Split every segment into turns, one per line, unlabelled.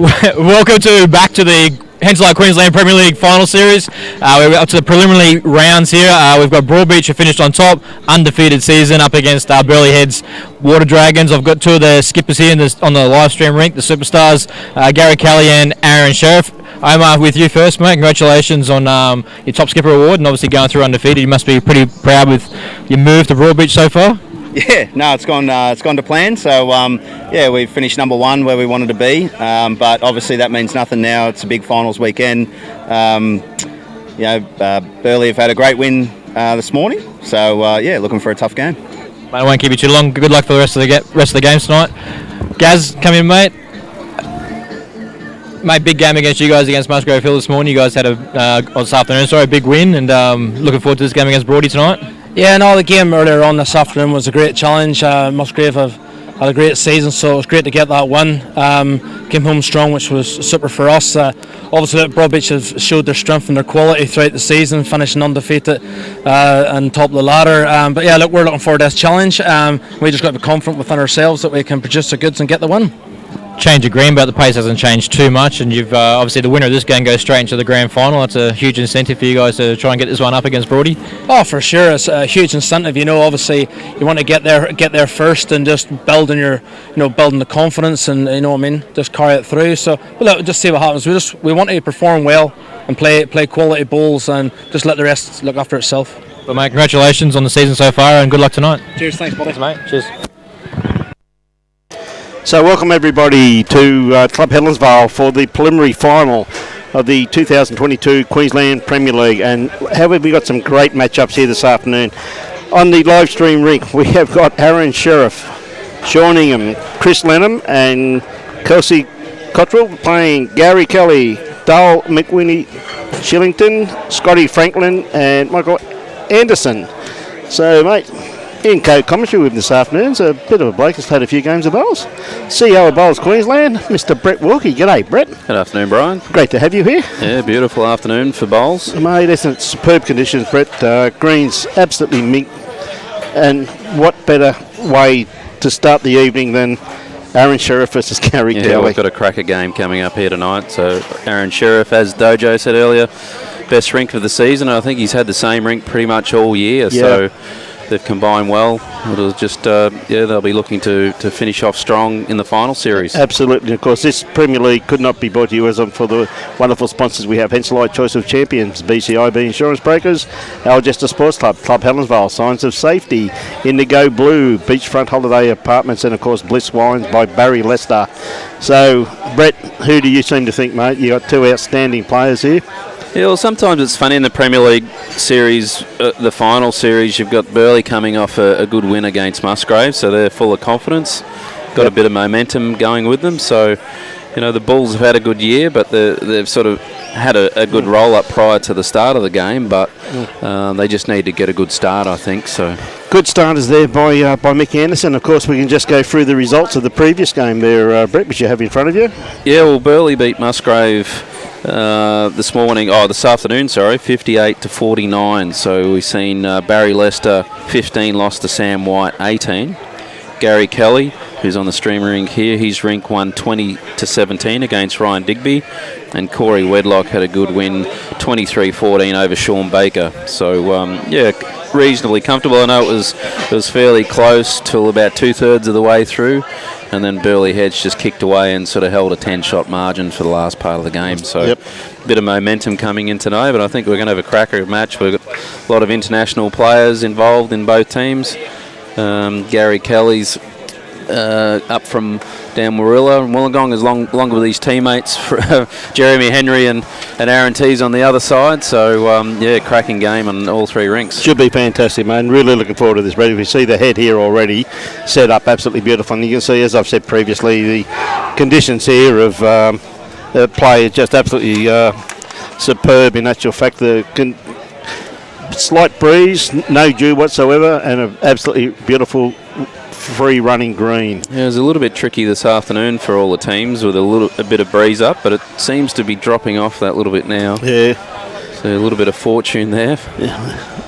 Welcome back to the Henselite Queensland Premier League final series. We're up to the preliminary rounds here. We've got Broadbeach who finished on top, undefeated season, up against Burleigh Heads Dragons. I've got two of the skippers here on the Livestream rink, the superstars, Gary Kelly and Aron Sherriff. I'm with you first, mate. Congratulations on your top skipper award and obviously going through undefeated. You must be pretty proud with your move to Broadbeach so far.
Yeah, no, it's gone to plan. So we finished number one where we wanted to be, but obviously that means nothing now. It's a big finals weekend. Burleigh have had a great win this morning, so looking for a tough game.
Mate, I won't keep you too long. Good luck for the rest of the games tonight. Gaz, come in, mate. Mate, big game against you guys against Musgrave Hill this morning. You guys had this afternoon, a big win, and looking forward to this game against Broadie tonight.
Yeah, no, the game earlier on this afternoon was a great challenge. Musgrave have had a great season, so it was great to get that win. Came home strong, which was super for us. Obviously, Broadbeach have showed their strength and their quality throughout the season, finishing undefeated and top of the ladder. But yeah, look, we're looking forward to this challenge. We just got to be confident within ourselves that we can produce the goods and get the win.
Change of green, but the pace hasn't changed too much, and you've obviously the winner of this game goes straight into the grand final. That's a huge incentive for you guys to try and get this one up against Broadie.
Oh, for sure, it's a huge incentive. Obviously you want to get there first and just building building the confidence and just carry it through. So we'll just see what happens. We want to perform well and play quality bowls and just let the rest look after itself.
But mate, congratulations on the season so far and good luck tonight.
Cheers, thanks, buddy.
Thanks, mate. Cheers.
So welcome everybody to Club Helensvale for the preliminary final of the 2022 Queensland Premier League, and have we got some great matchups here this afternoon. On the live stream rink we have got Aron Sherriff, Sean Ingham, Chris Lenham and Kelsey Cottrell playing Gary Kelly, Dale McWhinney Shillington, Scotty Franklin and Michael Anderson. So mate, in co-commentary with him this afternoon is a bit of a bloke who's played a few games of bowls. CEO of Bowls Queensland, Mr. Brett Wilkie. G'day, Brett.
Good afternoon, Brian.
Great to have you here.
Yeah, beautiful afternoon for bowls.
Mate, isn't it superb conditions, Brett? Green's absolutely mink. And what better way to start the evening than Aron Sherriff versus Gary Kelly?
Yeah, we've got a cracker game coming up here tonight. So Aron Sherriff, as Dojo said earlier, best rink of the season. I think he's had the same rink pretty much all year. Yeah. So they've combined well. It'll just, they'll be looking to finish off strong in the final series.
Absolutely. Of course, this Premier League could not be brought to you as for the wonderful sponsors we have. Henselite Choice of Champions, BCIB Insurance Brokers, Algester Sports Club, Club Helensvale, Signs of Safety, Indigo Blue, Beachfront Holiday Apartments, and of course Bliss Wines by Barry Lester. So, Brett, who do you seem to think, mate? You got two outstanding players here.
Yeah, well, sometimes it's funny in the Premier League series, the final series, you've got Burleigh coming off a good win against Musgrave, so they're full of confidence, got a bit of momentum going with them. So, the Bulls have had a good year, but they've sort of had a good roll-up prior to the start of the game, but they just need to get a good start, I think. So
good starters there by Mick Anderson. Of course, we can just go through the results of the previous game there, Brett, which you have in front of you.
Yeah, well, Burleigh beat Musgrave this afternoon, 58-49. So we've seen Barry Lester 15 lost to Sam White 18. Gary Kelly, who's on the stream rink here, his rink won 20-17 against Ryan Digby, and Corey Wedlock had a good win 23-14 over Sean Baker. So reasonably comfortable. I know it was fairly close till about 2/3 of the way through, and then Burleigh Heads just kicked away and sort of held a 10-shot margin for the last part of the game. So a bit of momentum coming in today, but I think we're going to have a cracker match. We've got a lot of international players involved in both teams. Gary Kelly's up from down Warilla, and Wollongong is longer with his teammates, Jeremy Henry and Aaron Tees on the other side. So cracking game on all three rinks.
Should be fantastic, man. Really looking forward to this. Ready? We see the head here already set up, absolutely beautiful. And you can see, as I've said previously, the conditions here of the play is just absolutely superb. In actual fact, the slight breeze, no dew whatsoever, and an absolutely beautiful free running green.
Yeah, it was a little bit tricky this afternoon for all the teams with a bit of breeze up, but it seems to be dropping off that little bit now.
Yeah.
So a little bit of fortune there.
Yeah.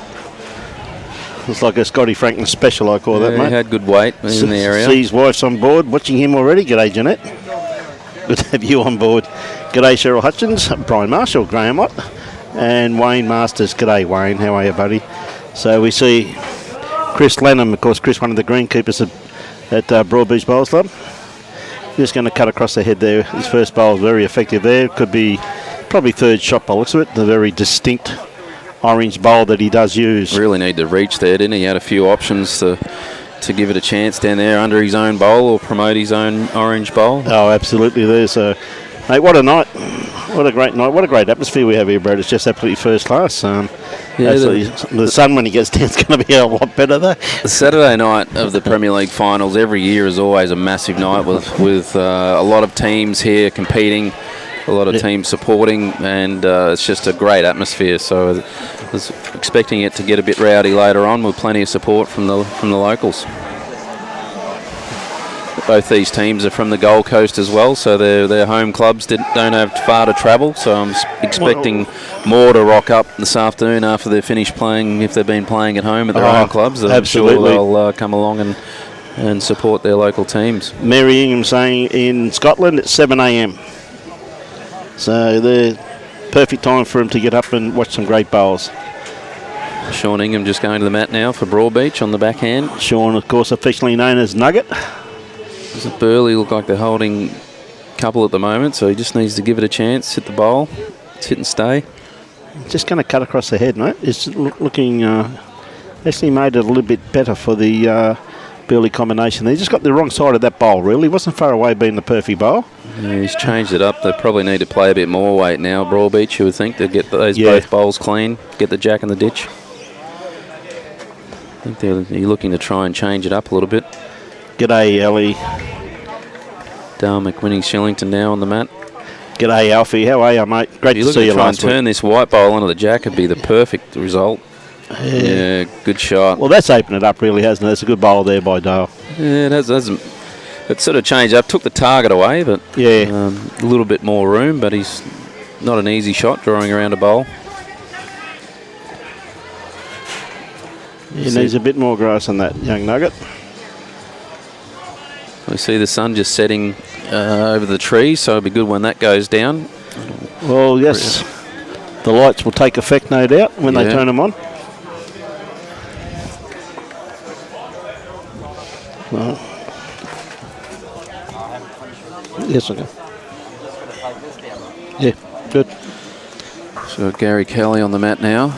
It's like a Scotty Franklin special, I call that, mate.
He had good weight in the area.
See his wife's on board, watching him already. G'day, Jeanette. good to have you on board. G'day, Cheryl Hutchins, Brian Marshall, Graham Ott, and Wayne Masters. G'day, Wayne. How are you, buddy? So we see Chris Lenham, of course, Chris, one of the greenkeepers at Broadbeach Bulls Club. Just going to cut across the head there. His first bowl was very effective there. Could be probably third shot by the looks of it. The very distinct orange bowl that he does use.
Really need to reach there, didn't he? He had a few options to give it a chance down there under his own bowl or promote his own orange bowl.
Oh, absolutely there. So, mate, what a night. What a great night. What a great atmosphere we have here, Brad. It's just absolutely first class. The sun, when he gets down, is going to be a lot better there.
The Saturday night of the Premier League finals every year is always a massive night with a lot of teams here competing, a lot of teams supporting, and it's just a great atmosphere. So I was expecting it to get a bit rowdy later on with plenty of support from the locals. Both these teams are from the Gold Coast as well, so their home clubs don't have far to travel. So I'm expecting more to rock up this afternoon after they're finished playing, if they've been playing at home at their own clubs. I'm sure they'll come along and support their local teams.
Mary Ingham saying in Scotland it's 7 a.m. So the perfect time for him to get up and watch some great bowls.
Sean Ingham just going to the mat now for Broadbeach on the backhand.
Sean, of course, affectionately known as Nugget.
Burleigh look like they're holding couple at the moment, so he just needs to give it a chance, hit the bowl, sit and stay.
Just going to cut across the head, mate. It's looking actually made it a little bit better for the Burleigh combination. They just got the wrong side of that bowl, really. Wasn't far away being the perfect bowl.
Yeah, he's changed it up. They probably need to play a bit more weight now, Broadbeach, you would think, to get those both bowls clean, get the jack in the ditch. I think they're looking to try and change it up a little bit.
G'day, Ellie.
Dale McWinning Shillington now on the mat.
G'day, Alfie. How are you, mate? Great to see you last week.
Turn this white bowl onto the jack would be the perfect result. Yeah, good shot.
Well, that's opened it up, really, hasn't it? That's a good bowl there by Dale.
Yeah, it has. It sort of changed up. Took the target away, but a little bit more room. But he's not an easy shot drawing around a bowl.
He needs a bit more grass on that young nugget.
We see the sun just setting over the trees, so it'll be good when that goes down.
Well, yes, the lights will take effect, no doubt, when they turn them on. Well, yes, okay. Yeah, good.
So Gary Kelly on the mat now.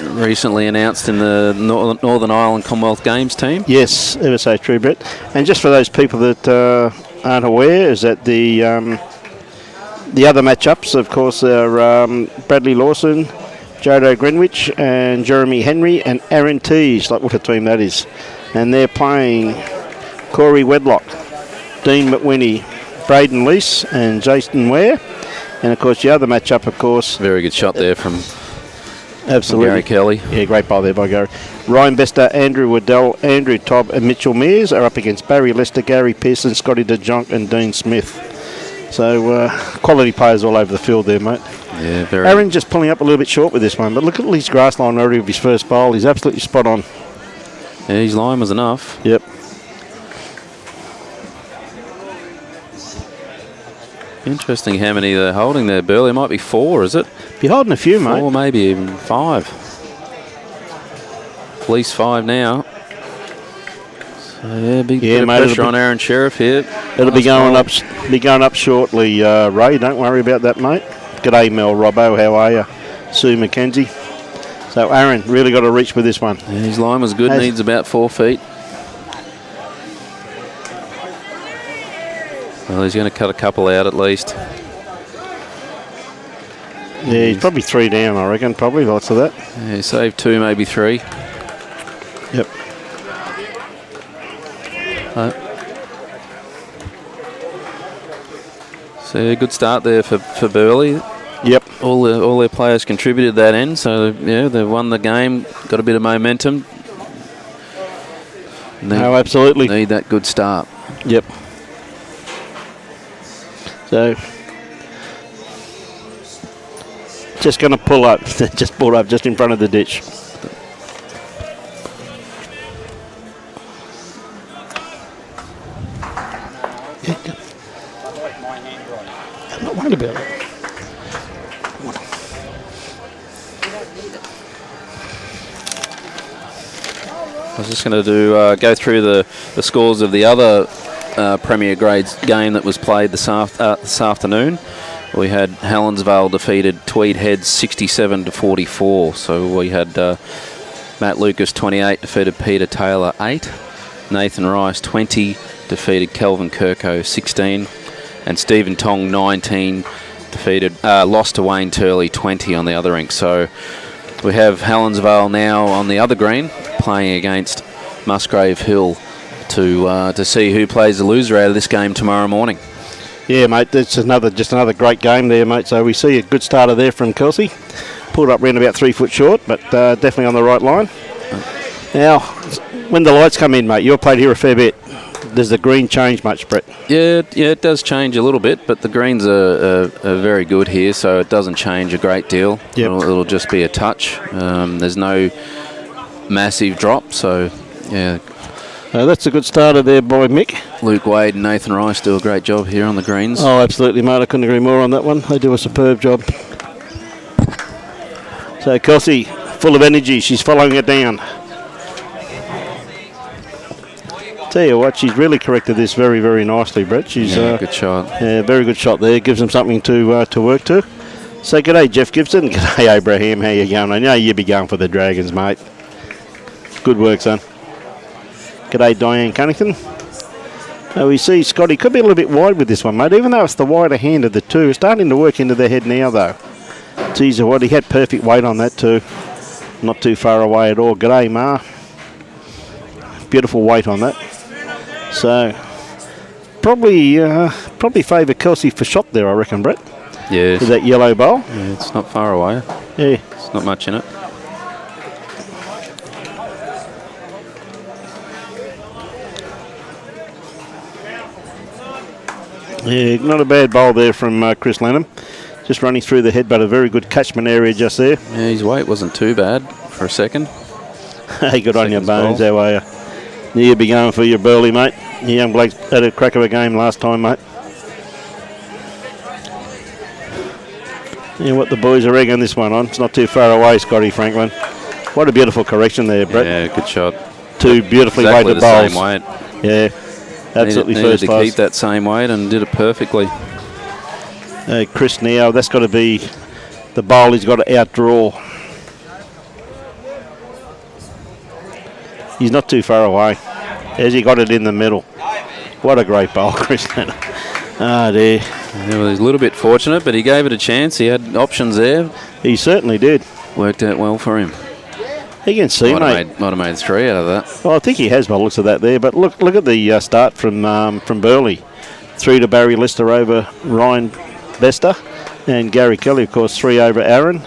Recently announced in the Northern Ireland Commonwealth Games team.
Yes, ever so true, Brett. And just for those people that aren't aware, is that the other matchups, of course, are Bradley Lawson, Jodo Greenwich, and Jeremy Henry, and Aaron Teege. Like, what a team that is. And they're playing Corey Wedlock, Dean McWhinney, Braden Lease, and Jason Ware. And, of course, the other matchup, of course...
Very good shot there from...
Absolutely.
Gary Kelly.
Yeah, great bowl there by Gary. Ryan Bester, Andrew Waddell, Andrew Tobb and Mitchell Mears are up against Barry Lester, Gary Pearson, Scotty DeJonk and Dean Smith. So quality players all over the field there, mate.
Yeah, very.
Aaron just pulling up a little bit short with this one, but look at his grass line already of his first bowl. He's absolutely spot on.
Yeah, his line was enough.
Yep.
Interesting how many they're holding there, Burleigh. It might be 4, is it?
You're holding a few, mate.
4, maybe even 5. At least 5 now. So yeah, big bit of pressure on Aron Sherriff here.
It'll be going up shortly, Ray. Don't worry about that, mate. G'day, Mel Robbo. How are you? Sue McKenzie. So Aaron really got to reach with this one.
Yeah, his line was good. Needs about 4 feet. Well, he's going to cut a couple out at least.
Yeah, he's probably 3 down, I reckon. Probably lots of that.
Yeah, he saved 2, maybe 3.
Yep.
So a good start there for Burleigh.
Yep.
All their players contributed that end, so yeah, they've won the game, got a bit of momentum.
Absolutely.
Need that good start.
Yep. So just going to pull up, just pull up just in front of the ditch. I'm not worried about it.
I was just going to go through the scores of the other Premier Grades game that was played this afternoon. We had Helensvale defeated Tweed Heads 67-44. So we had Matt Lucas 28 defeated Peter Taylor 8. Nathan Rice 20 defeated Kelvin Kirko 16. And Stephen Tong 19 lost to Wayne Turley 20 on the other rink. So we have Helensvale now on the other green playing against Musgrave Hill to see who plays the loser out of this game tomorrow morning.
Yeah, mate, that's just another great game there, mate. So we see a good starter there from Kelsey. Pulled up round about 3 foot short, but definitely on the right line. Now, when the lights come in, mate, you've played here a fair bit. Does the green change much, Brett?
Yeah, it does change a little bit, but the greens are very good here, so it doesn't change a great deal.
Yep.
It'll just be a touch. There's no massive drop, so yeah.
That's a good starter there by Mick.
Luke Wade and Nathan Rice do a great job here on the greens.
Oh, absolutely, mate. I couldn't agree more on that one. They do a superb job. So Kelsey, full of energy. She's following it down. Tell you what, she's really corrected this very, very nicely, Brett. She's
good shot.
Yeah, very good shot there. Gives them something to work to. So g'day, Jeff Gibson. G'day, Abraham. How you going? I know you'll be going for the Dragons, mate. Good work, son. G'day, Diane Cunnington. Now we see Scotty could be a little bit wide with this one, mate. Even though it's the wider hand of the two, it's starting to work into their head now, though. Geez, what, he had perfect weight on that too. Not too far away at all. G'day, Ma. Beautiful weight on that. So probably favour Kelsey for shot there, I reckon, Brett.
Yes.
With that yellow bowl.
Yeah, it's not far away.
Yeah.
It's not much in it.
Yeah, not a bad bowl there from Chris Lenham. Just running through the head, but a very good catchment area just there.
Yeah, his weight wasn't too bad for a second.
Hey, good on your bones,
bowl.
how are you? You'll be going for your Burleigh, mate. The young Blake had a crack of a game last time, mate. Yeah, what the boys are egging this one on. It's not too far away, Scotty Franklin. What a beautiful correction there, Brett.
Yeah, good shot.
Two beautifully
exactly
weighted
the
bowls.
Same weight.
Yeah, absolutely
needed
first
to
class.
keep that same weight and did it perfectly.
Chris now, that's got to be the bowl he's got to outdraw. He's not too far away. As he got it in the middle. What a great bowl, Chris. Ah, dear.
Yeah, well, he's a little bit fortunate, but he gave it a chance. He had options there.
He certainly did.
Worked out well for him.
He can see, mate.
Might have made 3 out of that.
Well, I think he has by the looks of that there. But look at the start from Burleigh. 3 to Barry Lister over Ryan Vesta. And Gary Kelly, of course, 3 over Aaron.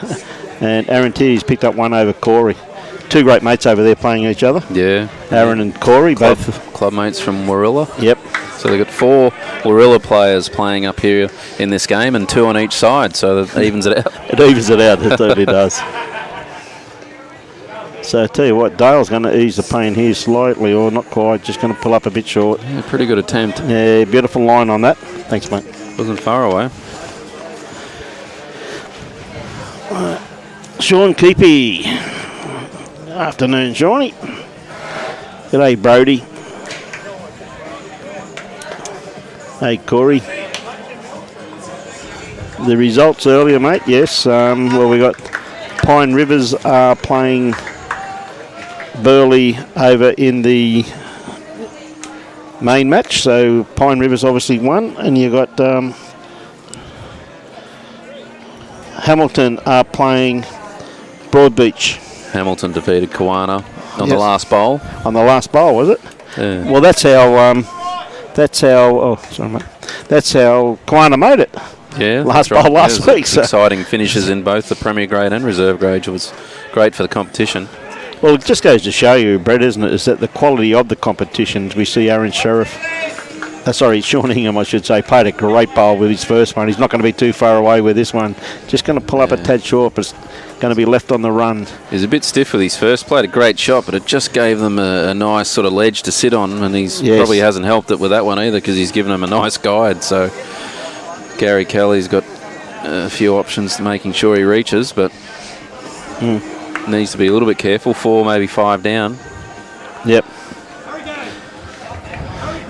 And Aaron Titty's picked up 1 over Corey. 2 great mates over there playing each other.
Yeah.
Aaron and Corey, both
club mates from Warilla.
Yep.
So they've got 4 Warilla players playing up here in this game and 2 on each side, so that evens it out.
It evens it out, it totally does. So I tell you what, Dale's going to ease the pain here slightly, or not quite, just going to pull up a bit short.
Yeah, pretty good attempt.
Yeah, beautiful line on that. Thanks, mate.
Wasn't far away.
Sean Keepy. Afternoon, Shawnee. G'day, Brody. Hey, Corey. The results earlier, mate, yes. Well, we got Pine Rivers playing Burleigh over in the main match. So Pine Rivers obviously won. And you got Hamilton are playing Broadbeach.
Hamilton defeated Kawana on the last bowl.
On the last bowl, was it?
Yeah.
Well, that's how Kawana made it.
Yeah,
last
that's
bowl
right.
last week. So.
Exciting finishes in both the Premier Grade and Reserve Grade. It was great for the competition.
Well, it just goes to show you, Brett, isn't it, is that the quality of the competitions. We see Aron Sherriff, Sean Ingham, I should say, played a great bowl with his first one. He's not going to be too far away with this one. Just going to pull up a tad short, but it's going to be left on the run.
He's a bit stiff with his first. Played a great shot, but it just gave them a nice sort of ledge to sit on, and he's probably hasn't helped it with that one either because he's given them a nice guide. So Gary Kelly's got a few options to making sure he reaches, but needs to be a little bit careful. 4, maybe 5 down.
Yep.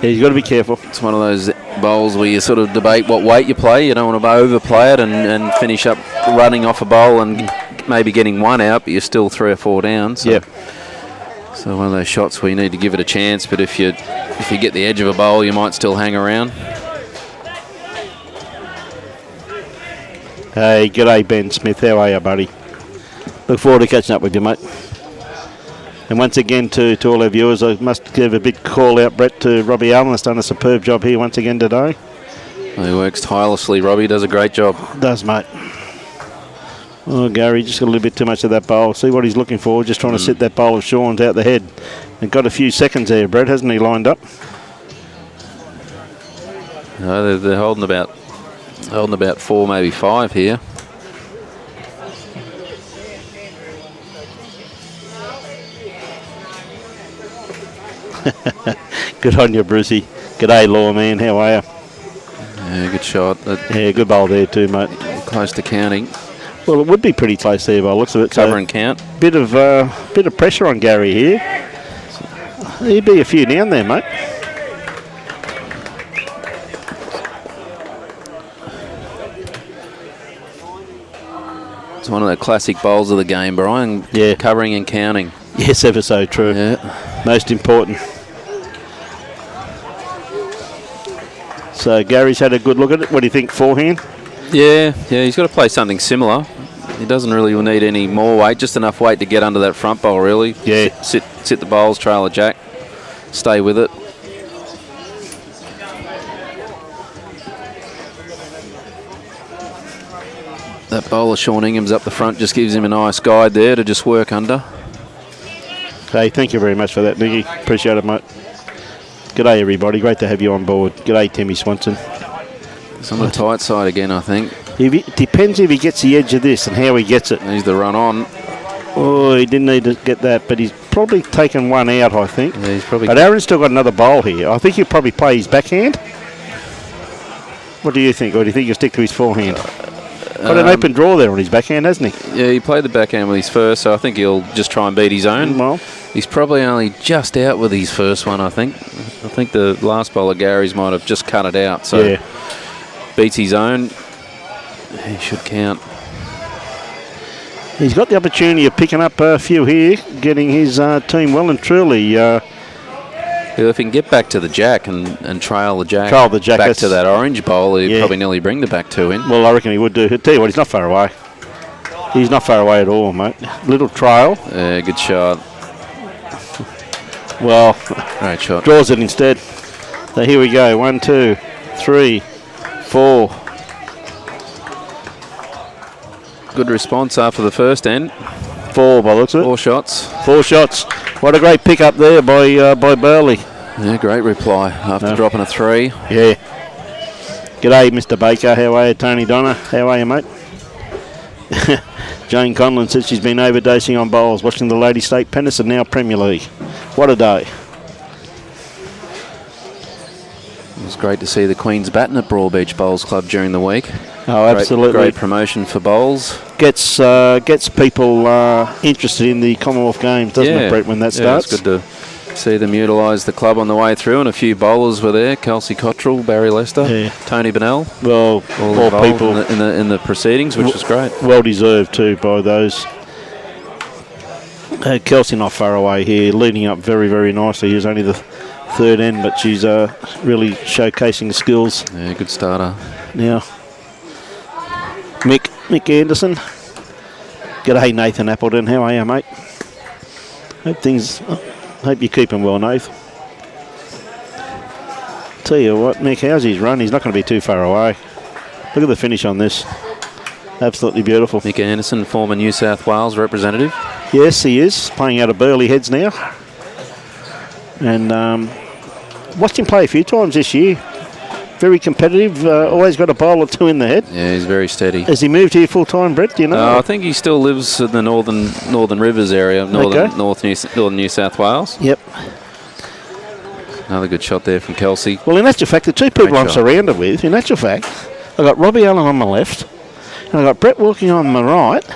Yeah, you've got to be careful.
It's one of those bowls where you sort of debate what weight you play. You don't want to overplay it and finish up running off a bowl and maybe getting 1 out, but you're still 3 or 4 down. So.
Yep.
So one of those shots where you need to give it a chance, but if you get the edge of a bowl, you might still hang around.
Hey, g'day Ben Smith. How are you, buddy? Look forward to catching up with you, mate. And once again, to all our viewers, I must give a big call out, Brett, to Robbie Allen. Has done a superb job here once again today.
He works tirelessly, Robbie. Does a great job.
Does, mate. Oh, Gary, just got a little bit too much of that bowl. See what he's looking for, just trying to sit that bowl of Sean's out the head. And got a few seconds there, Brett, hasn't he, lined up?
No, they're holding about 4, maybe 5 here.
Good on you, Brucey. G'day, Lawman. How are you?
Yeah, good shot.
Yeah, good bowl there too, mate.
Close to counting.
Well, it would be pretty close there by the looks of it.
Cover and count.
Bit of pressure on Gary here. He'd be a few down there, mate.
It's one of the classic bowls of the game, Brian.
Yeah.
Covering and counting.
Yes, ever so true.
Yeah.
Most important. So Gary's had a good look at it. What do you think, forehand?
Yeah, he's got to play something similar. He doesn't really need any more weight, just enough weight to get under that front bowl, really.
Yeah.
Sit the bowls, trail a jack, stay with it. That bowl of Sean Ingham's up the front just gives him a nice guide there to just work under.
Hey, thank you very much for that, Nicky. Appreciate it, mate. G'day, everybody. Great to have you on board. G'day, Timmy Swanson.
It's on the tight side again, I think.
It depends if he gets the edge of this and how he gets it.
Needs the run on.
Oh, he didn't need to get that, but he's probably taken 1 out, I think.
Yeah, he's probably.
But Aaron's still got another bowl here. I think he'll probably play his backhand. What do you think? Or do you think he'll stick to his forehand? Got an open draw there on his backhand, hasn't he?
Yeah, he played the backhand with his first, so I think he'll just try and beat his own.
Well,
he's probably only just out with his first one, I think. I think the last bowler, Gary's, might have just cut it out. So
yeah.
Beats his own. He should count.
He's got the opportunity of picking up a few here, getting his team well and truly.
If he can get back to the jack and trail the jack, back to that orange bowl, he'd probably nearly bring the back 2 in.
Well, I reckon he would do. I'll tell you what, he's not far away. He's not far away at all, mate. Little trail.
Yeah, good shot.
Well,
great shot.
Draws it instead. So here we go. 1, 2, 3, 4.
Good response after the first end.
4 by the looks of it.
4 shots.
4 shots. What a great pick up there by Burleigh.
Yeah, great reply after dropping a 3.
Yeah. G'day, Mr. Baker. How are you? Tony Donna. How are you, mate? Jane Conlon says she's been overdosing on bowls, watching the Lady State Pennis and now Premier League. What a day.
It was great to see the Queen's batting at Broadbeach Bowls Club during the week.
Oh, absolutely.
Great promotion for bowls.
Gets people interested in the Commonwealth Games, doesn't it, Brett, when that starts?
It's good to see them utilise the club on the way through, and a few bowlers were there. Kelsey Cottrell, Barry Lester, Tony Bennell.
Well, all people
in the proceedings, which was great.
Well deserved too by those. Kelsey not far away here, leading up very, very nicely. He's only the third end, but she's really showcasing the skills.
Yeah, good starter.
Now, Mick Anderson. G'day, Nathan Appleton. How are you, mate? Hope you're keeping well, Nath. Tell you what, Mick, how's his run? He's not going to be too far away. Look at the finish on this. Absolutely beautiful.
Mick Anderson, former New South Wales representative.
Yes, he is. Playing out of Burleigh Heads now. And watched him play a few times this year. Very competitive. Always got a bowl or 2 in the head.
Yeah, he's very steady.
Has he moved here full time, Brett? Do you know?
I think he still lives in the Northern Rivers area, northern New South Wales.
Yep.
Another good shot there from Kelsey.
Well, in actual fact, the 2 people I'm surrounded with, in actual fact, got Robbie Allen on my left, and I've got Brett Wilking on my right.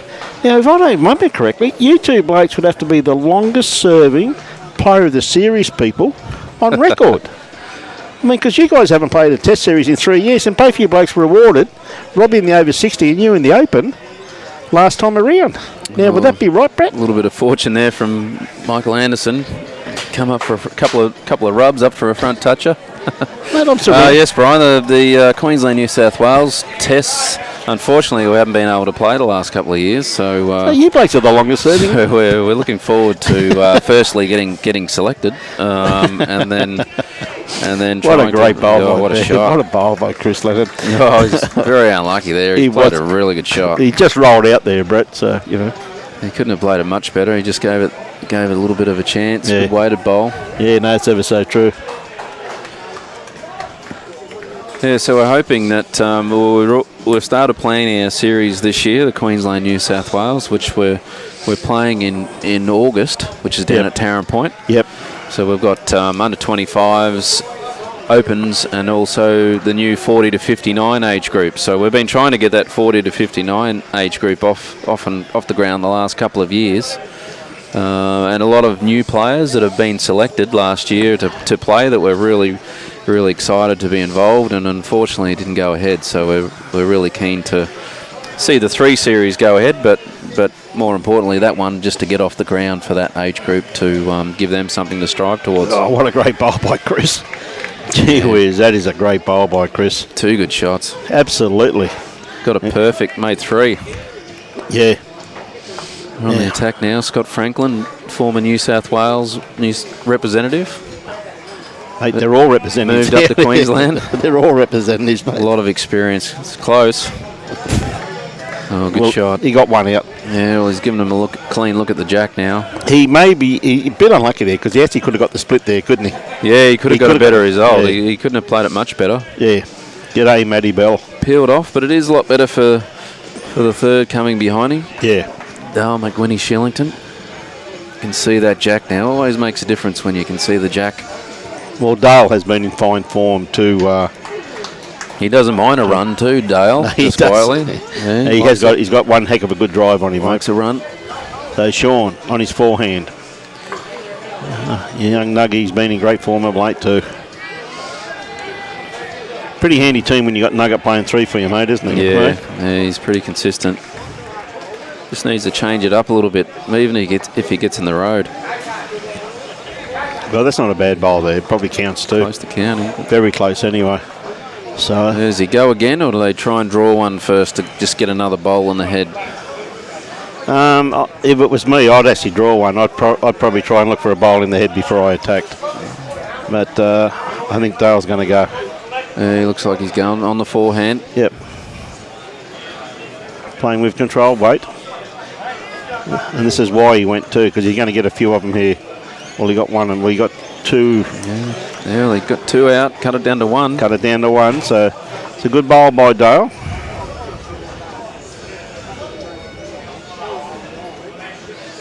Now, if I don't remember correctly, you two blokes would have to be the longest-serving player of the series people on record. I mean, because you guys haven't played a test series in 3 years, and both you blokes were awarded, Robbie in the over 60 and you in the open, last time around. Now, would that be right, Brett?
A little bit of fortune there from Michael Anderson. Come up for a couple of rubs up for a front toucher.
Mate, I'm sorry.
Yes, Brian, the Queensland New South Wales tests, unfortunately, we haven't been able to play the last couple of years. So
you blokes are the longest serving.
So we're looking forward to firstly getting selected, and then
what a great bowl!
What a shot!
What a bowl by Chris Leonard.
Oh, he's very unlucky there. He played a really good shot.
He just rolled out there, Brett. So you know
he couldn't have played it much better. He just gave it a little bit of a chance.
Yeah.
Good weighted bowl.
Yeah, no, it's ever so true.
Yeah, so we're hoping that we've started playing our series this year, the Queensland New South Wales, which we're playing in August, which is down at Tarrant Point.
Yep.
So we've got under 25s opens and also the new 40 to 59 age group. So we've been trying to get that 40 to 59 age group off the ground the last couple of years. And a lot of new players that have been selected last year to play that we're really excited to be involved, and unfortunately it didn't go ahead. So we're really keen to see the 3 series go ahead, but more importantly that one just to get off the ground for that age group to give them something to strive towards.
Oh, what a great bowl by Chris. Gee whiz, that is a great bowl by Chris.
2 good shots.
Absolutely.
Got a perfect, made 3.
Yeah.
We're on the attack now. Scott Franklin, former New South Wales representative.
Mate, they're all representatives.
Moved up to Queensland.
They're all representatives, mate.
A lot of experience. It's close. Oh, good shot.
He got one out.
Yeah, well, he's giving him a clean look at the jack now.
He may be a bit unlucky there because he actually could have got the split there, couldn't he?
Yeah, he could have got a better result.
Yeah.
He couldn't have played it much better.
Yeah. G'day, Matty Bell.
Peeled off, but it is a lot better for the third coming behind him.
Yeah.
Dale McWhinney Shillington. You can see that jack now. Always makes a difference when you can see the jack.
Well, Dale has been in fine form too.
He doesn't mind a run too, Dale.
He
just
does.
quietly. Yeah,
He's got one heck of a good drive on him,
likes
mate.
a run.
So Sean on his forehand. Young Nuggy's been in great form of late too. Pretty handy team when you got Nugget playing 3 for you, mate, isn't it?
Yeah, he's pretty consistent. Just needs to change it up a little bit, even if he gets in the road.
Well, that's not a bad bowl there. It probably counts too.
Close to counting.
Very close anyway. So
does he go again, or do they try and draw one first to just get another bowl in the head?
if it was me, I'd actually draw one. I'd probably try and look for a bowl in the head before I attacked. But I think Dale's going to go.
He looks like he's going on the forehand.
Yep. Playing with controlled weight. And this is why he went too, because you're going to get a few of them here. Well, he got one and we got two.
Yeah, they got two out, cut it down to one.
Cut it down to one, so it's a good bowl by Dale.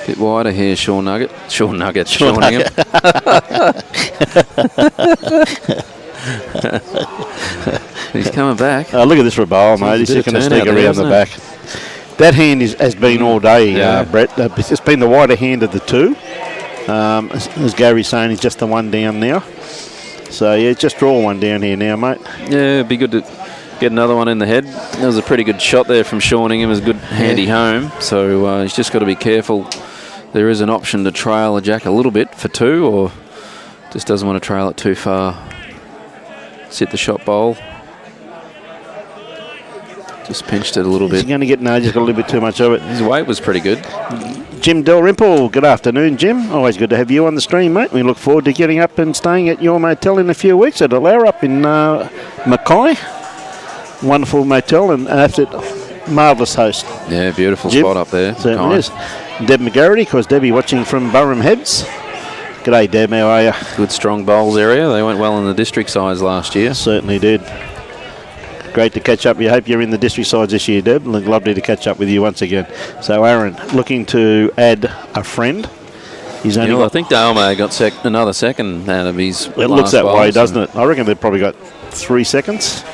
Bit wider here, Sean Ingham. He's coming back.
Look at this for a bowl, mate. He's just going to sneak around the back. That hand has been all day, Brett. It's been the wider hand of the two. As Gary's saying, he's just the one down now. So, yeah, just draw one down here now, mate.
Yeah, it'd be good to get another one in the head. That was a pretty good shot there from Sean Ingham. It was a good handy home. So he's just got to be careful. There is an option to trail the jack a little bit for two, or just doesn't want to trail it too far. Sit the shot bowl. Just pinched it a little bit.
He's going to get, no, just got a little bit too much of it.
His weight was pretty good.
Jim Dalrymple, good afternoon, Jim. Always good to have you on the stream, mate. We look forward to getting up and staying at your motel in a few weeks at Alara up in Mackay. Wonderful motel and an absolute marvellous host.
Yeah, beautiful
Jim,
spot up there.
Certainly is. Deb McGarity, of course, Debbie watching from Burleigh Heads. G'day, Deb, how are you?
Good strong bowls area. They went well in the district sides last year.
Certainly did. Great to catch up. We hope you're in the district sides this year, Deb. Lovely to catch up with you once again. So, Aaron, looking to add a friend. He's only got,
I think Dale may have got another second out of his.
It looks that way, doesn't it? I reckon they've probably got 3 seconds.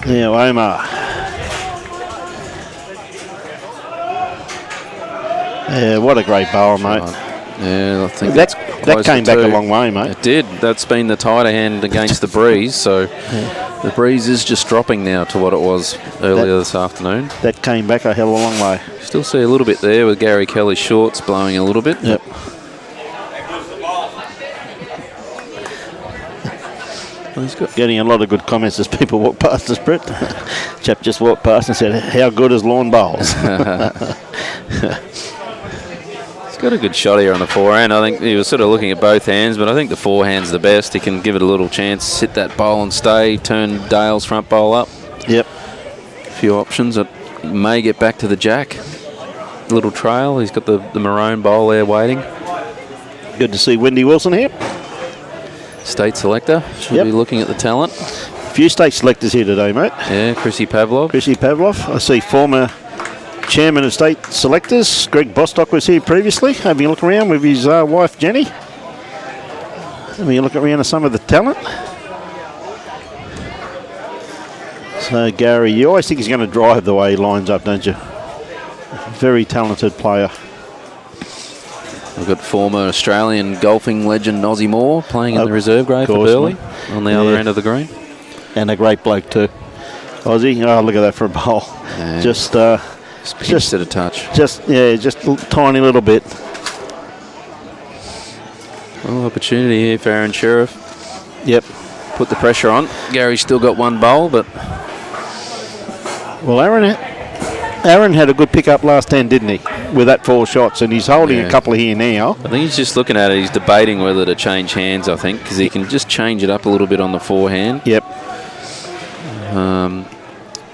Yeah, Omar. Yeah, what a great bowl, mate.
Yeah, I think
That came back a long way, mate.
It did. That's been the tighter hand against the breeze, so the breeze is just dropping now to what it was earlier this afternoon.
That came back a hell of a long way.
Still see a little bit there with Gary Kelly's shorts blowing a little bit.
Yep.
Well, he's got
Getting a lot of good comments as people walk past us, Brett. Chap just walked past and said, how good is lawn bowls?
He's got a good shot here on the forehand. I think he was sort of looking at both hands, but I think the forehand's the best. He can give it a little chance, sit that bowl and stay, turn Dale's front bowl up.
Yep.
A few options. It may get back to the jack. Little trail. He's got the maroon bowl there waiting.
Good to see Wendy Wilson here.
State selector. Should be looking at the talent.
A few state selectors here today, mate.
Yeah, Chrissy Pavlov.
Chrissy Pavlov. I see former chairman of state selectors, Greg Bostock, was here previously. Having a look around with his wife, Jenny. Having a look around at some of the talent. So, Gary, you always think he's going to drive the way he lines up, don't you? Very talented player.
We've got former Australian golfing legend Ozzie Moore playing in the reserve grade for Burleigh on the other end of the green.
And a great bloke too. Ozzie, oh, look at that for a bowl.
Yeah.
Just
at a touch.
Just a tiny little bit.
Well, opportunity here for Aron Sherriff.
Yep.
Put the pressure on. Gary's still got one bowl, but...
Well, Aron had a good pick-up last 10, didn't he? With that 4 shots, and he's holding a couple here now.
I think he's just looking at it. He's debating whether to change hands, I think, because he can just change it up a little bit on the forehand.
Yep.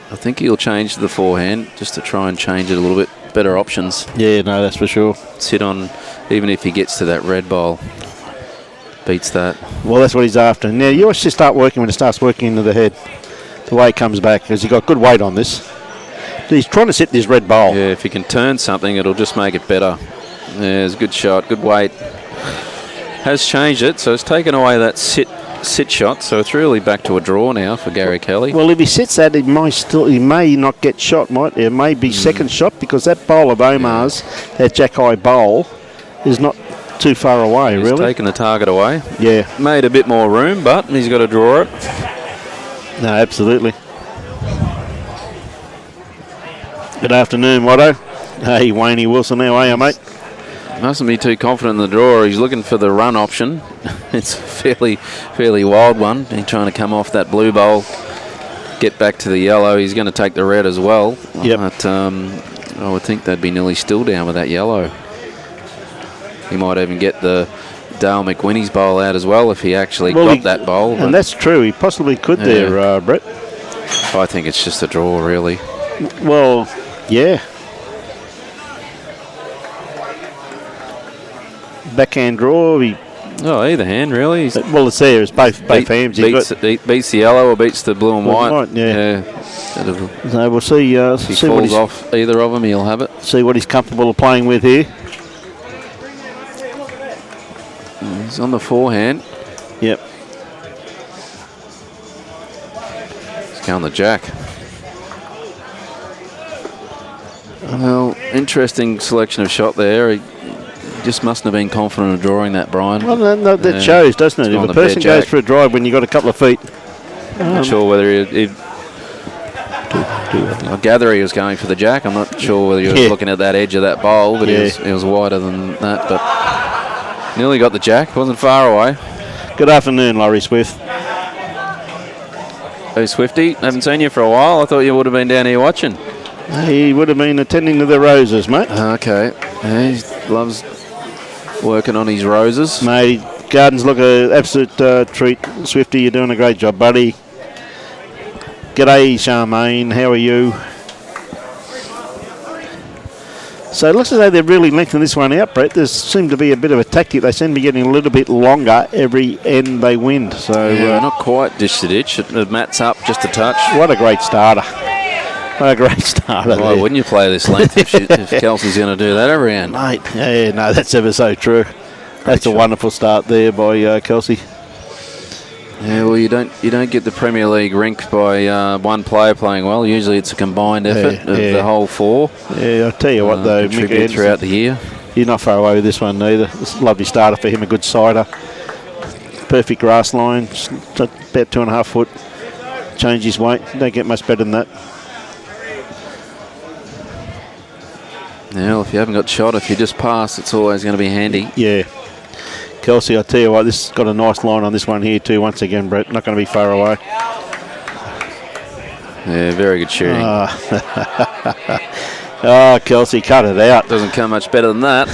I think he'll change the forehand just to try and change it a little bit. Better options.
Yeah, no, that's for sure.
Sit on, even if he gets to that red bowl. Beats that.
Well, that's what he's after. Now, you always just start working when it starts working into the head. The way it comes back, because he's got good weight on this. He's trying to sit this red bowl.
Yeah, if he can turn something, it'll just make it better. Yeah, it's a good shot, good weight. Has changed it, so it's taken away that sit shot, so it's really back to a draw now for Gary Kelly.
Well, if he sits that, he may not get shot. It may be second shot, because that bowl of Omar's, that Jack High bowl, is not too far away.
He's
really
taken the target away.
Yeah,
made a bit more room, but he's got to draw it.
No, absolutely. Good afternoon, Watto. Hey, Wayne Wilson, how are you, mate?
Mustn't be too confident in the draw. He's looking for the run option. It's a fairly wild one. He's trying to come off that blue bowl, get back to the yellow. He's going to take the red as well.
Yep.
But I would think they'd be nearly still down with that yellow. He might even get the Dale McWhinney's bowl out as well if he actually got that bowl.
And that's true. He possibly could there, Brett.
I think it's just a draw, really.
Well, yeah. Backhand draw.
Either hand, really.
Well, it's there. It's both hands.
Beats the yellow or beats the blue and white.
Yeah. So we'll see.
If he
see
falls off either of them, he'll have it.
See what he's comfortable of playing with here.
He's on the forehand.
Yep.
He's going the jack. Well, interesting selection of shot there. He just mustn't have been confident of drawing that, Brian.
Well, that shows, doesn't it? If a person goes for a drive when you've got a couple of feet.
I'm not sure whether I gather he was going for the jack. I'm not sure whether he was looking at that edge of that bowl, but he was wider than that. But nearly got the jack. Wasn't far away.
Good afternoon, Laurie Swift.
Hey, Swifty. Haven't seen you for a while. I thought you would have been down here watching.
He would have been attending to the roses, mate.
Okay. Yeah, he loves working on his roses.
Mate, gardens look an absolute treat. Swifty, you're doing a great job, buddy. G'day, Charmaine. How are you? So it looks as though they're really lengthening this one out, Brett. There seemed to be a bit of a tactic. They seem to be getting a little bit longer every end they win. So
not quite dish to ditch. Matt's up just a touch.
What a great starter. What a great starter.
Why wouldn't you play this length if Kelsey's going to do that every round?
Mate, yeah, no, that's ever so true. That's a wonderful start there by Kelsey.
Yeah, well, you don't get the Premier League rink by one player playing well. Usually it's a combined effort of the whole four.
Yeah, I'll tell you what though,
contribute throughout the year.
He's not far away with this one neither. It's a lovely starter for him, a good sider. Perfect grass line, about 2.5 foot. Change his weight, don't get much better than that.
Now, if you haven't got shot, if you just pass, it's always going to be handy.
Yeah. Kelsey, I tell you what, this has got a nice line on this one here too. Once again, Brett, not going to be far away.
Yeah, very good shooting.
Oh, Kelsey, cut it out.
Doesn't come much better than that.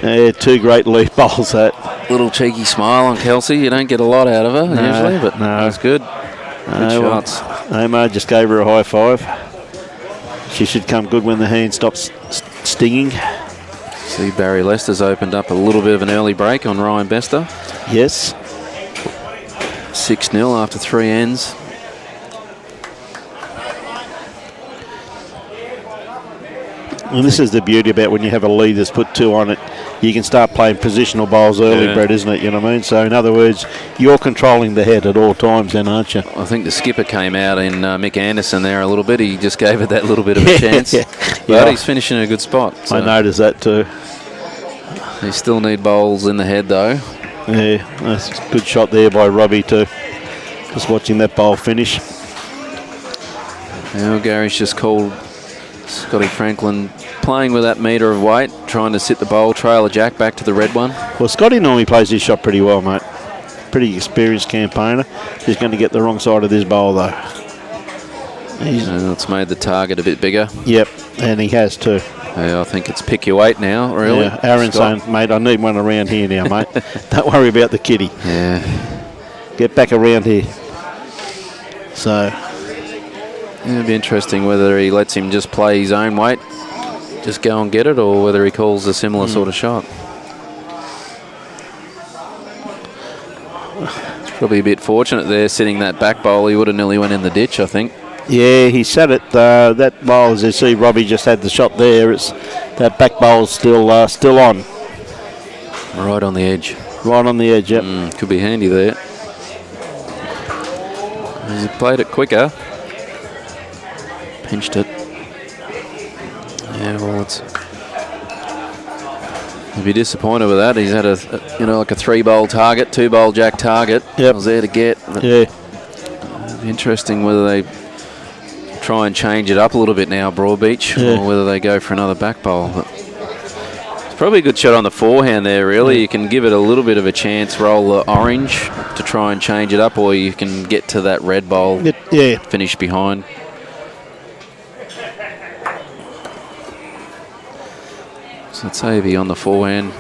Yeah, 2 great lead bowls that.
Little cheeky smile on Kelsey. You don't get a lot out of her usually, but that's good. Good shots.
Omar just gave her a high five. She should come good when the hand stops stinging.
See, Barry Lester's opened up a little bit of an early break on Ryan Bester.
Yes.
6-0 after 3 ends.
And this is the beauty about when you have a lead that's put 2 on it. You can start playing positional bowls early, Brett, isn't it? You know what I mean? So, in other words, you're controlling the head at all times then, aren't you?
I think the skipper came out in Mick Anderson there a little bit. He just gave it that little bit of a chance. But he's finishing in a good spot. So.
I noticed that too.
They still need bowls in the head, though.
Yeah, that's a good shot there by Robbie too. Just watching that bowl finish.
Now Gary's just called Scotty Franklin playing with that metre of weight, trying to sit the bowl, trail a jack back to the red one.
Well, Scotty normally plays his shot pretty well, mate. Pretty experienced campaigner. He's going to get the wrong side of this bowl, though.
It's made the target a bit bigger.
Yep, and he has too.
Yeah, I think it's pick your weight now, really.
Yeah, Aaron's saying, mate, I need one around here now, mate. Don't worry about the kitty.
Yeah.
Get back around here. So...
it'd be interesting whether he lets him just play his own weight, just go and get it, or whether he calls a similar sort of shot. It's probably a bit fortunate there, sitting that back bowl. He would have nearly went in the ditch, I think.
Yeah, he said it. That bowl, as you see, Robbie just had the shot there. It's that back bowl's still on.
Right on the edge.
Right on the edge, yep.
Could be handy there. He played it quicker. Pinched it. Yeah, well, he'd be disappointed with that. He's had like a 3-bowl target, 2-bowl jack target.
Yep.
Was there to get.
Yeah.
It'd be interesting whether they try and change it up a little bit now, Broadbeach, or whether they go for another back bowl. But it's probably a good shot on the forehand there, really. You can give it a little bit of a chance, roll the orange to try and change it up, or you can get to that red bowl, finish behind. So it's Avey on the forehand,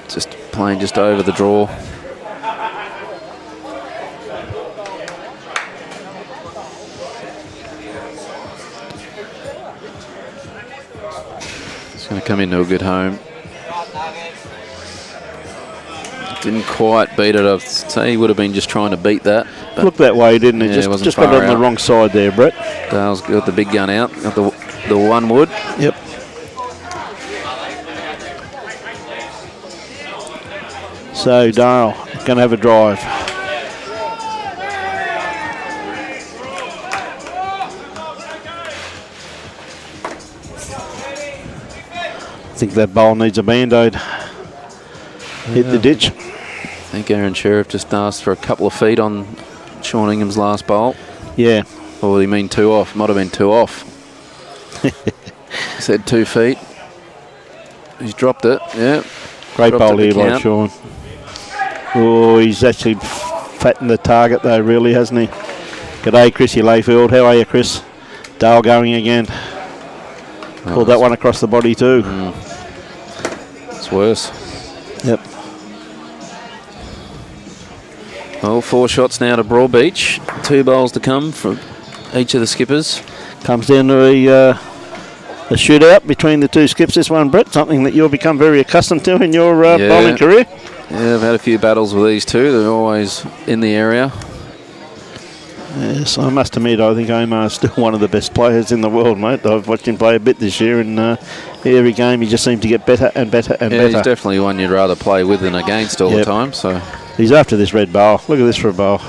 just playing just over the draw. It's going to come into a good home. Didn't quite beat it. I'd say he would have been just trying to beat that.
Looked that way, didn't it?
Yeah,
just got it on the wrong side there, Brett.
Dale's got the big gun out, got the 1 wood.
Yep. So Dale going to have a drive. I think that bowl needs a band-aid. Hit the ditch.
I think Aron Sherriff just asked for a couple of feet on Sean Ingham's last bowl.
Yeah.
Or did he mean 2 off? Might have been 2 off. He said 2 feet. He's dropped it, yeah.
Great bowl here by Sean. Oh, he's actually fattened the target though, really, hasn't he? G'day, Chrissy Layfield. How are you, Chris? Dale going again. Pulled that one across the body too.
It's worse.
Yep.
Well, 4 shots now to Broadbeach. 2 bowls to come from each of the skippers.
Comes down to a shootout between the 2 skips. This one, Brett, something that you'll become very accustomed to in your bowling career.
Yeah, I've had a few battles with these 2. They're always in the area.
Yes, I must admit, I think Omar's still one of the best players in the world, mate. I've watched him play a bit this year, and every game he just seems to get better and better and better.
He's definitely one you'd rather play with than against all the time. So
He's after this red bowl. Look at this for a bowl.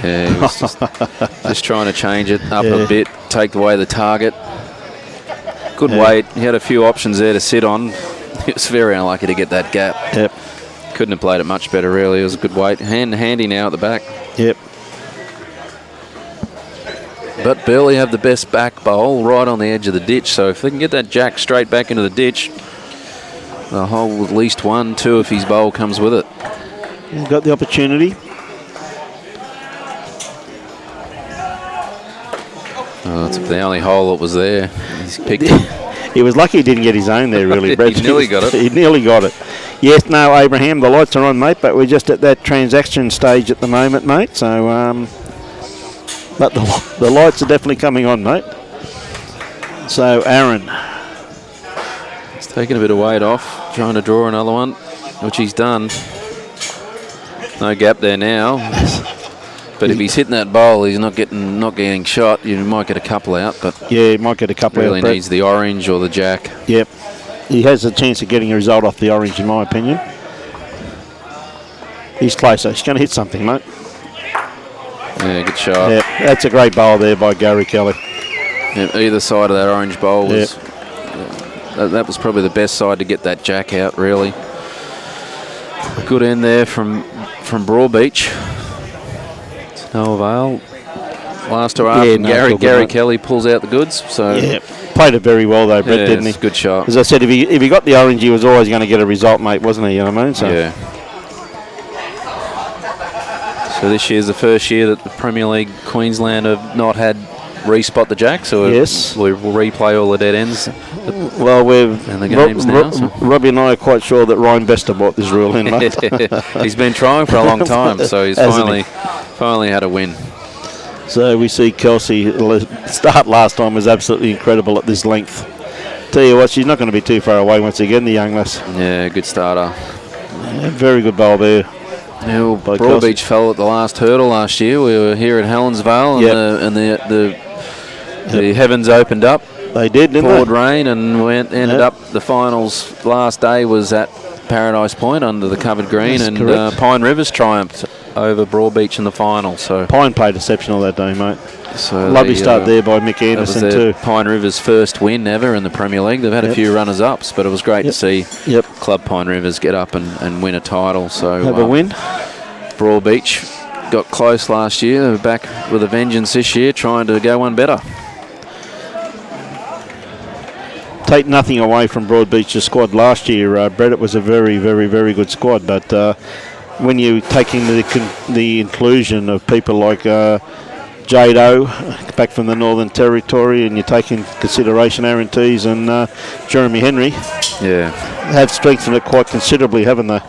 Yeah, he was just trying to change it up a bit, take away the target. Good weight. He had a few options there to sit on. He was very unlucky to get that gap.
Yep.
Couldn't have played it much better, really. It was a good weight. Handy now at the back.
Yep.
But Burleigh have the best back bowl right on the edge of the ditch, so if they can get that jack straight back into the ditch, they'll hold at least 1, 2 if his bowl comes with it.
He's got the opportunity.
Oh, that's the only hole that was there. He's picked it.
He was lucky he didn't get his own there, really, Brett.
He nearly got it.
He nearly got it. Yes, no, Abraham, the lights are on, mate, but we're just at that transaction stage at the moment, mate. So, but the lights are definitely coming on, mate. So, Aron.
He's taking a bit of weight off, trying to draw another one, which he's done. No gap there now. But if he's hitting that bowl, he's not getting shot. You might get a couple out, but
yeah, he might get a couple
really
out. Really
needs the orange or the jack.
Yep, he has a chance of getting a result off the orange, in my opinion. He's closer. He's going to hit something, mate.
Yeah, good shot.
Yeah, that's a great bowl there by Gary Kelly.
Yeah, either side of that orange bowl was that was probably the best side to get that jack out. Really good end there from Broadbeach. No avail. Last to Gary Kelly pulls out the goods. So
yeah, played it very well though, Brett, didn't he?
Good shot.
As I said, if he got the orange, he was always going to get a result, mate, wasn't he? You know what I mean? So.
Yeah. So this year's the first year that the Premier League Queensland have not had respot the jack. So
yes,
we'll replay all the dead ends.
Well,
in the games now. So.
Robbie and I are quite sure that Ryan Bester brought this rule in, mate.
He's been trying for a long time, so he's finally had a win.
So we see Kelsey. Start last time was absolutely incredible at this length. Tell you what, she's not going to be too far away once again, the young lass.
Yeah, good starter.
Yeah, very good bowl there.
Yeah, well, Broadbeach fell at the last hurdle last year. We were here at Helensvale, and the heavens opened up.
They did, didn't they?
Poured rain, and ended up the finals. Last day was at Paradise Point under the covered green, and Pine Rivers triumphed over Broadbeach in the final. So
Pine played exceptional that day, mate.
So
lovely start there by Mick Anderson too.
Pine Rivers' first win ever in the Premier League. They've had a few runners-ups, but it was great to see Club Pine Rivers get up and win a title. So
have a win.
Broadbeach got close last year. They're back with a vengeance this year, trying to go one better.
Take nothing away from Broadbeach's squad last year, Brett. It was a very, very, very good squad, but when you take in the inclusion of people like Jade O, back from the Northern Territory, and you take in consideration Aaron Tees and Jeremy Henry, have strengthened it quite considerably, haven't they?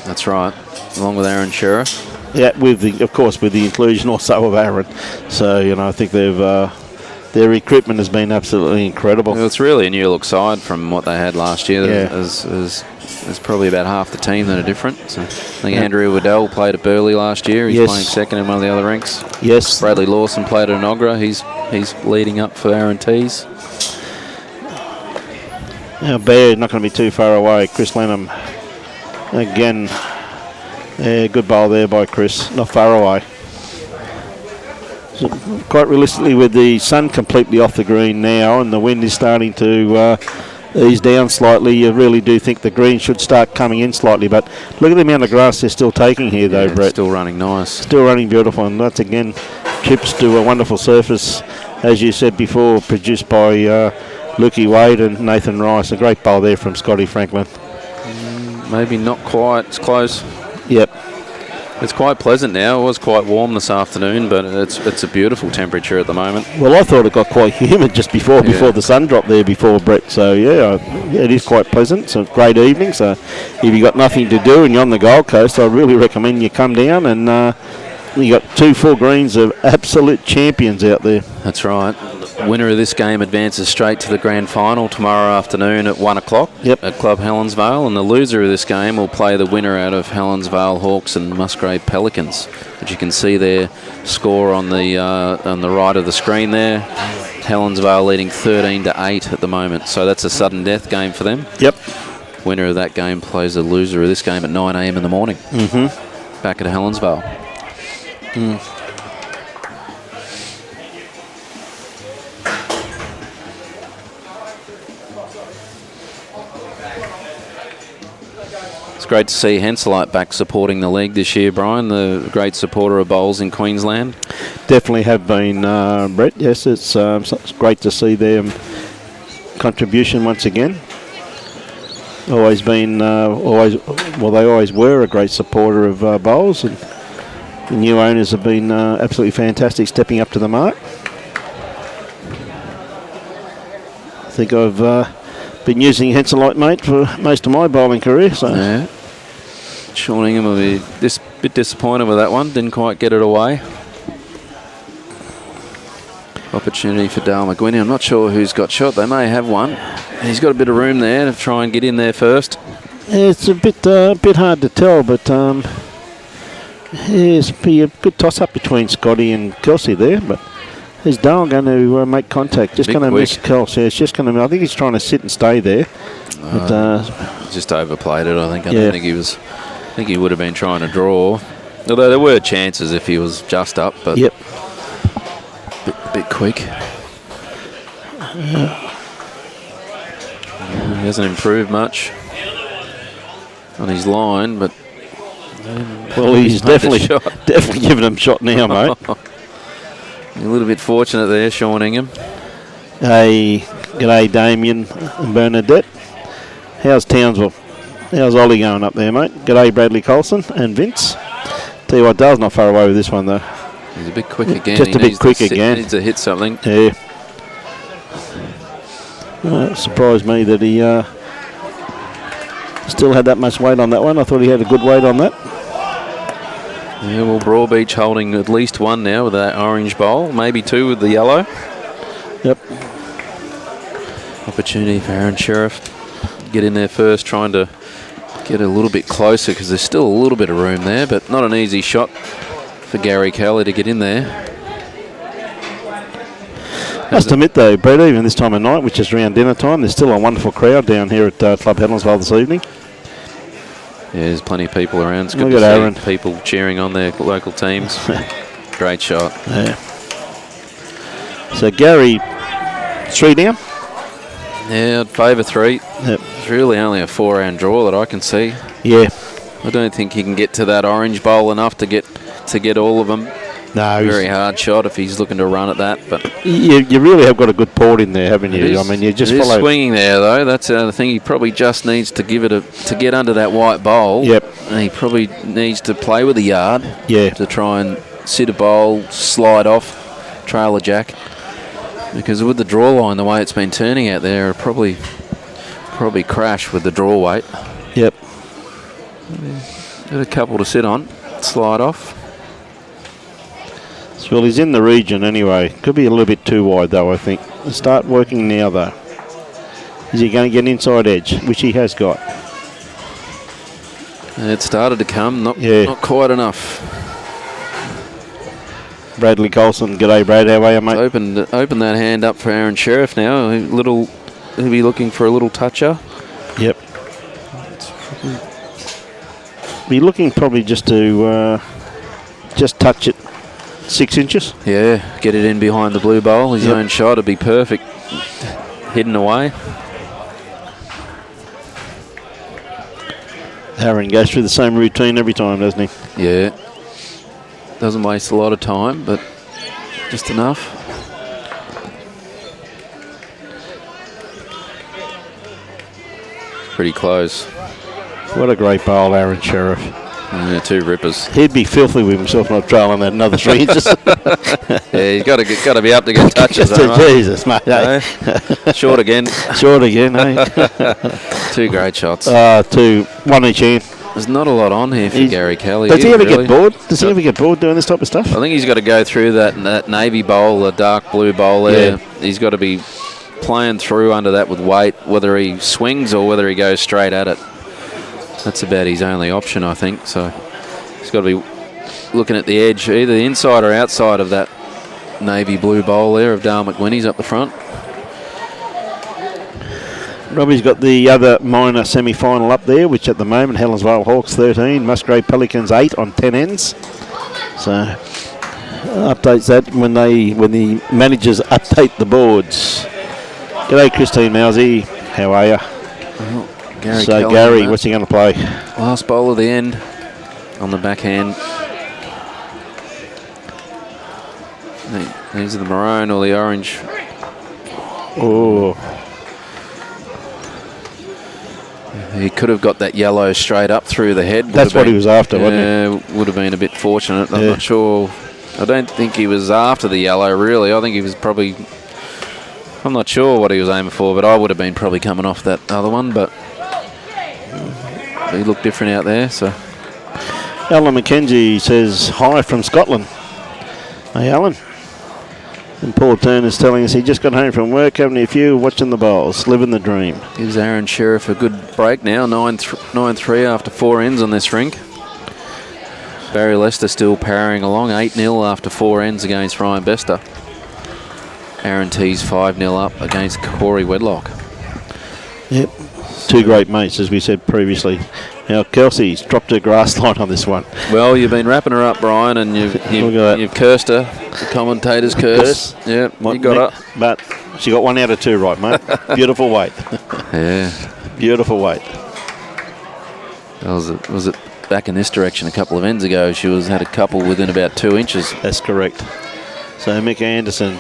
That's right, along with Aron Sherriff.
Yeah, with the inclusion also of Aaron. So I think their recruitment has been absolutely incredible.
Well, it's really a new look side from what they had last year. There's probably about half the team that are different. So I think Andrew Waddell played at Burleigh last year. He's playing second in one of the other rinks.
Yes.
Bradley Lawson played at Enoggera. He's leading up for Aaron Tees.
Bear not going to be too far away. Chris Lenham again. Good bowl there by Chris. Not far away. So quite realistically, with the sun completely off the green now and the wind is starting to ease down slightly, you really do think the green should start coming in slightly. But look at the amount of grass they're still taking here, though, Brett.
Still running nice.
Still running beautiful, and that's again chips to a wonderful surface, as you said before, produced by Lukey Wade and Nathan Rice. A great bowl there from Scotty Franklin.
Maybe not quite. It's close.
Yep.
It's quite pleasant now. It was quite warm this afternoon, but it's a beautiful temperature at the moment.
Well, I thought it got quite humid just before the sun dropped there before, Brett. So, it is quite pleasant. It's a great evening. So, if you've got nothing to do and you're on the Gold Coast, I really recommend you come down and you got 2 full greens of absolute champions out there.
That's right. The winner of this game advances straight to the grand final tomorrow afternoon at 1 o'clock at Club Helensvale, and the loser of this game will play the winner out of Helensvale Hawks and Musgrave Pelicans, which you can see their score on the right of the screen there. Helensvale leading 13-8 at the moment, so that's a sudden death game for them.
Yep.
Winner of that game plays the loser of this game at 9 a.m. in the morning.
Mm-hmm.
back at Helensvale. It's great to see Henselite back supporting the league this year, Brian, the great supporter of bowls in Queensland.
Definitely have been, Brett. Yes, it's great to see their contribution once again. Always been, they always were a great supporter of bowls, and the new owners have been absolutely fantastic, stepping up to the mark. I think I've been using Henselite, mate, for most of my bowling career. So
yeah. Sean Ingham will be a bit disappointed with that one. Didn't quite get it away. Opportunity for Dale McGuinney. I'm not sure who's got shot. They may have one. He's got a bit of room there to try and get in there first.
Yeah, it's a bit hard to tell, but it's be a good toss-up between Scotty and Kelsey there. But is Dale going to make contact? Just going to miss Kelsey. It's just going to. I think he's trying to sit and stay there. But,
just overplayed it, I think. I don't think he was. I think he would have been trying to draw. Although there were chances if he was just up, but
yep.
Bit quick. He hasn't improved much on his line, but
well, he's definitely giving him a shot now, mate.
A little bit fortunate there, Sean Ingham.
Hey, g'day, Damien and Bernadette. How's Townsville? How's Ollie going up there, mate? G'day, Bradley Colson and Vince. Tell you what, Dale's not far away with this one, though.
He's a bit quick again.
Just a bit quick again.
He needs to hit something.
Yeah. It surprised me that he still had that much weight on that one. I thought he had a good weight on that.
Yeah, well, Broadbeach holding at least one now with that orange bowl, maybe two with the yellow.
Yep.
Opportunity for Aron Sherriff. Get in there first, trying to get a little bit closer because there's still a little bit of room there, but not an easy shot for Gary Kelly to get in there.
Must admit though, Brett, even this time of night, which is around dinner time, there's still a wonderful crowd down here at Club Helensvale this evening.
Yeah, there's plenty of people around. It's good
Look
to
at
see
Aaron.
People cheering on their local teams. Great shot.
Yeah. So Gary, 3 down?
Yeah, I'd favour 3.
Yep.
It's really only a 4-round draw that I can see.
Yeah.
I don't think he can get to that orange bowl enough to get all of them.
No,
very hard shot if he's looking to run at that. But
you really have got a good port in there, haven't you? I mean, you just follow.
Swinging there though. That's the thing. He probably just needs to give it to get under that white bowl.
Yep.
And he probably needs to play with the yard.
Yeah.
To try and sit a bowl, slide off, trail a jack. Because with the draw line, the way it's been turning out there, it'll probably crash with the draw weight.
Yep.
Got a couple to sit on, slide off.
Well, he's in the region anyway. Could be a little bit too wide though, I think. Start working now though. Is he going to get an inside edge, which he has got?
It started to come, not quite enough.
Bradley Colson, g'day Brad, how are you, mate?
Open that hand up for Aron Sherriff now. He'll be looking for a little toucher.
Yep. Be looking probably just to just touch it 6 inches.
Yeah, get it in behind the blue bowl. His own shot would be perfect. Hidden away.
Aaron goes through the same routine every time, doesn't he?
Yeah. Doesn't waste a lot of time, but just enough. Pretty close.
What a great bowl, Aron Sherriff.
Yeah, 2 rippers.
He'd be filthy with himself not trailing that another 3 inches.
Yeah, he's got to be up to get touches.
Jesus, mate.
No? Short again.
Short again, eh?
2 great shots.
2, 1 each hand.
There's not a lot on here for Gary Kelly.
Does he ever get bored? Does he ever get bored doing this type of stuff?
I think he's got to go through that navy bowl, the dark blue bowl there. Yeah. He's got to be playing through under that with weight, whether he swings or whether he goes straight at it. That's about his only option, I think. So he's got to be looking at the edge, either the inside or outside of that navy blue bowl there of Dale McGuinney's up the front.
Robbie's got the other minor semi-final up there, which at the moment Helensvale Hawks 13, Musgrave Pelicans 8 on 10 ends. So updates that when the managers update the boards. G'day Christine Mousey, how are you? Gary, what's he going to play?
Last bowl of the end on the backhand. These are the maroon or the orange.
Oh.
He could have got that yellow straight up through the head.
That's what he was after, wasn't it?
Yeah, would have been a bit fortunate. I'm not sure. I don't think he was after the yellow, really. I think he was probably... I'm not sure what he was aiming for, but I would have been probably coming off that other one, but he looked different out there, so...
Alan McKenzie says, hi from Scotland. Hey, Alan. And Paul Turner's telling us he just got home from work, having a few, watching the bowls, living the dream.
Gives Aron Sherriff a good break now, 9-3 after 4 ends on this rink. Barry Lester still powering along, 8-0 after 4 ends against Ryan Bester. Aaron T's 5-0 up against Corey Wedlock.
Yep, 2 great mates, as we said previously. Now, Kelsey's dropped her grass line on this one.
Well, you've been wrapping her up, Brian, and you've cursed her. The commentator's curse. Yeah, you got it.
But she got 1 out of 2 right, mate. Beautiful weight.
Yeah.
Beautiful weight.
Was it back in this direction a couple of ends ago? She had a couple within about 2 inches.
That's correct. So Mick Anderson,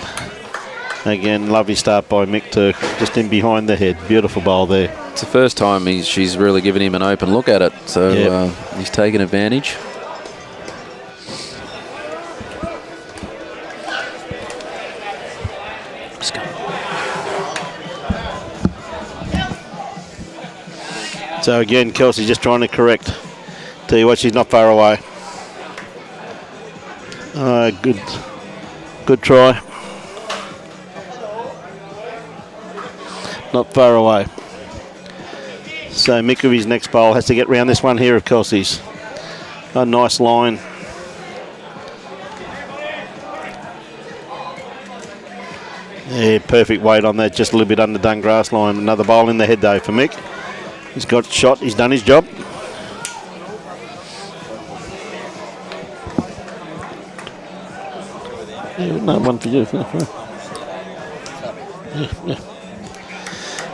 again, lovely start by Mick too, just in behind the head. Beautiful bowl there.
It's the first time she's really given him an open look at it, so he's taken advantage.
So again, Kelsey just trying to correct. Tell you what, she's not far away. Good try. Not far away. So Mick of his next bowl has to get round this one here of Kelsey's. A nice line. Yeah, perfect weight on that, just a little bit underdone grass line. Another bowl in the head though for Mick. He's got shot, he's done his job. Yeah, no one for you.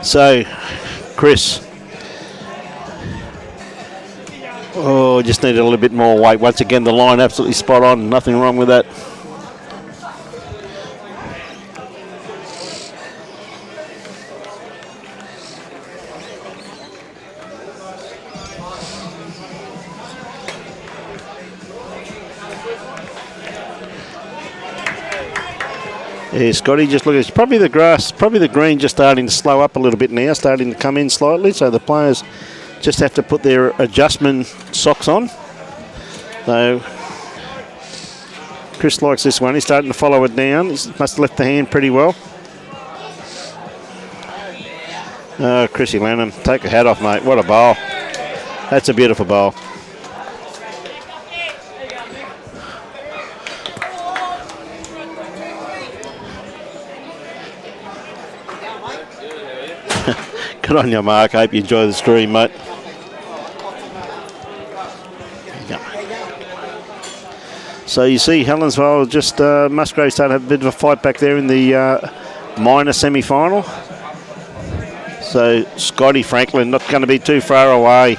So, Chris. Oh, just needed a little bit more weight. Once again, the line absolutely spot on. Nothing wrong with that. Yeah, Scotty, just look at this. Probably the grass, probably the green just starting to slow up a little bit now, starting to come in slightly. So the players just have to put their adjustment socks on. So Chris likes this one. He's starting to follow it down. He must have left the hand pretty well. Oh, Chrissy Lanham, take a hat off, mate. What a bowl. That's a beautiful bowl. Good on you, Mark. I hope you enjoy the stream, mate. So you see Helensvale just Musgrave starting to have a bit of a fight back there in the minor semi-final. So Scotty Franklin not going to be too far away.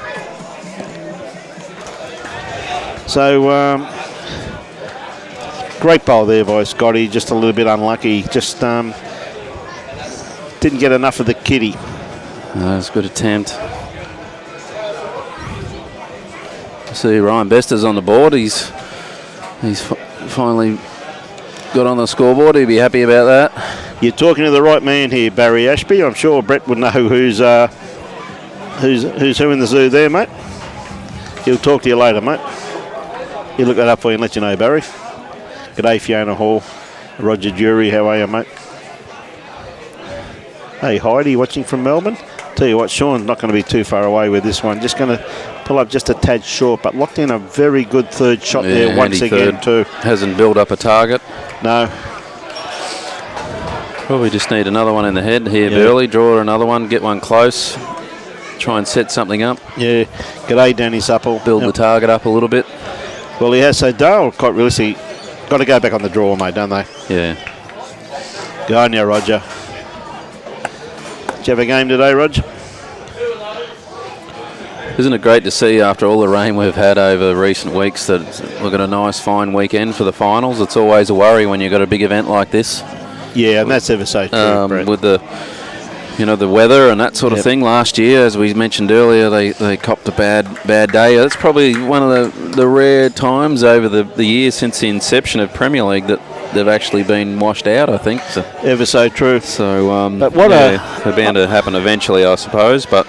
So great bowl there by Scotty, just a little bit unlucky. Just didn't get enough of the kitty.
That's a good attempt. See Ryan Bester's on the board. He's finally got on the scoreboard. He'd be happy about that.
You're talking to the right man here, Barry Ashby. I'm sure Brett would know who's who in the zoo there, mate. He'll talk to you later, mate. He'll look that up for you and let you know, Barry. G'day, Fiona Hall. Roger Jury, how are you, mate? Hey, Heidi, watching from Melbourne. Tell you what, Sean's not going to be too far away with this one. Just going to pull up just a tad short, but locked in a very good third shot there once again too.
Hasn't built up a target.
No.
Probably just need another one in the head here, Burleigh. Draw another one, get one close. Try and set something up.
Yeah. G'day, Danny Supple.
Build the target up a little bit.
Well, he has. So Dale, quite realistically, got to go back on the draw, mate, don't they?
Yeah.
Go on now, Roger. Did you have a game today, Roger?
Isn't it great to see after all the rain we've had over recent weeks that we've got a nice fine weekend for the finals? It's always a worry when you've got a big event like this.
Yeah, and that's ever so true, Brett.
With the weather and that sort of thing. Last year, as we mentioned earlier, they copped a bad day. That's probably one of the rare times over the years since the inception of Premier League that they've actually been washed out, I think. So,
ever so true.
So,
but what
they're bound to happen eventually, I suppose. But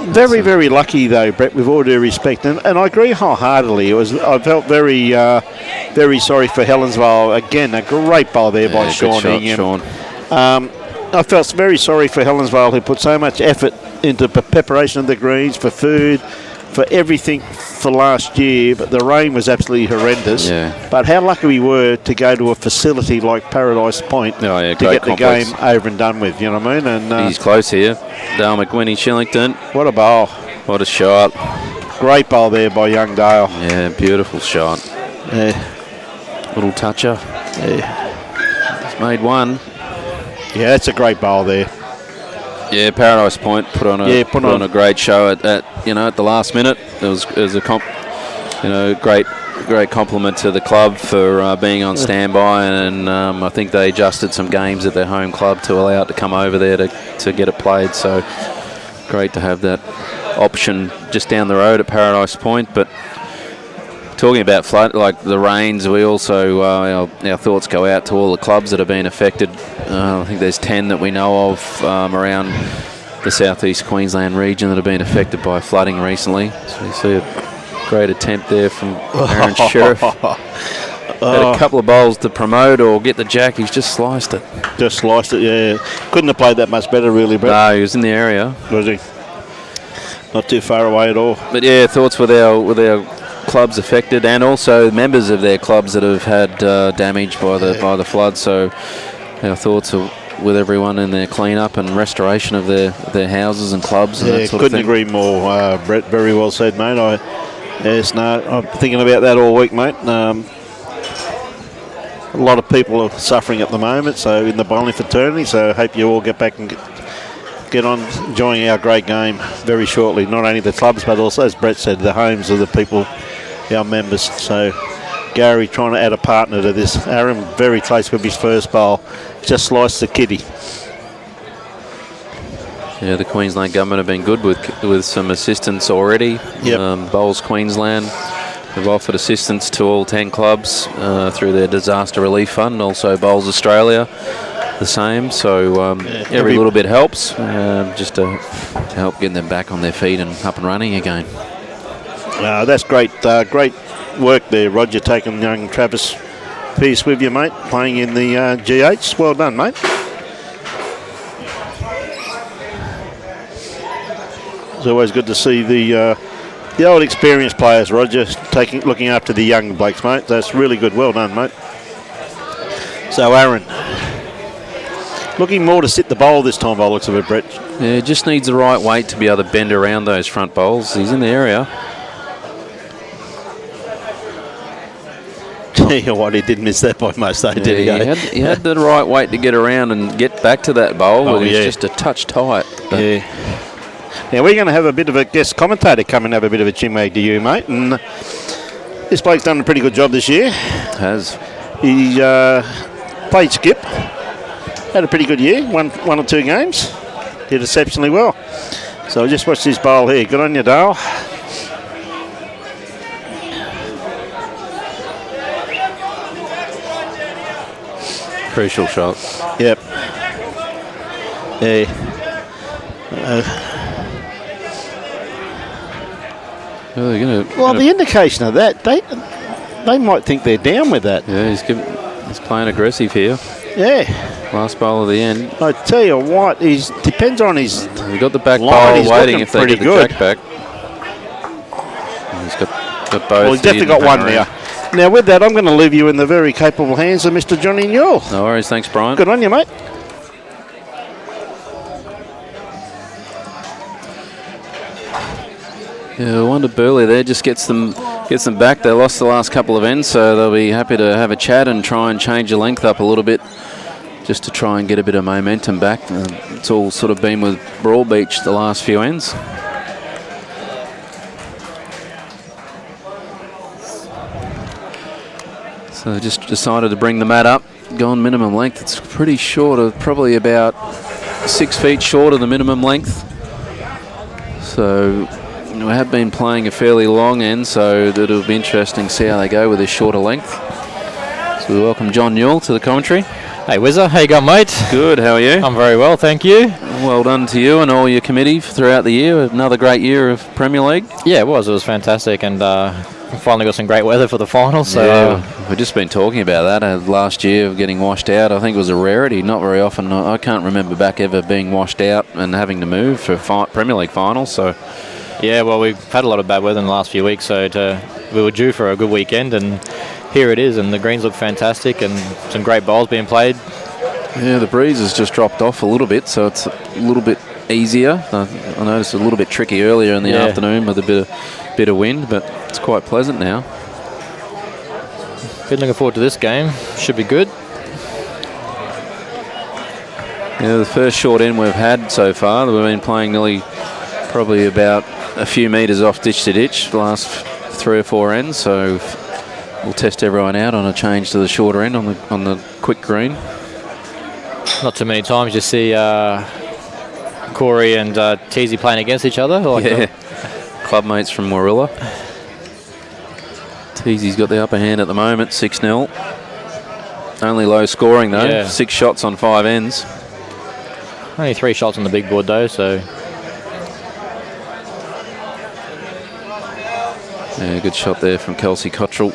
very, very lucky though, Brett. With all due respect, and I agree wholeheartedly. I felt very, very sorry for Helensvale. Again, a great bowl there by Sean Ingham. I felt very sorry for Helensvale, who put so much effort into preparation of the greens, for food, for everything for last year, but the rain was absolutely horrendous.
Yeah.
But how lucky we were to go to a facility like Paradise Point to get the game over and done with, you know what I mean? And
he's close here. Dale McWhinney, Shillington.
What a bowl.
What a shot.
Great bowl there by young Dale.
Yeah, beautiful shot.
Yeah.
Little toucher.
Yeah.
He's made one.
Yeah, that's a great bowl there.
Yeah, Paradise Point put on a great show at the last minute. It was a great compliment to the club for being on standby, and I think they adjusted some games at their home club to allow it to come over there to get it played. So great to have that option just down the road at Paradise Point. But talking about flood, like the rains, we also our thoughts go out to all the clubs that have been affected. I think there's 10 that we know of around the southeast Queensland region that have been affected by flooding recently. So you see a great attempt there from Aron Sherriff. Had a couple of bowls to promote or get the jack. He's just sliced it.
Just sliced it, yeah. Couldn't have played that much better, really, Brett.
No, he was in the area.
Was he? Not too far away at all.
But yeah, thoughts with our clubs affected, and also members of their clubs that have had damage by the flood. So our thoughts are with everyone in their clean-up and restoration of their houses and clubs. And that sort
couldn't
of thing.
agree more, Brett. Very well said, mate. I'm thinking about that all week, mate. A lot of people are suffering at the moment, so in the bowling fraternity. So I hope you all get back and get on enjoying our great game very shortly. Not only the clubs, but also, as Brett said, the homes of the people, our members. So Gary trying to add a partner to this. Aaron very close with his first bowl. Just sliced the kitty.
Yeah, the Queensland government have been good with some assistance already.
Yep.
Bowls Queensland have offered assistance to all 10 clubs through their disaster relief fund. Also Bowls Australia, the same. So every little bit helps, just to help getting them back on their feet and up and running again.
That's great. Great work there, Roger, taking young Travis Pearce with you, mate, playing in the GH. Well done, mate. It's always good to see the old experienced players, Roger, looking after the young blokes, mate. That's really good. Well done, mate. So Aaron, looking more to sit the bowl this time by the looks of it, Brett.
Yeah, just needs the right weight to be able to bend around those front bowls. He's in the area.
Tell you what, he did miss that by most, though, did he?
He had the right weight to get around and get back to that bowl, but he's just a touch tight.
Yeah. Now, we're going to have a bit of a guest commentator come and have a bit of a chinwag to you, mate. And this bloke's done a pretty good job this year.
Has.
He played skip. Had a pretty good year. Won one or two games. Did exceptionally well. So just watch this bowl here. Good on you, Dale.
Crucial shot.
Yep. Yeah. Well, the indication of that, they might think they're down with that.
Yeah, he's playing aggressive here.
Yeah.
Last bowl of the end.
I tell you what, depends on his.
He got the back
line.
bowl waiting if they get the jack back. And he's got both.
Well, he's definitely got one now. Now, with that, I'm going to leave you in the very capable hands of Mr. Johnny Newell.
No worries. Thanks, Brian.
Good on you, mate.
Yeah, I wonder Burleigh there just gets them back. They lost the last couple of ends, so they'll be happy to have a chat and try and change the length up a little bit, just to try and get a bit of momentum back. It's all sort of been with Broadbeach the last few ends. So they just decided to bring the mat up, go on minimum length. It's pretty short, probably about 6 feet short of the minimum length. So we have been playing a fairly long end, so it'll be interesting to see how they go with this shorter length. So we welcome John Newell to the commentary.
Hey Wizzer, how you going, mate?
Good, how are you?
I'm very well, thank you.
Well done to you and all your committee throughout the year. Another great year of Premier League.
Yeah, it was fantastic, and finally got some great weather for the final. So
yeah, we've just been talking about that last year of getting washed out. I think it was a rarity, not very often. I can't remember back ever being washed out and having to move for Premier League finals. So
yeah, well, we've had a lot of bad weather in the last few weeks, so we were due for a good weekend, and here it is, and the greens look fantastic, and some great bowls being played.
Yeah, the breeze has just dropped off a little bit, so it's a little bit easier. I noticed a little bit tricky earlier in the afternoon with a bit of wind, but it's quite pleasant now.
Been looking forward to this game. Should be good.
Yeah, the first short end we've had so far, we've been playing probably about a few metres off ditch to ditch the last 3 or 4 ends, so we'll test everyone out on a change to the shorter end on the quick green.
Not too many times you see Corey and Teasy playing against each other.
Club mates from Warilla. Teasy's got the upper hand at the moment, 6-0. Only low scoring though, 6 shots on 5 ends.
Only 3 shots on the big board though, so.
Yeah, good shot there from Kelsey Cottrell.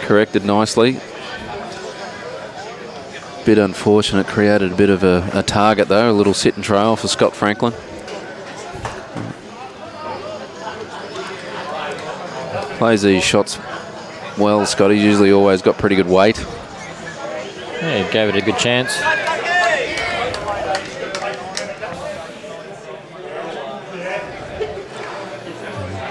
Corrected nicely. Bit unfortunate, created a bit of a target though, a little sit and trail for Scott Franklin. Plays these shots well, Scotty. Usually always got pretty good weight.
Yeah, he gave it a good chance.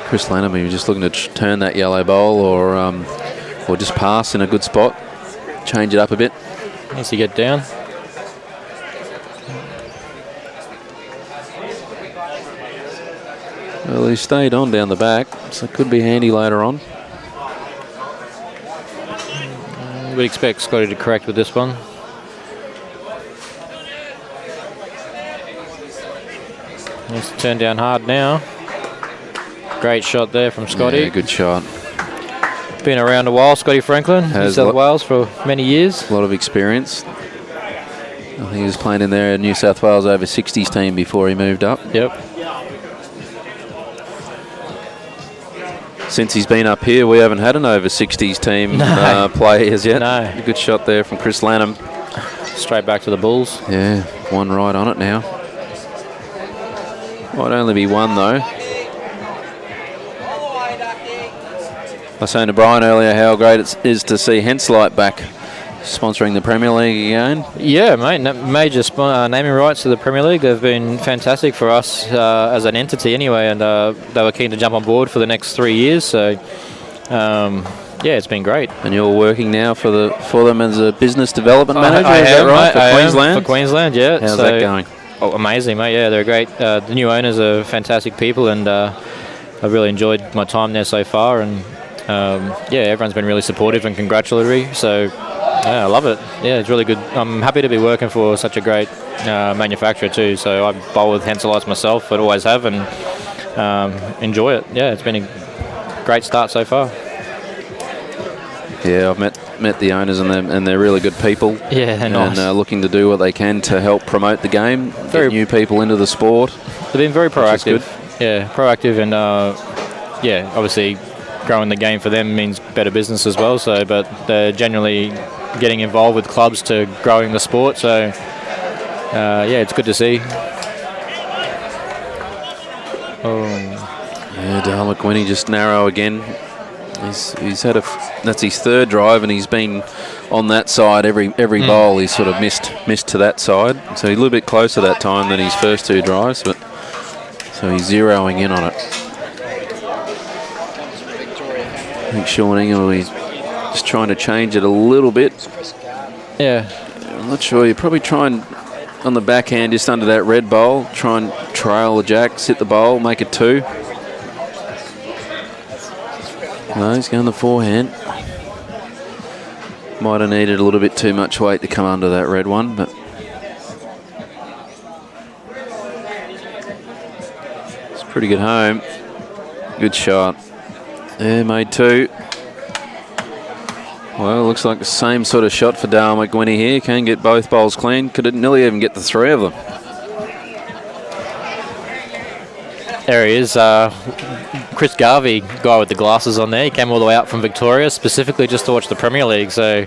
Chris Lanham, he was just looking to turn that yellow bowl or just pass in a good spot. Change it up a bit.
Needs to get down.
Well, he stayed on down the back, so it could be handy later on.
We'd expect Scotty to correct with this one. Needs to turn down hard now. Great shot there from Scotty.
Yeah, good shot.
Been around a while, Scotty Franklin, New South Wales for many years.
A lot of experience. I think he was playing in their New South Wales over 60s team before he moved up.
Yep.
Since he's been up here, we haven't had an over 60s team play as yet.
No.
A good shot there from Chris Lanham.
Straight back to the Bulls.
Yeah, one right on it now. Might only be one though. I was saying to Brian earlier how great it is to see Henselite back sponsoring the Premier League again.
Yeah, mate. Major naming rights to the Premier League. They've been fantastic for us as an entity anyway, and they were keen to jump on board for the next 3 years. So, yeah, it's been great.
And you're working now for them as a business development manager,
I am,
right?
For
Queensland?
For Queensland, yeah.
How's that going?
Oh, amazing, mate. Yeah, they're great. The new owners are fantastic people, and I've really enjoyed my time there so far. And yeah, everyone's been really supportive and congratulatory. So, yeah, I love it. Yeah, it's really good. I'm happy to be working for such a great manufacturer too. So I bowl with Henselites myself, but always have, and enjoy it. Yeah, it's been a great start so far.
Yeah, I've met the owners, and they're really good people.
Yeah, they're nice.
And looking to do what they can to help promote the game, get new people into the sport.
They've been very proactive. Yeah, proactive, and yeah, obviously growing the game for them means better business as well. So, but they're generally getting involved with clubs to growing the sport. So, yeah, it's good to see.
Yeah, Dale McWhinney just narrow again. He's had that's his third drive, and he's been on that side every bowl. He's sort of missed to that side, so he's a little bit closer that time than his first 2 drives. But so he's zeroing in on it. I think Sean Ingham is just trying to change it a little bit.
Yeah.
I'm not sure. You probably try and on the backhand, just under that red bowl, try and trail the jack, sit the bowl, make it 2. No, he's going the forehand. Might have needed a little bit too much weight to come under that red one, but it's pretty good home. Good shot. Yeah, made 2. Well, looks like the same sort of shot for Dale McGuinney here. Can get both bowls clean. Could nearly even get the 3 of them.
There he is. Chris Garvey, guy with the glasses on there. He came all the way out from Victoria specifically just to watch the Premier League. So,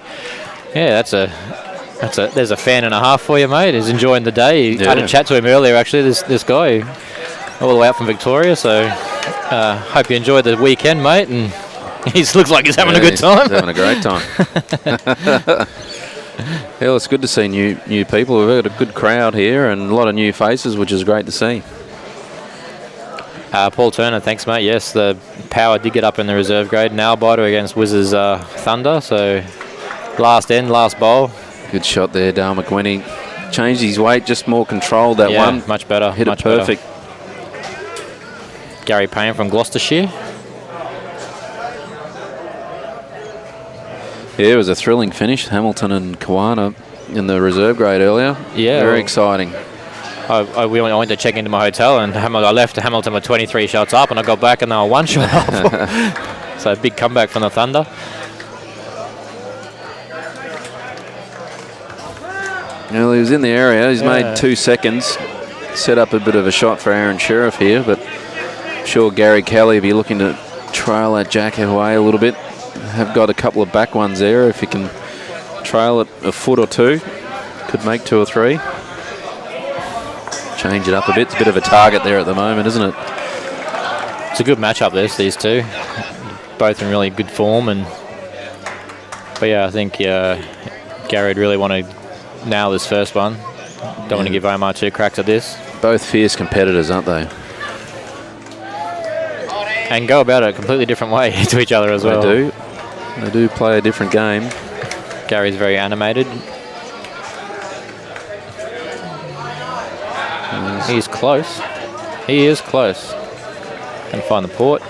yeah, there's a fan and a half for you, mate. He's enjoying the day. I had a chat to him earlier, actually. This guy, all the way out from Victoria. So, hope you enjoyed the weekend, mate. And he looks like he's having a good time.
He's having a great time. Yeah, it's good to see new people. We've got a good crowd here and a lot of new faces, which is great to see.
Paul Turner, thanks, mate. Yes, the Power did get up in the reserve grade. Nail biter against Wiz's Thunder. So, last bowl.
Good shot there, Dale McGuinney. Changed his weight, just more controlled that one.
Much better.
Hit
much
it perfect.
Better. Gary Payne from Gloucestershire.
Yeah, it was a thrilling finish. Hamilton and Kawana in the reserve grade earlier.
Yeah.
Very exciting.
I went to check into my hotel, and I left Hamilton with 23 shots up, and I got back and they were 1 shot up. So, big comeback from the Thunder.
Well, he was in the area. He's made 2 seconds. Set up a bit of a shot for Aron Sherriff here, but I'm sure Gary Kelly will be looking to trail that jack away a little bit. Have got a couple of back ones there. If you can trail it a foot or 2, could make 2 or 3. Change it up a bit. It's a bit of a target there at the moment, isn't it?
It's a good matchup, these 2. Both in really good form. But yeah, I think Gary would really want to nail this first one. Don't want to give Omar 2 cracks at this.
Both fierce competitors, aren't they?
And go about it a completely different way to each other as well.
They do play a different game.
Gary's very animated. He's close. He is close. Can find the port.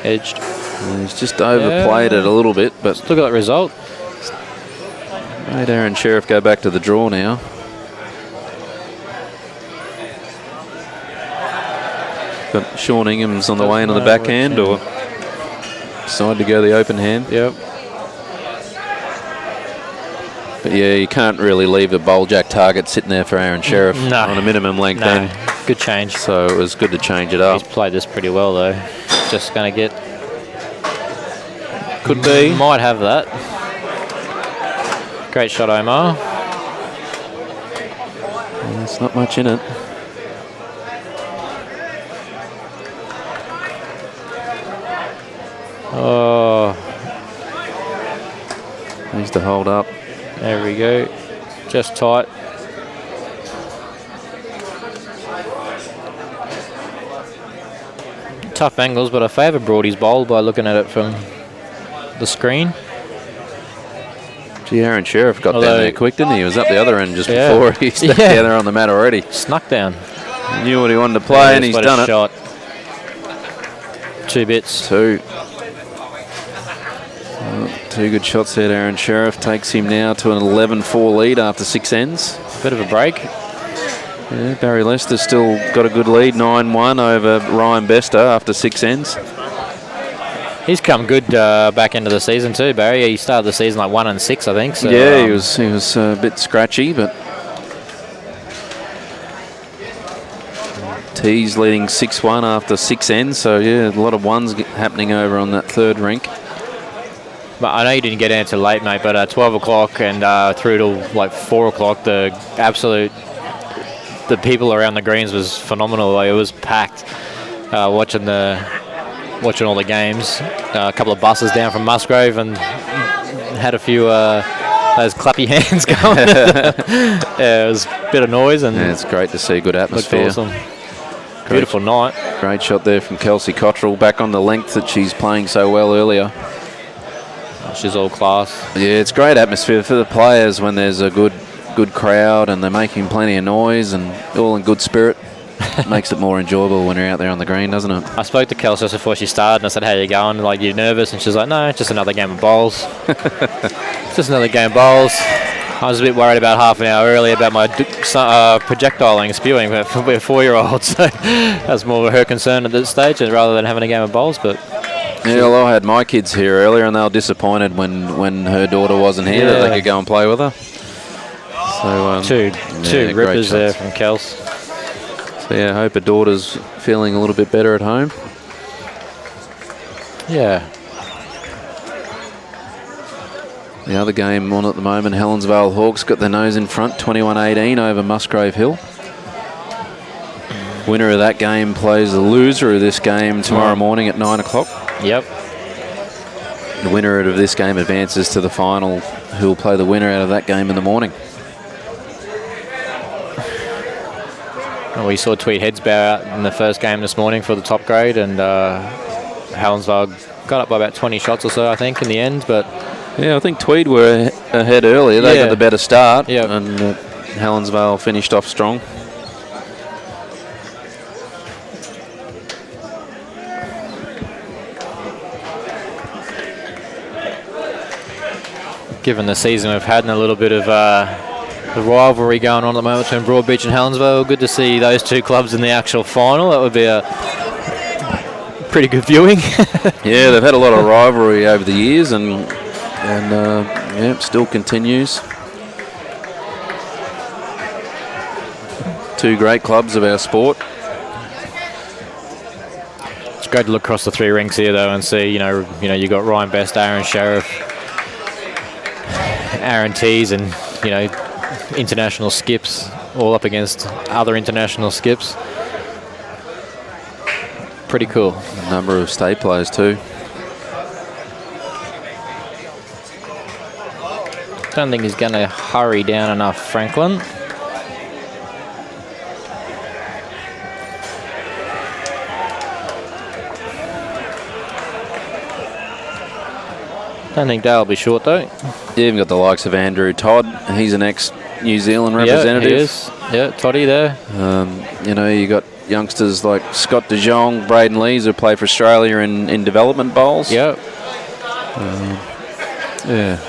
Edged.
He's just overplayed it a little bit, but
look at that result.
Made Aron Sherriff go back to the draw now. Got Sean Ingham's on the way in on the backhand, or decide to go the open hand.
Yep.
But yeah, you can't really leave a bowl jack target sitting there for Aron Sherriff on a minimum length end.
Good change.
So it was good to change it up.
He's played this pretty well though. Just going to get...
Could be.
Might have that. Great shot, Omar.
There's not much in it.
Oh.
Needs to hold up.
There we go. Just tight. Tough angles, but I favour Broadie's bowl by looking at it from the screen.
Gee, Aron Sherriff got down there quick, didn't he? He was up the other end just before he stepped down there on the mat already.
Snuck down.
He knew what he wanted to play, and he's done it.
Shot. 2 bits.
2. 2 good shots there. Aron Sherriff takes him now to an 11-4 lead after 6 ends.
Bit of a break.
Yeah, Barry Lester still got a good lead, 9-1 over Ryan Bester after 6 ends.
He's come good back into the season too, Barry. He started the season like 1-6, I think. So,
yeah, he was a bit scratchy, but T's leading 6-1 after 6 ends. So yeah, a lot of ones happening over on that third rink.
But I know you didn't get in until late, mate. But 12 o'clock and through to like 4 o'clock, the people around the greens was phenomenal. Like, it was packed. Watching the watching all the games. A couple of buses down from Musgrave and had a few those clappy hands going. Yeah, it was a bit of noise and
it's great to see good atmosphere.
Looked awesome. Beautiful night.
Great shot there from Kelsey Cottrell, back on the length that she's playing so well earlier.
She's all class.
Yeah, it's great atmosphere for the players when there's a good crowd and they're making plenty of noise and all in good spirit. Makes it more enjoyable when you're out there on the green, doesn't it?
I spoke to Kelsey just before she started and I said, how you going? Like, you nervous? And she's like, no, just another game of bowls. Just another game of bowls. I was a bit worried about half an hour earlier about my projectiling and spewing. We're 4-year-olds, so that's more her concern at this stage rather than having a game of bowls. But
yeah, well, I had my kids here earlier and they were disappointed when her daughter wasn't here that they could go and play with her. So
two rippers there from Kels.
So yeah, I hope her daughter's feeling a little bit better at home.
Yeah.
The other game on at the moment, Helensvale Hawks got their nose in front, 21-18 over Musgrave Hill. Winner of that game plays the loser of this game tomorrow morning at 9 o'clock.
Yep.
The winner of this game advances to the final, who will play the winner out of that game in the morning.
Well, we saw Tweed Heads bow out in the first game this morning for the top grade, and Helensvale got up by about 20 shots or so, I think, in the end. But
yeah, I think Tweed were ahead earlier. They got the better start, and Helensvale finished off strong.
Given the season we've had and a little bit of the rivalry going on at the moment between Broadbeach and Helensvale, good to see those two clubs in the actual final. That would be a pretty good viewing.
Yeah, they've had a lot of rivalry over the years, and still continues. Two great clubs of our sport.
It's great to look across the three rinks here though and see, you got Ryan Best, Aron Sherriff, Aaron Tees, and international skips all up against other international skips. Pretty cool.
A number of state players too.
Don't think he's going to hurry down enough, Franklin. Don't think Dale will be short though.
You even got the likes of Andrew Todd. He's an ex-New Zealand representative.
Yeah, he is. Yeah, Toddy there.
You got youngsters like Scott De Jong, Braden Lees, who play for Australia in development bowls.
Yep.
Yeah.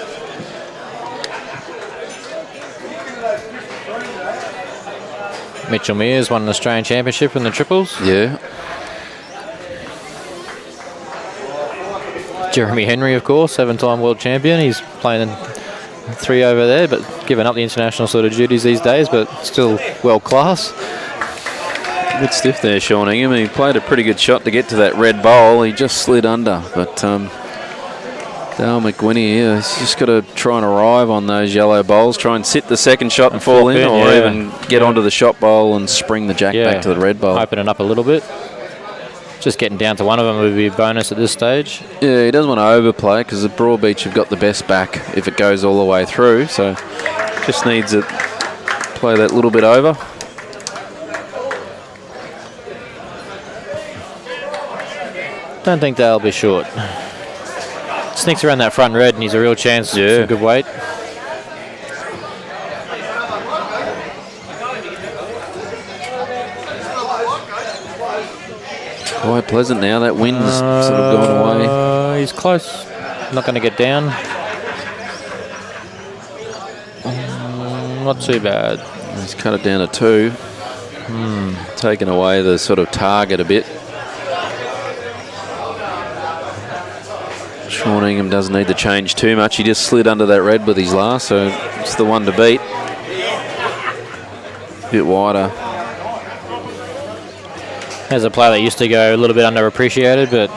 Mitchell Mears won an Australian Championship in the triples.
Yeah.
Jeremy Henry, of course, 7-time world champion. He's playing 3 over there, but giving up the international sort of duties these days, but still world class.
A bit stiff there, Sean Ingham. He played a pretty good shot to get to that red bowl. He just slid under, but Dale McGuinney, he's just got to try and arrive on those yellow bowls, try and sit the second shot and fall in, or even get onto the shot bowl and spring the jack back to the red bowl.
Open it up a little bit. Just getting down to one of them would be a bonus at this stage.
Yeah, he doesn't want to overplay because the Broadbeach have got the best back if it goes all the way through, so just needs to play that little bit over.
Don't think they'll be short. Sneaks around that front red and he's a real chance for some good weight.
Quite pleasant now. That wind's sort of gone away.
He's close. Not going to get down. Not too bad.
He's cut it down to 2. Taken away the sort of target a bit. Sean Ingham doesn't need to change too much. He just slid under that red with his last, so it's the one to beat. A bit wider.
As a player that used to go a little bit underappreciated, but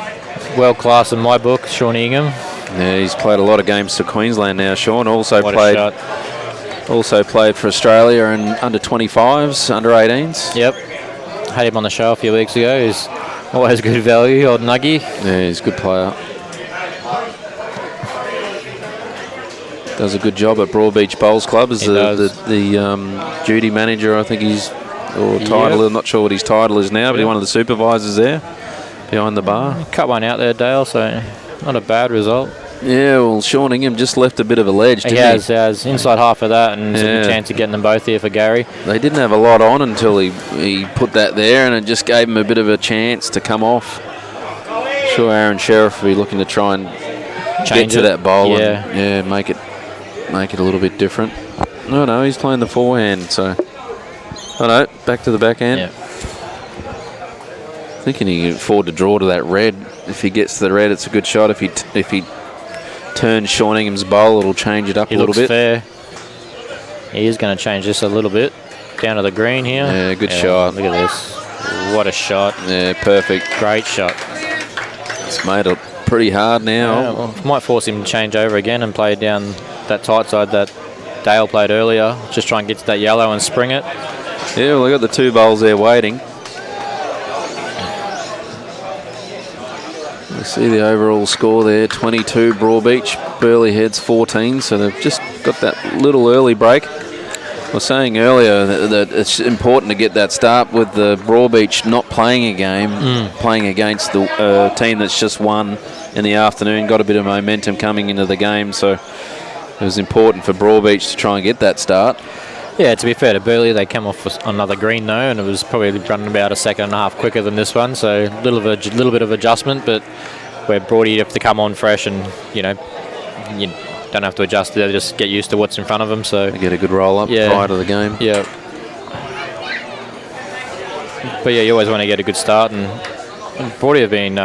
world class in my book, Sean Ingham.
Yeah, he's played a lot of games for Queensland now. Sean also
What
played for Australia in under 25s, under 18s.
Yep, had him on the show a few weeks ago. He's Always good value, old Nuggy.
Yeah, he's a good player. Does a good job at Broadbeach Bulls Club as the duty manager, I think he's, or title, I'm not sure what his title is now, but he's one of the supervisors there behind the bar.
Cut one out there, Dale, so not a bad result.
Yeah, well, Sean Ingham just left a bit of a ledge, didn't he?
He has inside half of that, and a chance of getting them both here for Gary.
They didn't have a lot on until he put that there, and it just gave him a bit of a chance to come off. Sure, Aron Sherriff will be looking to try and get to that bowl and make it a little bit different. No, he's playing the forehand, so back to the backhand.
Yeah.
Thinking he can afford to draw to that red. If he gets to the red, it's a good shot. If he turns Sean Ingham's bowl, it'll change it up a little bit.
Fair. He is going to change this a little bit. Down to the green here.
Yeah, good shot.
Look at this. What a shot.
Yeah, perfect.
Great shot.
It's made it pretty hard now.
Yeah, well, might force him to change over again and play down that tight side that Dale played earlier. Just try and get to that yellow and spring it.
Yeah, well, they've got the 2 bowls there waiting. You see the overall score there, 22 Broadbeach, Burleigh Heads 14, so they've just got that little early break. I was saying earlier that it's important to get that start with the Broadbeach not playing a game, playing against the team that's just won in the afternoon, got a bit of momentum coming into the game, so it was important for Broadbeach to try and get that start.
Yeah, to be fair to Burleigh, they came off with another green though, and it was probably running about a second and a half quicker than this one, so a little bit of adjustment, but where Broadie have to come on fresh and, you don't have to adjust, they just get used to what's in front of them. So
they get a good roll up prior to the game.
Yeah. But yeah, you always want to get a good start, and Broadie have been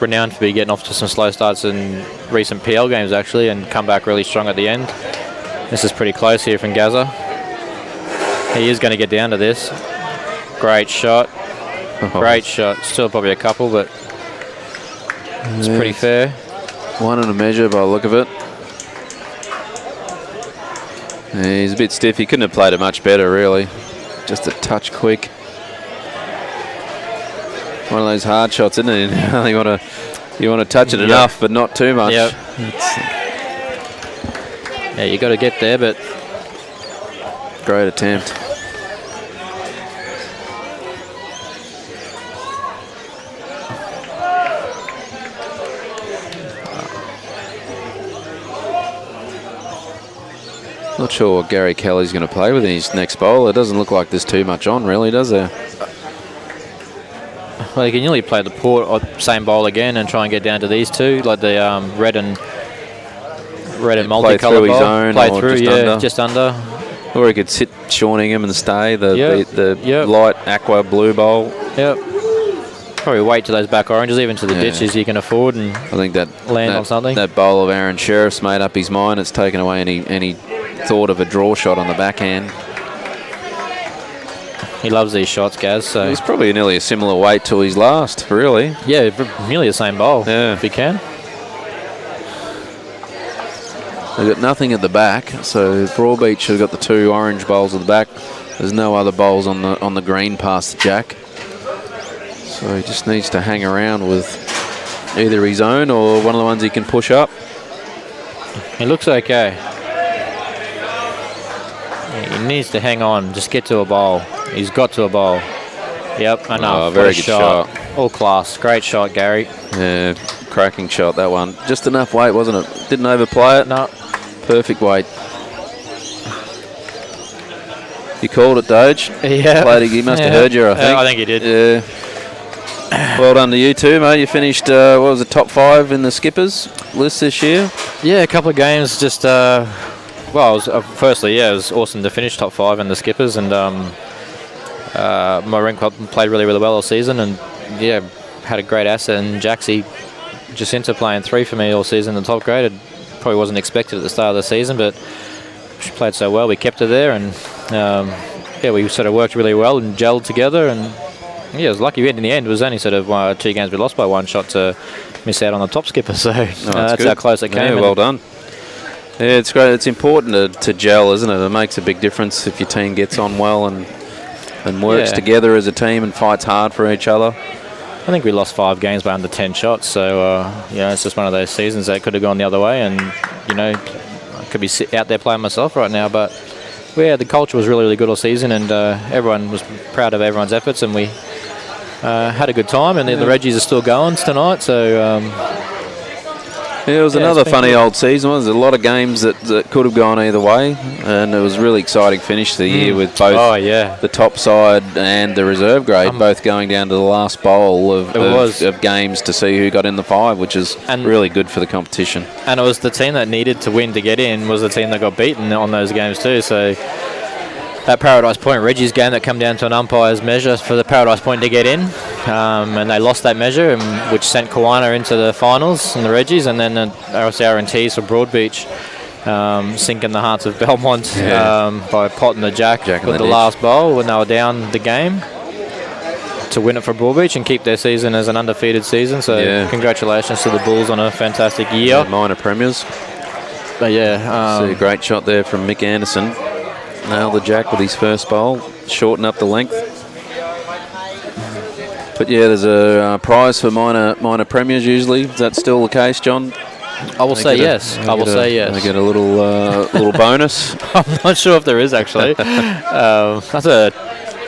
renowned for getting off to some slow starts in recent PL games actually, and come back really strong at the end. This is pretty close here from Gaza. He is going to get down to this. Great shot. Great shot. Still probably a couple, but it's pretty fair.
One and a measure by the look of it. Yeah, he's a bit stiff. He couldn't have played it much better, really. Just a touch quick. One of those hard shots, isn't it? You want to touch it enough, but not too much.
Yep. Yeah, you got to get there, but
great attempt. Not sure what Gary Kelly's going to play with in his next bowl. It doesn't look like there's too much on, really, does there?
Well, you can nearly play the port or same bowl again and try and get down to these two, like the red and multicolour bowl. Play through, just under.
Or he could sit Sean Ingham and stay the light aqua blue bowl.
Yep. Probably wait to those back oranges, even to the ditches you can afford, and
I think that
land on something.
That bowl of Aron Sherriff's made up his mind. It's taken away any thought of a draw shot on the backhand.
He loves these shots, Gaz. So
he's probably nearly a similar weight to his last, really.
Yeah, nearly the same bowl.
Yeah,
if he can.
They've got nothing at the back, so Broadbeach have got the 2 orange bowls at the back. There's no other bowls on the green past the jack. So he just needs to hang around with either his own or one of the ones he can push up.
He looks okay. He needs to hang on, just get to a bowl. He's got to a bowl. Yep, enough.
Oh, very good shot.
All class. Great shot, Gary.
Yeah, cracking shot, that one. Just enough weight, wasn't it? Didn't overplay it.
No.
Perfect weight. You called it, Doge.
Yeah.
He must have heard you, I think.
I think he did.
Yeah. Well done to you too, mate. You finished, what was it, top 5 in the skippers list this year?
Yeah, a couple of games just... well, firstly, it was awesome to finish top 5 in the skippers, and my rink club played really, really well all season, and had a great asset. And Jacinta playing 3 for me all season in the top grade. It probably wasn't expected at the start of the season, but she played so well, we kept her there, and we sort of worked really well and gelled together, and it was lucky. In the end, it was only sort of 2 games we lost by 1 shot to miss out on the top skipper, so that's how close it came.
Yeah, well done. Yeah, it's great. It's important to gel, isn't it? It makes a big difference if your team gets on well and works together as a team and fights hard for each other.
I think we lost 5 games by under 10 shots. So it's just one of those seasons that could have gone the other way, and I could be out there playing myself right now. But the culture was really, really good all season, and everyone was proud of everyone's efforts, and we had a good time. And the Reggies are still going tonight, so.
It was another funny old season. There was a lot of games that could have gone either way, and it was a really exciting finish to the year with both the top side and the reserve grade both going down to the last bowl of games to see who got in the 5, which is really good for the competition. And
it was the team that needed to win to get in was the team that got beaten on those games too. So that Paradise Point Reggie's game that come down to an umpire's measure for the Paradise Point to get in, and they lost that measure, which sent Kawana into the finals and the Reggies, and then RSRNTs for Broadbeach sinking the hearts of Belmont by potting the Jack with the last bowl when they were down the game to win it for Broadbeach and keep their season as an undefeated season. So congratulations to the Bulls on a fantastic year.
Minor premiers.
But
see a great shot there from Mick Anderson. Nailed the Jack with his first bowl, shorten up the length. But there's a prize for minor premiers usually. Is that still the case, John?
I will say yes. I will say yes.
They get a little bonus.
I'm not sure if there is actually. That's a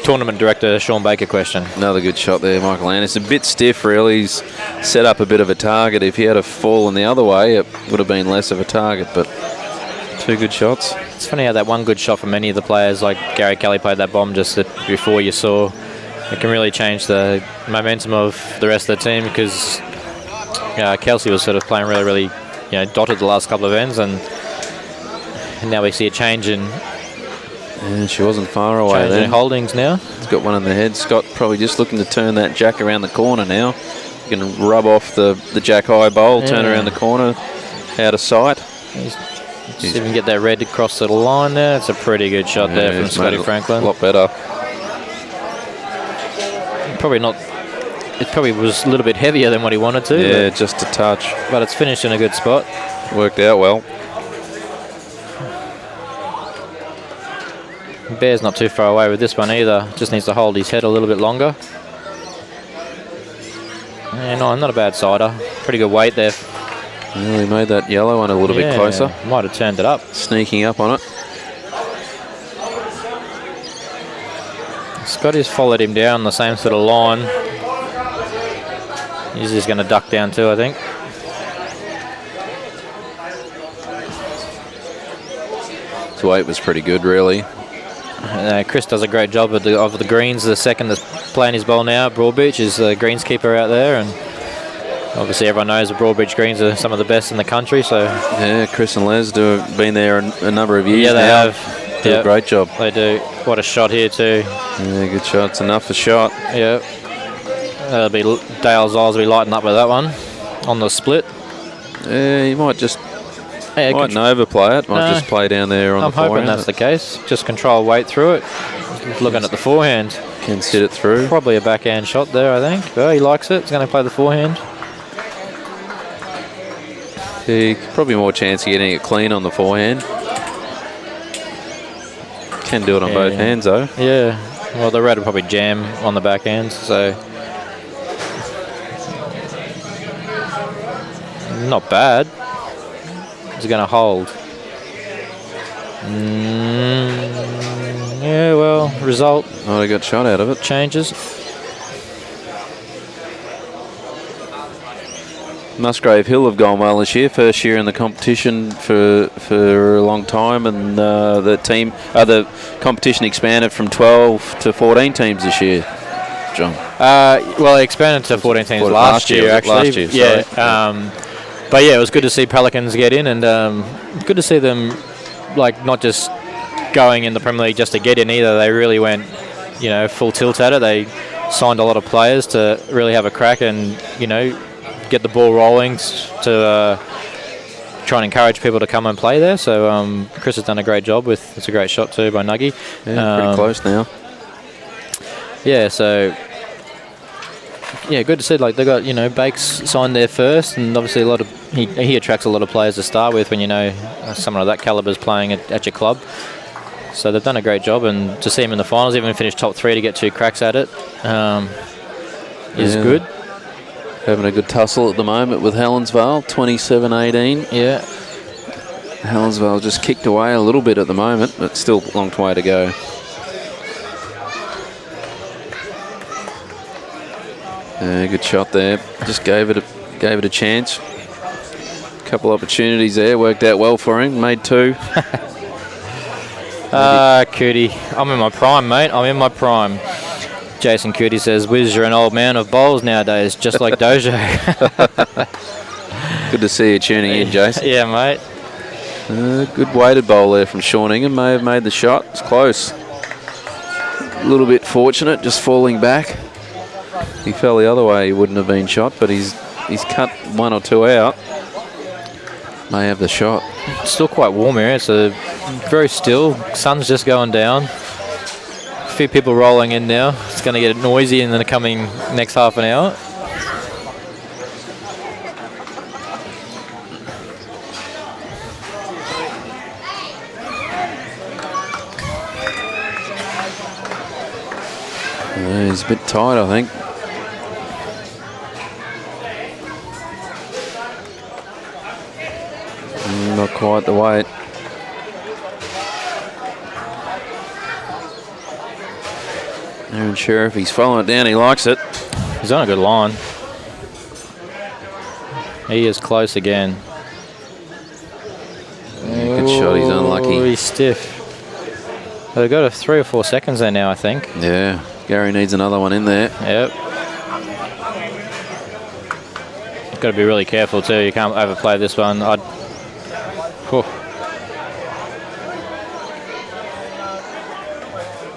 tournament director Sean Baker question.
Another good shot there, Michael Anderson. A bit stiff really. He's set up a bit of a target. If he had a fallen the other way, it would have been less of a target, but 2 good shots.
It's funny how that one good shot from many of the players, like Gary Kelly played that bomb just before you saw. It can really change the momentum of the rest of the team, because Kelsey was sort of playing really, really dotted the last couple of ends, and now we see a change in.
And she wasn't far away then.
Holdings now.
He's got one in the head. Scott probably just looking to turn that Jack around the corner now. You can rub off the Jack high bowl, turn around the corner, out of sight.
See if we can get that red across the line there. It's a pretty good shot there from Scotty Franklin.
A lot better.
Probably not. It probably was a little bit heavier than what he wanted to.
Yeah, just a touch.
But it's finished in a good spot.
Worked out well.
Bear's not too far away with this one either. Just needs to hold his head a little bit longer. Yeah, no, not a bad sider. Pretty good weight there.
Well, he made that yellow one a little bit closer.
Might have turned it up.
Sneaking up on it.
Scotty's followed him down the same sort of line. He's just going to duck down too, I think.
His weight was pretty good, really.
Chris does a great job of the greens. The second that's playing his ball now, Broadbeach, is the greenskeeper out there, and obviously everyone knows the Broadbeach greens are some of the best in the country. So
Chris and Les have been there a number of years now.
Yeah, they have.
Do a great job.
They do. What a shot here too.
Yeah, good shot. It's enough for shot.
Yeah. Dale's eyes will be lighting up with that one on the split.
Yeah, he might just mightn't overplay it. Might just play down there on the forehand.
I'm hoping that's the case. Just control weight through it. Looking at the forehand.
Can sit it through.
Probably a backhand shot there, I think. Well, he likes it. He's going to play the forehand.
Probably more chance of getting it clean on the forehand. Can do it on both hands though.
Yeah. Well, the red will probably jam on the backhand, so not bad. He's going to hold. Yeah, well, result.
Oh, he got shot out of it.
Changes.
Musgrave Hill have gone well this year. First year in the competition for a long time, and the competition expanded from 12 to 14 teams this year. John.
Well, they expanded to 14 teams last year, actually.
Last year,
yeah. But yeah, it was good to see Pelicans get in, and good to see them, like, not just going in the Premier League just to get in either. They really went, full tilt at it. They signed a lot of players to really have a crack and, get the ball rolling to try and encourage people to come and play there. So Chris has done a great job with. It's a great shot too by Nuggy.
Yeah, pretty close now.
Yeah, so good to see. Like, they got Bakes signed there first, and obviously a lot of he attracts a lot of players to start with when someone of that caliber is playing at your club. So they've done a great job, and to see him in the finals, even finish top 3 to get 2 cracks at it, is good.
Having a good tussle at the moment with Helensvale, 27-18.
Yeah.
Helensvale just kicked away a little bit at the moment, but still a long way to go. Good shot there. Just gave it a chance. Couple opportunities there, worked out well for him. Made 2.
Cootie, I'm in my prime, mate. I'm in my prime. Jason Cootie says, Wiz, you're an old man of bowls nowadays, just like Dojo.
Good to see you tuning in, Jason.
Yeah, mate.
Good weighted bowl there from Sean Ingham. May have made the shot. It's close. A little bit fortunate, just falling back. If he fell the other way, he wouldn't have been shot, but he's cut 1 or 2 out. May have the shot.
It's still quite warm here. It's very still. Sun's just going down. A few people rolling in now. It's going to get noisy in the coming next half an hour.
He's a bit tight, I think. Not quite the weight. Aron Sherriff, he's following it down, he likes it.
He's on a good line. He is close again.
Yeah, good shot, he's unlucky.
He's stiff. They've got 3 or 4 seconds there now, I think.
Yeah, Gary needs another one in there.
Yep. Got to be really careful too. You can't overplay this one.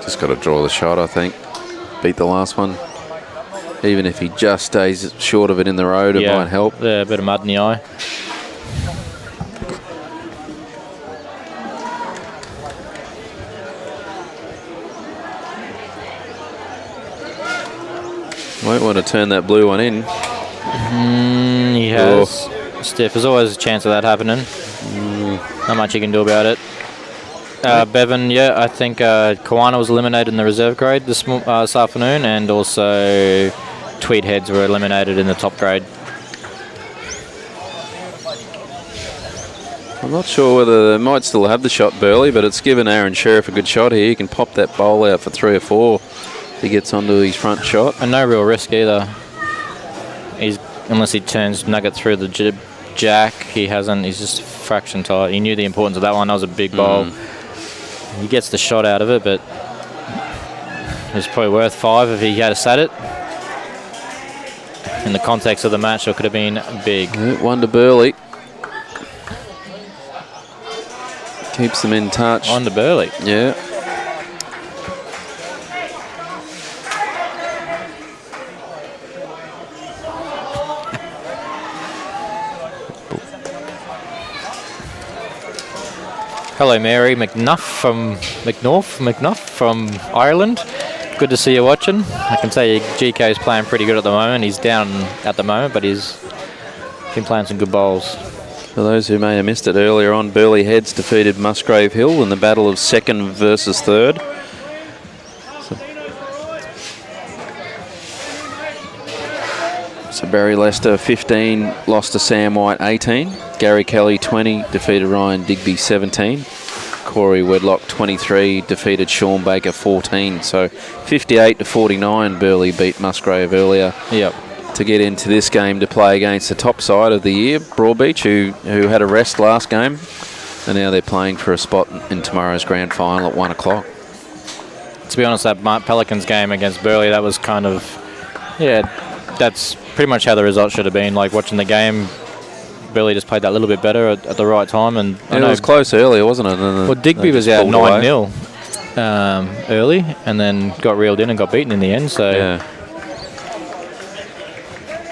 Just got to draw the shot, I think. Beat the last one. Even if he just stays short of it in the road, it might help.
Yeah, a bit of mud in the eye.
Might want to turn that blue one in.
He has. Stiff. There's always a chance of that happening. Not much you can do about it. Bevan, yeah, I think Kawana was eliminated in the reserve grade this afternoon, and also Tweed Heads were eliminated in the top grade.
I'm not sure whether they might still have the shot, Burleigh, but it's given Aron Sherriff a good shot here. He can pop that bowl out for 3 or 4 if he gets onto his front shot.
And no real risk either. Unless he turns Nugget through the jack, he hasn't. He's just a fraction tight. He knew the importance of that one. That was a big bowl. He gets the shot out of it, but it's probably worth 5 if he had sat it. In the context of the match, it could have been big.
1 to Burleigh. Keeps them in touch.
1 to Burleigh.
Yeah.
Hello, Mary McNuff from Ireland. Good to see you watching. I can say GK is playing pretty good at the moment. He's down at the moment, but he's been playing some good bowls.
For those who may have missed it earlier on, Burleigh Heads defeated Musgrave Hill in the battle of 2nd versus 3rd. So Barry Lester 15 lost to Sam White 18. Gary Kelly 20 defeated Ryan Digby 17. Corey Wedlock 23 defeated Sean Baker 14. So 58 to 49 Burleigh beat Musgrave earlier.
Yep.
To get into this game to play against the top side of the year, Broadbeach, who had a rest last game, and now they're playing for a spot in tomorrow's grand final at 1 o'clock.
To be honest, that Pelicans game against Burleigh, that was kind of, that's pretty much how the result should have been. Like watching the game, Burleigh just played that little bit better at the right time, and
it was close earlier, wasn't it?
Well, Digby was out 9-0 early, and then got reeled in and got beaten in the end. So.
Yeah.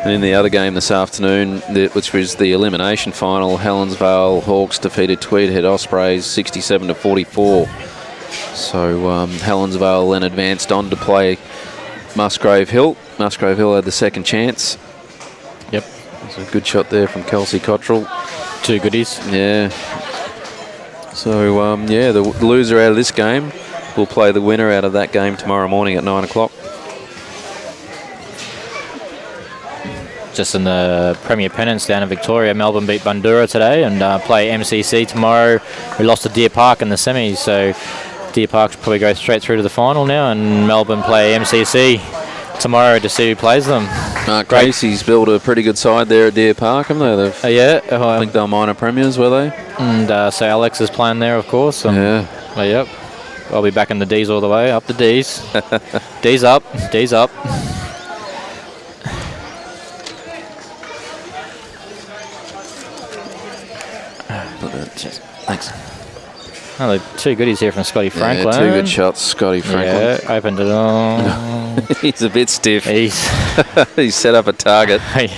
And in the other game this afternoon, which was the elimination final, Helensvale Hawks defeated Tweed Head Ospreys 67 to 44. So Helensvale then advanced on to play Musgrave Hill. Musgrave Hill had the second chance.
Yep.
It's a good shot there from Kelsey Cottrell.
2 goodies.
Yeah. So, the loser out of this game will play the winner out of that game tomorrow morning at 9 o'clock.
just in the Premier Pennants down in Victoria. Melbourne beat Bundoora today and play MCC tomorrow. We lost to Deer Park in the semis, so Deer Park should probably go straight through to the final now, and Melbourne play MCC tomorrow to see who plays them.
Mark Casey's built a pretty good side there at Deer Park, haven't they?
Yeah.
I think they were minor premiers, were they?
And so Alex is playing there, of course.
Yeah.
Yep. I'll be back in the D's all the way. Up the D's. D's up. D's up.
Thanks.
Oh, the 2 goodies here from Scotty Franklin.
Yeah, 2 good shots, Scotty Franklin.
Yeah, opened it all.
He's a bit stiff.
He's
set up a target.
Hey.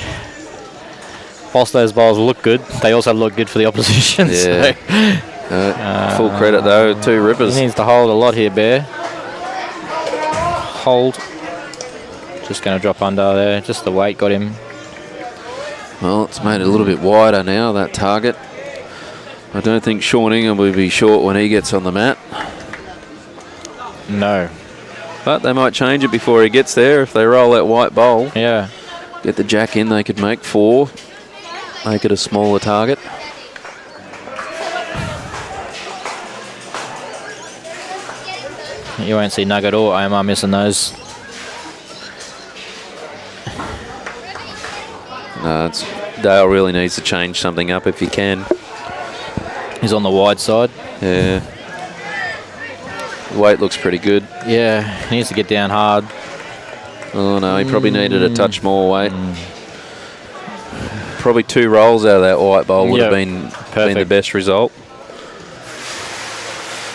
Whilst those bowls look good, they also look good for the opposition.
Yeah. Full credit though, 2 rippers.
He needs to hold a lot here, Bear. Hold. Just going to drop under there. Just the weight got him.
Well, it's made it a little bit wider now, that target. I don't think Sean Ingham will be short when he gets on the mat.
No.
But they might change it before he gets there if they roll that white bowl.
Yeah.
Get the jack in, they could make 4. Make it a smaller target.
You won't see Nugget or Omar missing those.
No, Dale really needs to change something up if he can.
He's on the wide side.
Yeah. The weight looks pretty good.
Yeah, he needs to get down hard.
Oh no, he probably needed a touch more weight. Probably 2 rolls out of that white bowl would have been the best result.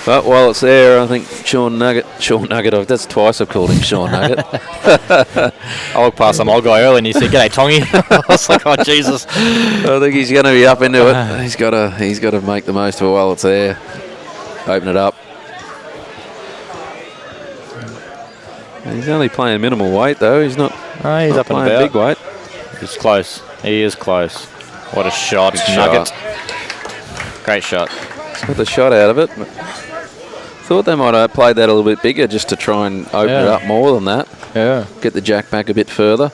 But while it's there, I think Sean Nugget, that's twice I've called him Sean Nugget.
I walked past some old guy early and he said, "G'day, Tongy." I was like, "Oh Jesus!"
I think he's going to be up into it. He's got to make the most of it while it's there. Open it up. He's only playing minimal weight though. He's not.
He's up and
playing
about.
Big weight.
He's close. He is close. What a shot,
Good
Nugget.
shot.
Great shot.
He's got the shot out of it. Thought they might have played that a little bit bigger just to try and open it up more than that.
Yeah.
Get the jack back a bit further.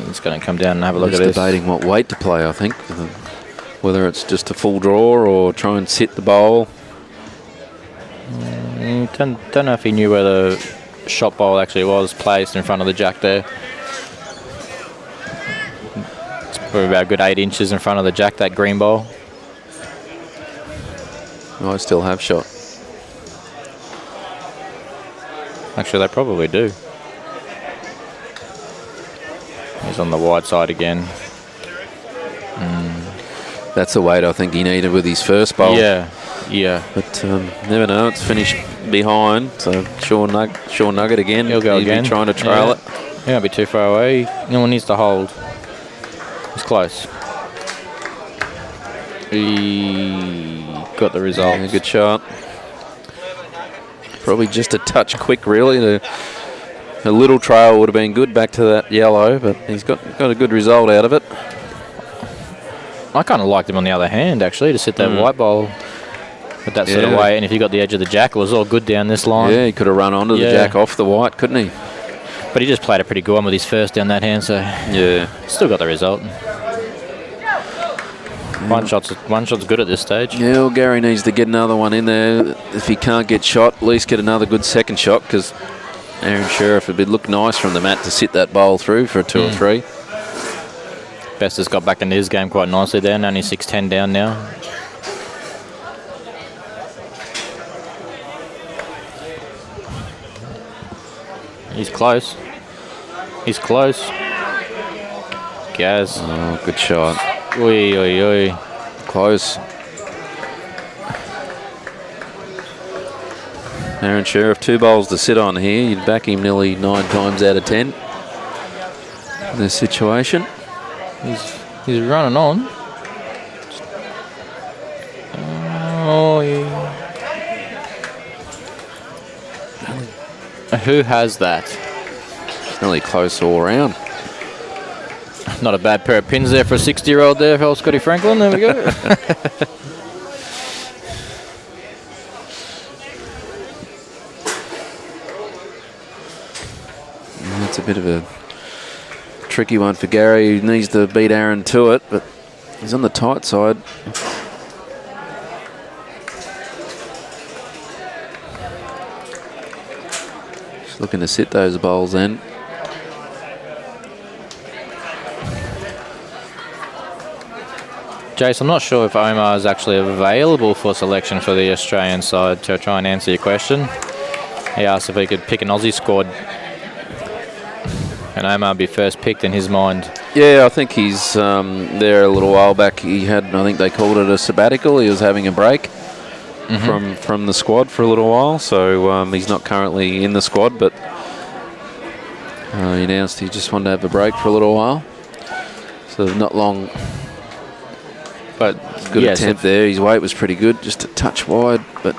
He's going to come down and have a look
He's
at this.
debating what weight to play, I think. Whether it's just a full draw or try and sit the bowl.
Don't know if he knew where the shot bowl actually was placed in front of the jack there. It's probably about a good 8 inches in front of the jack, that green bowl.
I still have shot.
Actually, they probably do. He's on the wide side again.
That's the weight I think he needed with his first bowl.
Yeah.
But never know, it's finished behind. So Sean Nugget again.
He'll go again.
Be trying to trail it.
He won't be too far away. No one needs to hold. He's close. He got the result.
Yeah, good shot. Probably just a touch quick, really. A little trail would have been good back to that yellow, but he's got a good result out of it.
I kind of liked him on the other hand, actually, to sit that white bowl with that sort of weight. And if you got the edge of the jack, it was all good down this line.
Yeah, he could have run onto the jack off the white, couldn't he?
But he just played a pretty good one with his first down that hand, so
yeah,
still got the result. One shot's good at this stage.
Yeah, well, Gary needs to get another one in there. If he can't get shot, at least get another good second shot, because Aron Sherriff, it'd look nice from the mat to sit that bowl through for a 2 or 3.
Best has got back into his game quite nicely there, only 6-10 down now. He's close. He's close. Gaz.
Oh, good shot.
Oi, oi, oi.
Close. Aron Sherriff, 2 bowls to sit on here. You'd back him nearly 9 times out of 10 in this situation.
He's running on. Oh, yeah. Who has that?
Nearly close all round.
Not a bad pair of pins there for a 60-year-old there, for old Scotty Franklin. There we go.
It's a bit of a tricky one for Gary. He needs to beat Aron to it, but he's on the tight side. Just looking to sit those bowls then.
Jace, I'm not sure if Omar is actually available for selection for the Australian side, to try and answer your question. He asked if he could pick an Aussie squad, and Omar would be first picked in his mind.
Yeah, I think he's there a little while back. He had, I think they called it a sabbatical. He was having a break from the squad for a little while, so he's not currently in the squad, but he announced he just wanted to have a break for a little while. So not long, but good attempt there. His weight was pretty good, just a touch wide, but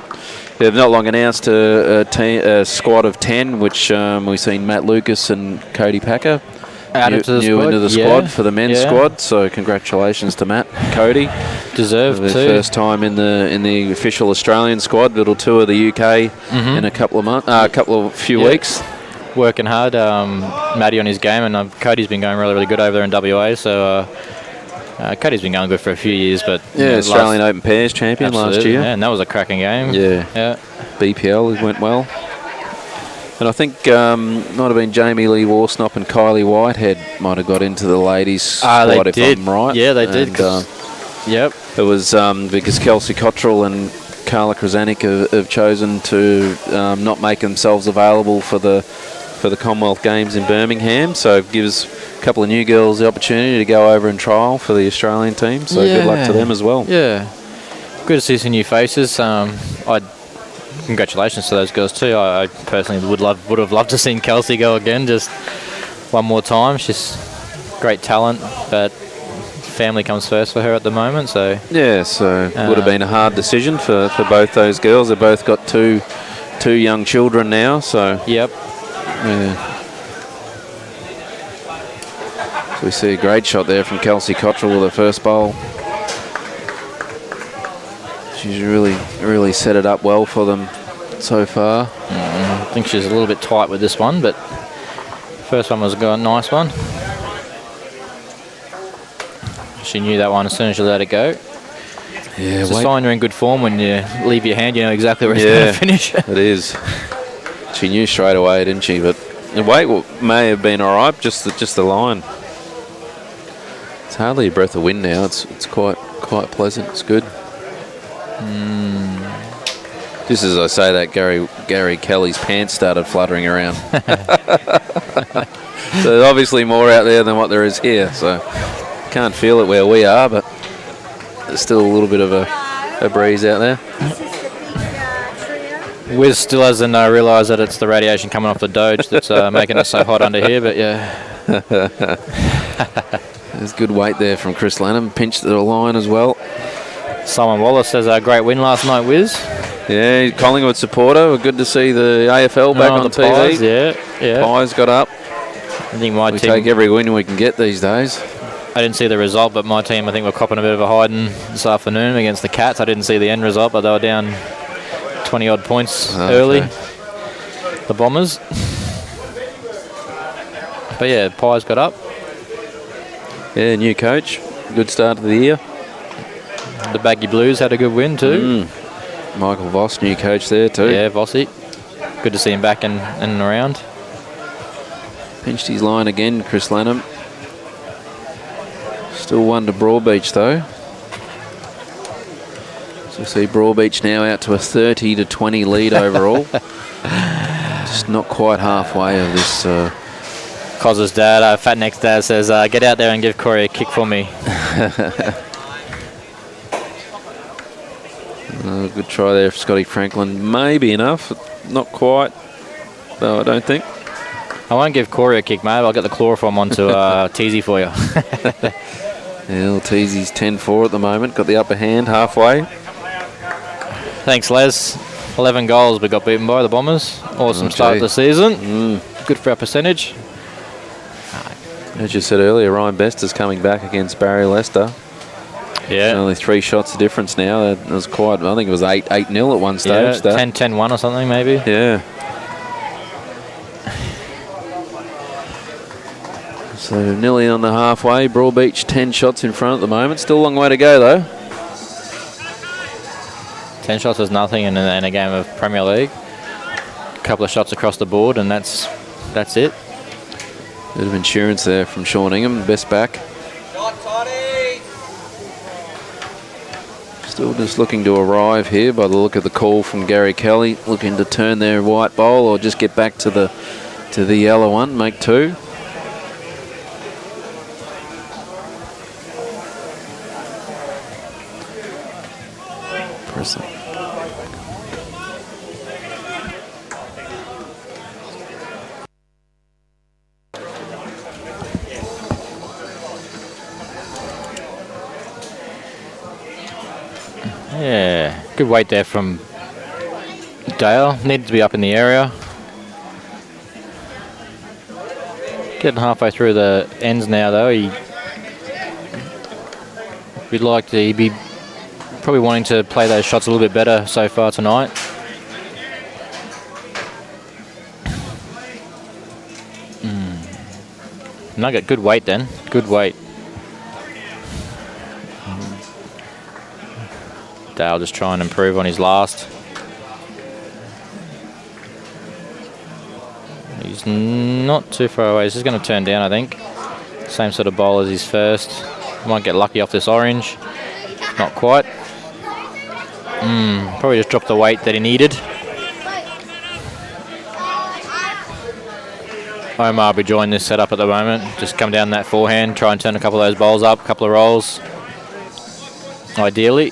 they've not long announced a squad of 10, which we've seen Matt Lucas and Cody Packer new into the squad for the men's squad. So congratulations to Matt and Cody.
Deserved
their
too.
First time in the official Australian squad. Little tour of the UK in a couple of few weeks.
Working hard, Matty on his game, and Cody's been going really, really good over there in WA. So Cody's been going good for a few years, but
Australian Open Pairs champion last year.
Yeah, and that was a cracking game.
Yeah. BPL went well. And I think might have been Jamie Lee Warsnop and Kylie Whitehead might have got into the ladies squad, if I'm right.
Yeah, they did. Yep.
It was because Kelsey Cottrell and Carla Krasanik have chosen to not make themselves available for the Commonwealth Games in Birmingham, so it gives a couple of new girls the opportunity to go over and trial for the Australian team, so good luck to them as well.
Yeah. Good to see some new faces. Congratulations to those girls too. I personally would have loved to seen Kelsey go again just one more time. She's great talent, but family comes first for her at the moment. So
would have been a hard decision for both those girls. They've both got two young children now. So
yep.
So we see a great shot there from Kelsey Cottrell with her first bowl. She's really set it up well for them so far.
I think she's a little bit tight with this one, but first one was a nice one. She knew that one as soon as she let it go.
Yeah,
it's a sign you're in good form when you leave your hand. You know exactly where it's going to finish.
It is. She knew straight away, didn't she? But the weight may have been all right. Just the line. It's hardly a breath of wind now. It's quite pleasant. It's good. Just as I say that, Gary Kelly's pants started fluttering around. So there's obviously more out there than what there is here. So can't feel it where we are, but there's still a little bit of a breeze out there.
Wiz still hasn't realised that it's the radiation coming off the Doge that's making us so hot under here, but yeah.
There's good weight there from Chris Lanham. Pinched the line as well.
Simon Wallace says a great win last night, Wiz.
Yeah, Collingwood supporter. Good to see the AFL back on TV.
Pies, yeah.
Pies got up.
I think my team
take every win we can get these days.
I didn't see the result, but my team, I think, were copping a bit of a hiding this afternoon against the Cats. I didn't see the end result, but they were down 20-odd points early. The Bombers. But yeah, Pies got up.
Yeah, new coach. Good start of the year.
The Baggy Blues had a good win too.
Michael Voss, new coach there too.
Yeah, Vossy. Good to see him back and around.
Pinched his line again, Chris Lanham. Still one to Broadbeach though. So we see Broadbeach now out to a 30-20 lead overall. Just not quite halfway of this.
Coz's dad, Fat Neck's dad, says, get out there and give Corey a kick for me.
Good try there for Scotty Franklin. Maybe enough. Not quite. No, I don't think.
I won't give Corey a kick, mate. I'll get the chloroform onto Teasy for you.
Yeah, Teasy's 10-4 at the moment. Got the upper hand halfway.
Thanks, Les. 11 goals, but got beaten by the Bombers. Awesome start to the season. Good for our percentage.
As you said earlier, Ryan Best is coming back against Barry Leicester.
Yeah.
Only 3 shots of difference now. That was quite, I think it was 8-0 at one stage.
Yeah, 10-1 or something maybe.
Yeah. So nearly on the halfway. Broadbeach 10 shots in front at the moment. Still a long way to go though.
10 shots is nothing in a game of Premier League. A couple of shots across the board, and that's it.
Bit of insurance there from Sean Ingham, best back. Still just looking to arrive here by the look of the call from Gary Kelly, looking to turn their white bowl or just get back to the yellow one, make 2. Press it.
Yeah, good weight there from Dale. Needed to be up in the area. Getting halfway through the ends now, though. He'd be probably wanting to play those shots a little bit better so far tonight. Nugget, good weight then. Good weight. Dale just try and improve on his last. He's not too far away. He's just going to turn down, I think. Same sort of bowl as his first. Might get lucky off this orange. Not quite. Probably just dropped the weight that he needed. Omar will be joining this setup at the moment. Just come down that forehand, try and turn a couple of those bowls up, a couple of rolls. Ideally.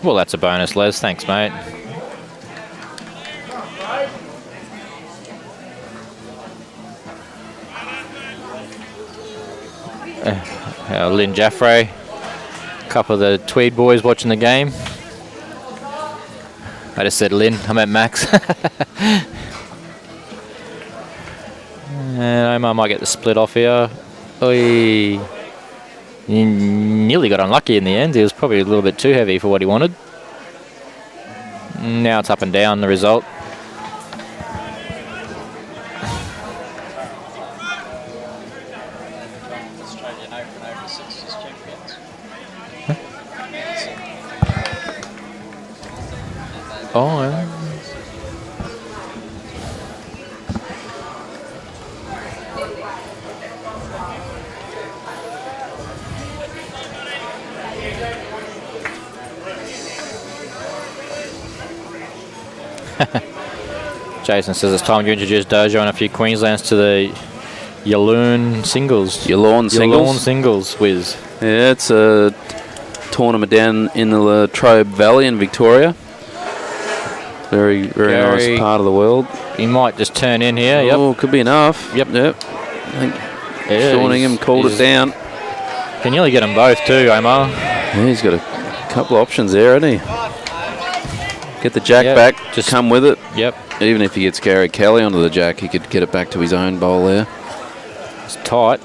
Well, that's a bonus, Les. Thanks, mate. Lynn Jaffray. A couple of the Tweed boys watching the game. I just said Lynn. I meant Max. And Omar might get the split off here. He nearly got unlucky in the end. He was probably a little bit too heavy for what he wanted. Now it's up and down, the result. Oh, yeah. Jason says it's time to introduce Dojo and a few Queenslands to the Yallourn singles.
Yallourn
singles whiz.
Yeah, it's a tournament down in the Latrobe Valley in Victoria. Very nice part of the world.
He might just turn in here.
Oh, could be enough. Yep. I think Sean Ingham called it down.
Can nearly get them both too, Omar.
Yeah, he's got a couple of options there, hasn't he? Get the jack back, just come with it.
Yep.
Even if he gets Gary Kelly onto the jack, he could get it back to his own bowl there.
It's tight.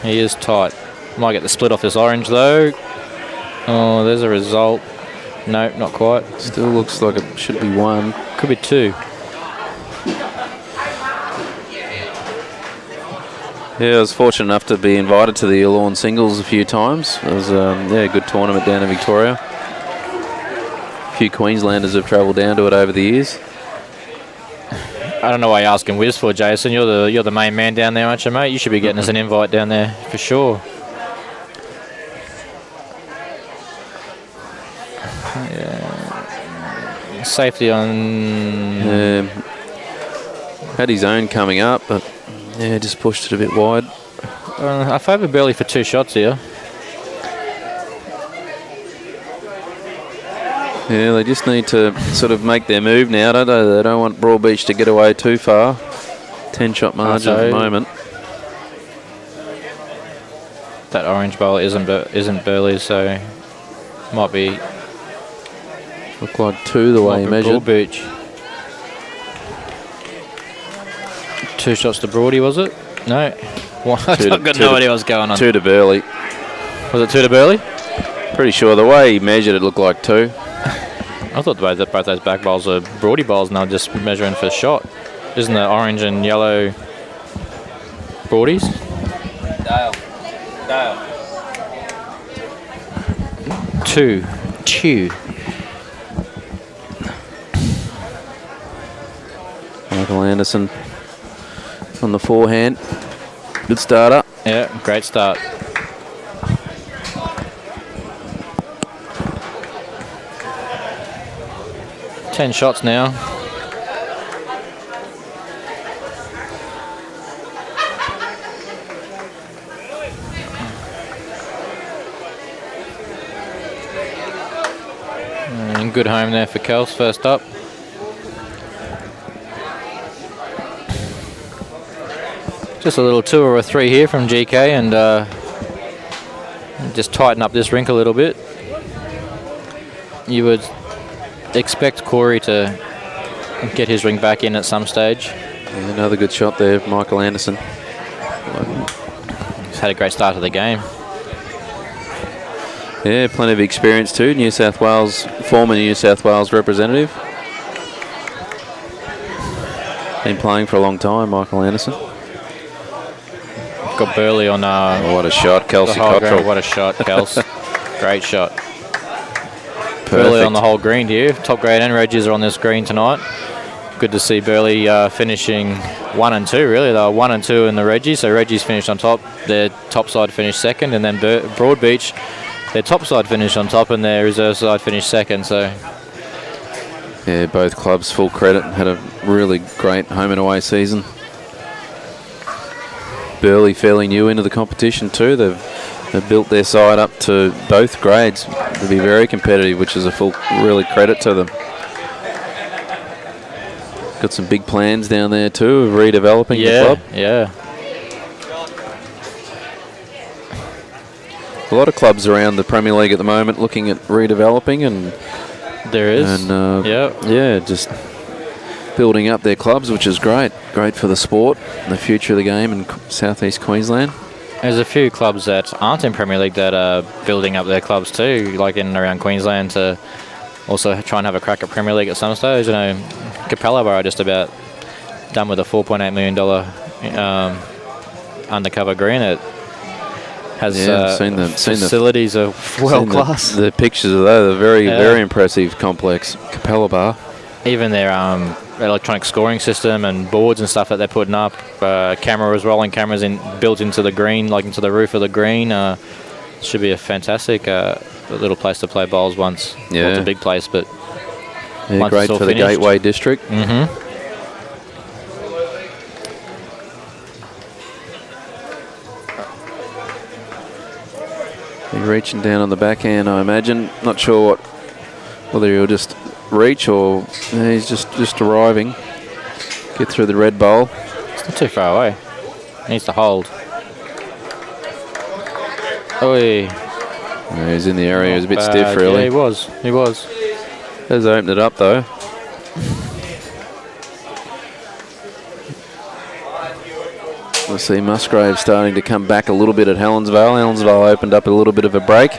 He is tight. Might get the split off this orange though. Oh, there's a result. No, not quite.
Still looks like it should be 1.
Could be 2.
Yeah, I was fortunate enough to be invited to the Yallourn singles a few times. It was a good tournament down in Victoria. A few Queenslanders have travelled down to it over the years.
I don't know why you're asking Wiz for, Jason. You're the main man down there, aren't you, mate? You should be getting us an invite down there for sure. Yeah. Safety on.
Had his own coming up, but just pushed it a bit wide.
I favour Burleigh for 2 shots here.
Yeah, they just need to sort of make their move now, don't they? They don't want Broadbeach to get away too far. 10-shot margin at the moment.
That orange bowl isn't Burleigh, so might be.
Look like 2 the way he measured.
Broadbeach. 2 shots to Broady, was it? No. I've got no idea what's going on.
2 to Burleigh.
Was it 2 to Burleigh?
Pretty sure the way he measured it looked like 2.
I thought both those back bowls were Broadie bowls and they were just measuring for shot. Isn't the orange and yellow Broadies? Dale. 2.
Michael Anderson on the forehand. Good starter.
Yeah, great start. Ten shots now. And good home there for Kels, first up. Just a little 2 or a 3 here from GK, and just tighten up this rink a little bit. You would expect Corey to get his rink back in at some stage.
Yeah, another good shot there, Michael Anderson.
He's had a great start to the game.
Yeah, plenty of experience too. Former New South Wales representative. Been playing for a long time, Michael Anderson.
Got Burleigh on
what a shot, Kelsey Cottrell.
What a shot, Kels. Great shot.
Perfect.
Burleigh on the whole green here. Top grade and Reggies are on this green tonight. Good to see Burleigh finishing 1 and 2, really. They were 1 and 2 in the Reggies, so Reggies finished on top. Their top side finished second, and then Broadbeach, their top side finished on top, and their reserve side finished second. So
yeah, both clubs full credit. Had a really great home and away season. Burleigh fairly new into the competition too. They've built their side up to both grades to be very competitive, which is a full really credit to them. Got some big plans down there too of redeveloping the club.
Yeah.
A lot of clubs around the Premier League at the moment looking at redeveloping, and
there is.
And yeah, just building up their clubs, which is great. Great for the sport and the future of the game in southeast Queensland.
There's a few clubs that aren't in Premier League that are building up their clubs too, like in and around Queensland, to also try and have a crack at Premier League at some stage. You know, Capella are just about done with a $4.8 million undercover green. It has
seen the
facilities of world class.
The pictures of that are very impressive complex. Capella Bar.
Even their electronic scoring system and boards and stuff that they're putting up, rolling cameras built into the green, like into the roof of the green. Should be a fantastic little place to play bowls once.
Yeah,
well, it's a big place, but
yeah, great for the Gateway District.
Mm-hmm.
Reaching down on the backhand, I imagine. Not sure whether he'll just reach or he's just arriving. Get through the red bowl.
It's not too far away. Needs to hold. Oi.
He's in the area. He was a bit stiff, really.
Yeah, he was.
Has opened it up, though. We'll see Musgrave starting to come back a little bit at Helensvale. Helensvale opened up a little bit of a break.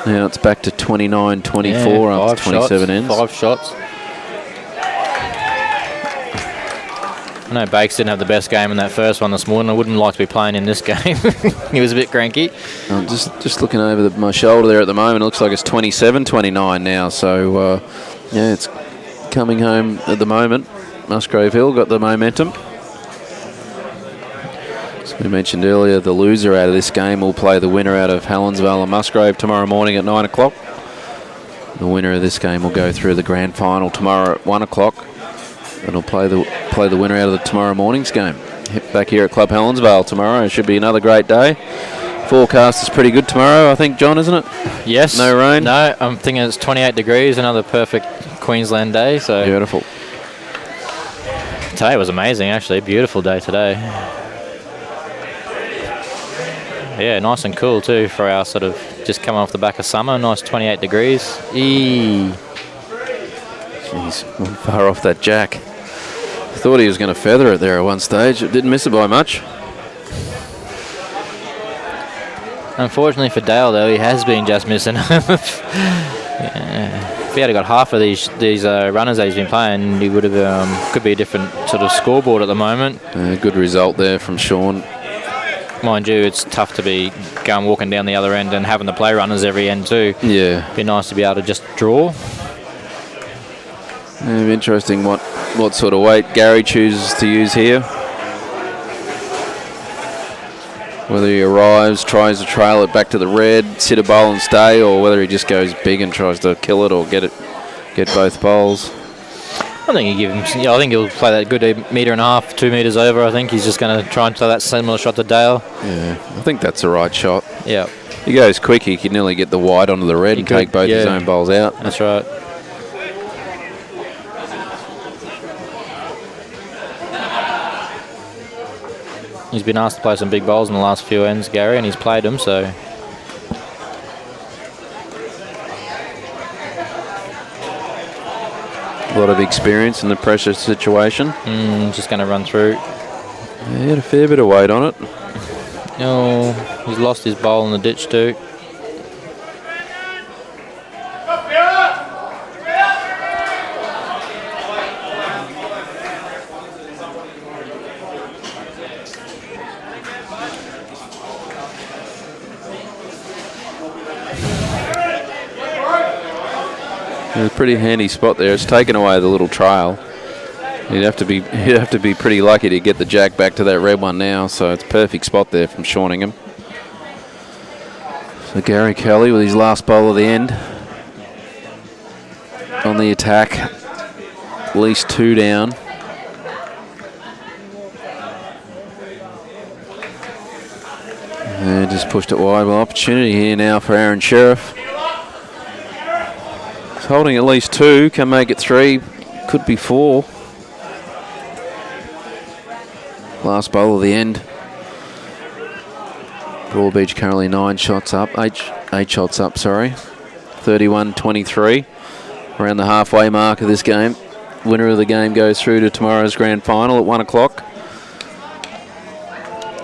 Now it's back to 29-24 after 27 ends.
5 shots. I know Bakes didn't have the best game in that first one this morning. I wouldn't like to be playing in this game. He was a bit cranky.
I'm just looking over my shoulder there at the moment. It looks like it's 27-29 now. So, yeah, it's coming home at the moment. Musgrave Hill got the momentum. As we mentioned earlier, the loser out of this game will play the winner out of Helensvale and Musgrave tomorrow morning at 9 o'clock. The winner of this game will go through the grand final tomorrow at 1 o'clock. And will play the winner out of the tomorrow morning's game. Back here at Club Helensvale tomorrow. It should be another great day. Forecast is pretty good tomorrow, I think, John, isn't it?
Yes.
No rain?
No, I'm thinking it's 28 degrees, another perfect Queensland day. So
beautiful.
Today was amazing, actually. Beautiful day today. Yeah, nice and cool too for our sort of just coming off the back of summer. Nice 28 degrees. Jeez,
far off that jack. Thought he was going to feather it there at one stage. It didn't miss it by much.
Unfortunately for Dale, though, he has been just missing. he had got half of these runners that he's been playing, he would have could be a different sort of scoreboard at the moment.
Good result there from Sean.
Mind you, it's tough to be walking down the other end and having to play runners every end too.
Yeah.
Be nice to be able to just draw.
Interesting what sort of weight Gary chooses to use here. Whether he arrives, tries to trail it back to the red, sit a bowl and stay, or whether he just goes big and tries to kill it or get both bowls.
I think you give him. Yeah, I think he'll play that good 1.5 meters, 2 meters over. I think he's just going to try and play that similar shot to Dale.
Yeah, I think that's the right shot.
Yeah.
He goes quick. He could nearly get the wide onto the red and take both his own bowls out.
That's right. He's been asked to play some big bowls in the last few ends, Gary, and he's played them, so.
A lot of experience in the pressure situation.
Just going to run through.
Yeah, he had a fair bit of weight on it.
Oh, he's lost his bowl in the ditch too.
A pretty handy spot there. It's taken away the little trail. You'd have to be pretty lucky to get the jack back to that red one now. So it's a perfect spot there from Shorningham. So Gary Kelly with his last bowl of the end on the attack. At least 2 down. And just pushed it wide. Well, opportunity here now for Aron Sherriff. Holding at least 2, can make it 3, could be 4. Last bowl of the end. Broadbeach currently 9 shots up, 8 shots up, sorry. 31-23, around the halfway mark of this game. Winner of the game goes through to tomorrow's grand final at 1 o'clock.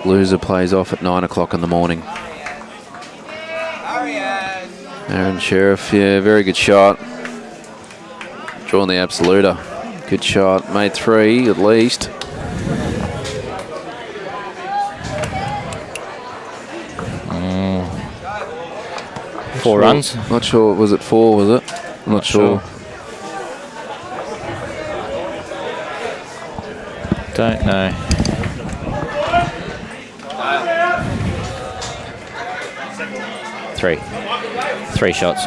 Loser plays off at 9 o'clock in the morning. Aron Sherriff, yeah, very good shot. Drawing the absoluter. Good shot. Made 3 at least.
Four runs.
Not sure. Was it 4? Was it? I'm not sure.
Don't know. Three shots.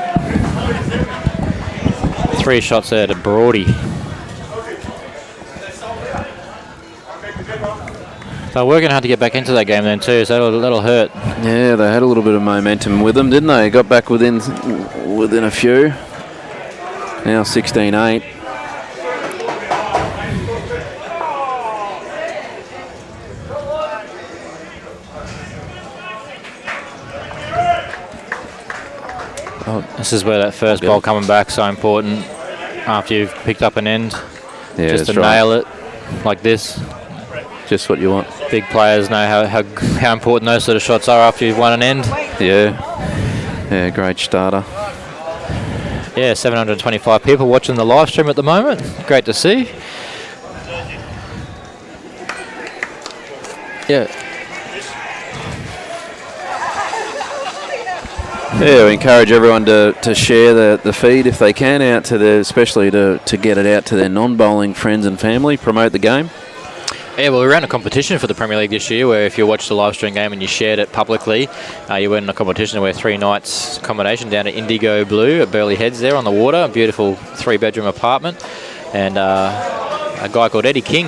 3 shots there to Brody. They're working hard to get back into that game then too, so that'll hurt.
Yeah, they had a little bit of momentum with them, didn't they? Got back within a few. Now 16-8.
This is where that first ball coming back so important after you've picked up an end.
Yeah,
just to nail it like this.
Just what you want.
Big players know how important those sort of shots are after you've won an end.
Yeah, great starter.
Yeah, 725 people watching the live stream at the moment. Great to see. Yeah.
Yeah, we encourage everyone to share the feed if they can out to especially to get it out to their non-bowling friends and family, promote the game.
Yeah, well, we ran a competition for the Premier League this year where if you watched the live stream game and you shared it publicly, you went in a competition where 3 nights accommodation down at Indigo Blue at Burleigh Heads there on the water, a beautiful 3-bedroom apartment. And a guy called Eddie King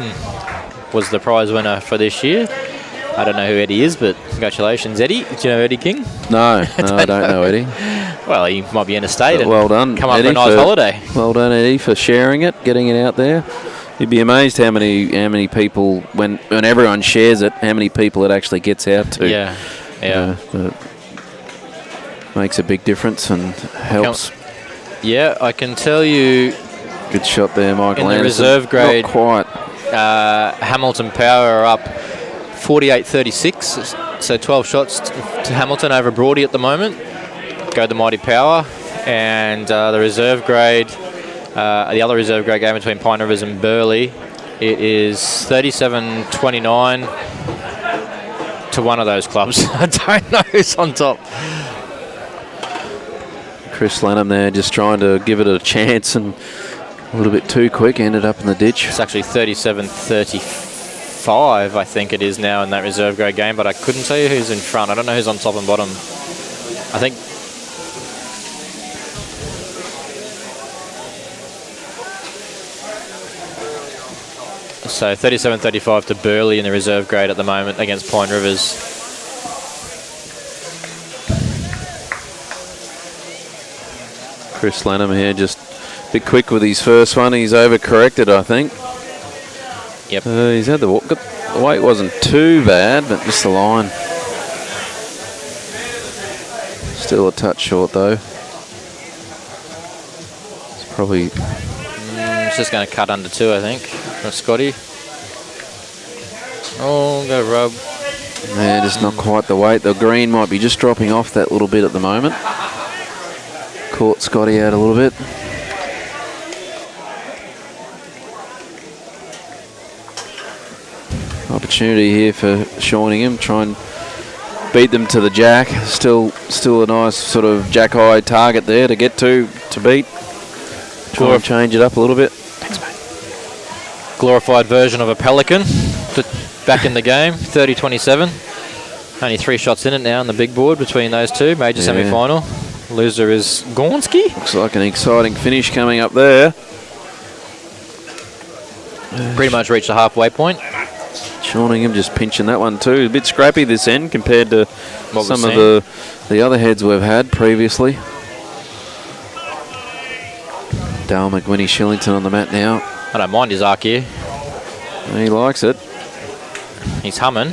was the prize winner for this year. I don't know who Eddie is, but congratulations, Eddie. Do you know Eddie King?
No, I don't know Eddie.
Well, he might be interstate and
well done,
come up
Eddie,
for a nice holiday.
Well done, Eddie, for sharing it, getting it out there. You'd be amazed how many people, when everyone shares it, how many people it actually gets out to.
Yeah.
Makes a big difference and helps.
Yeah, I can tell you.
Good shot there, Michael
In the
Anderson.
reserve grade,
Not quite.
Hamilton Power are up 48-36, so 12 shots to Hamilton over Brody at the moment. Go the mighty Power. and the reserve grade, the other reserve grade game between Pine Rivers and Burleigh, it is 37-29 to one of those clubs. I don't know who's on top.
Chris Lanham there just trying to give it a chance and a little bit too quick, ended up in the ditch.
It's actually 37-35, I think it is now in that reserve grade game, but I couldn't tell you who's in front. I don't know who's on top and bottom. I think so 37-35 to Burleigh in the reserve grade at the moment against Pine Rivers.
Chris Lanham here just a bit quick with his first one. He's overcorrected, I think.
Yep.
He's had the weight wasn't too bad, but just the line. Still a touch short though. It's probably...
It's just going to cut under 2, I think, from Scotty. Oh, go rub.
Yeah, just not quite the weight. The green might be just dropping off that little bit at the moment. Caught Scotty out a little bit. Opportunity here for Shawningham. Try and beat them to the jack. Still a nice sort of jack high target there to get to beat. Try and change it up a little bit.
Thanks, mate. Glorified version of a pelican. Back in the game, 30-27. Only 3 shots in it now on the big board between those two. Major semi-final. Loser is Gornsky.
Looks like an exciting finish coming up there.
Pretty much reached the halfway point.
Shawningham just pinching that one too. A bit scrappy this end compared to some of the other heads we've had previously. Dale McWhinney Shillington on the mat now.
I don't mind his arc here.
He likes it.
He's humming.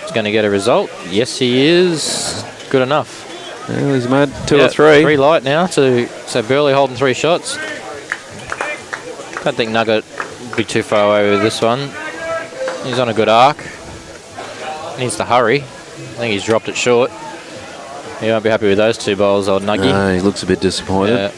He's going to get a result. Yes, he is. Good enough.
Well, he's made 2 or 3.
3 light now. So Burleigh holding 3 shots. Don't think Nugget would be too far away with this one. He's on a good arc. Needs to hurry. I think he's dropped it short. He won't be happy with those 2 bowls, old Nuggy.
No, he looks a bit disappointed.
Yeah.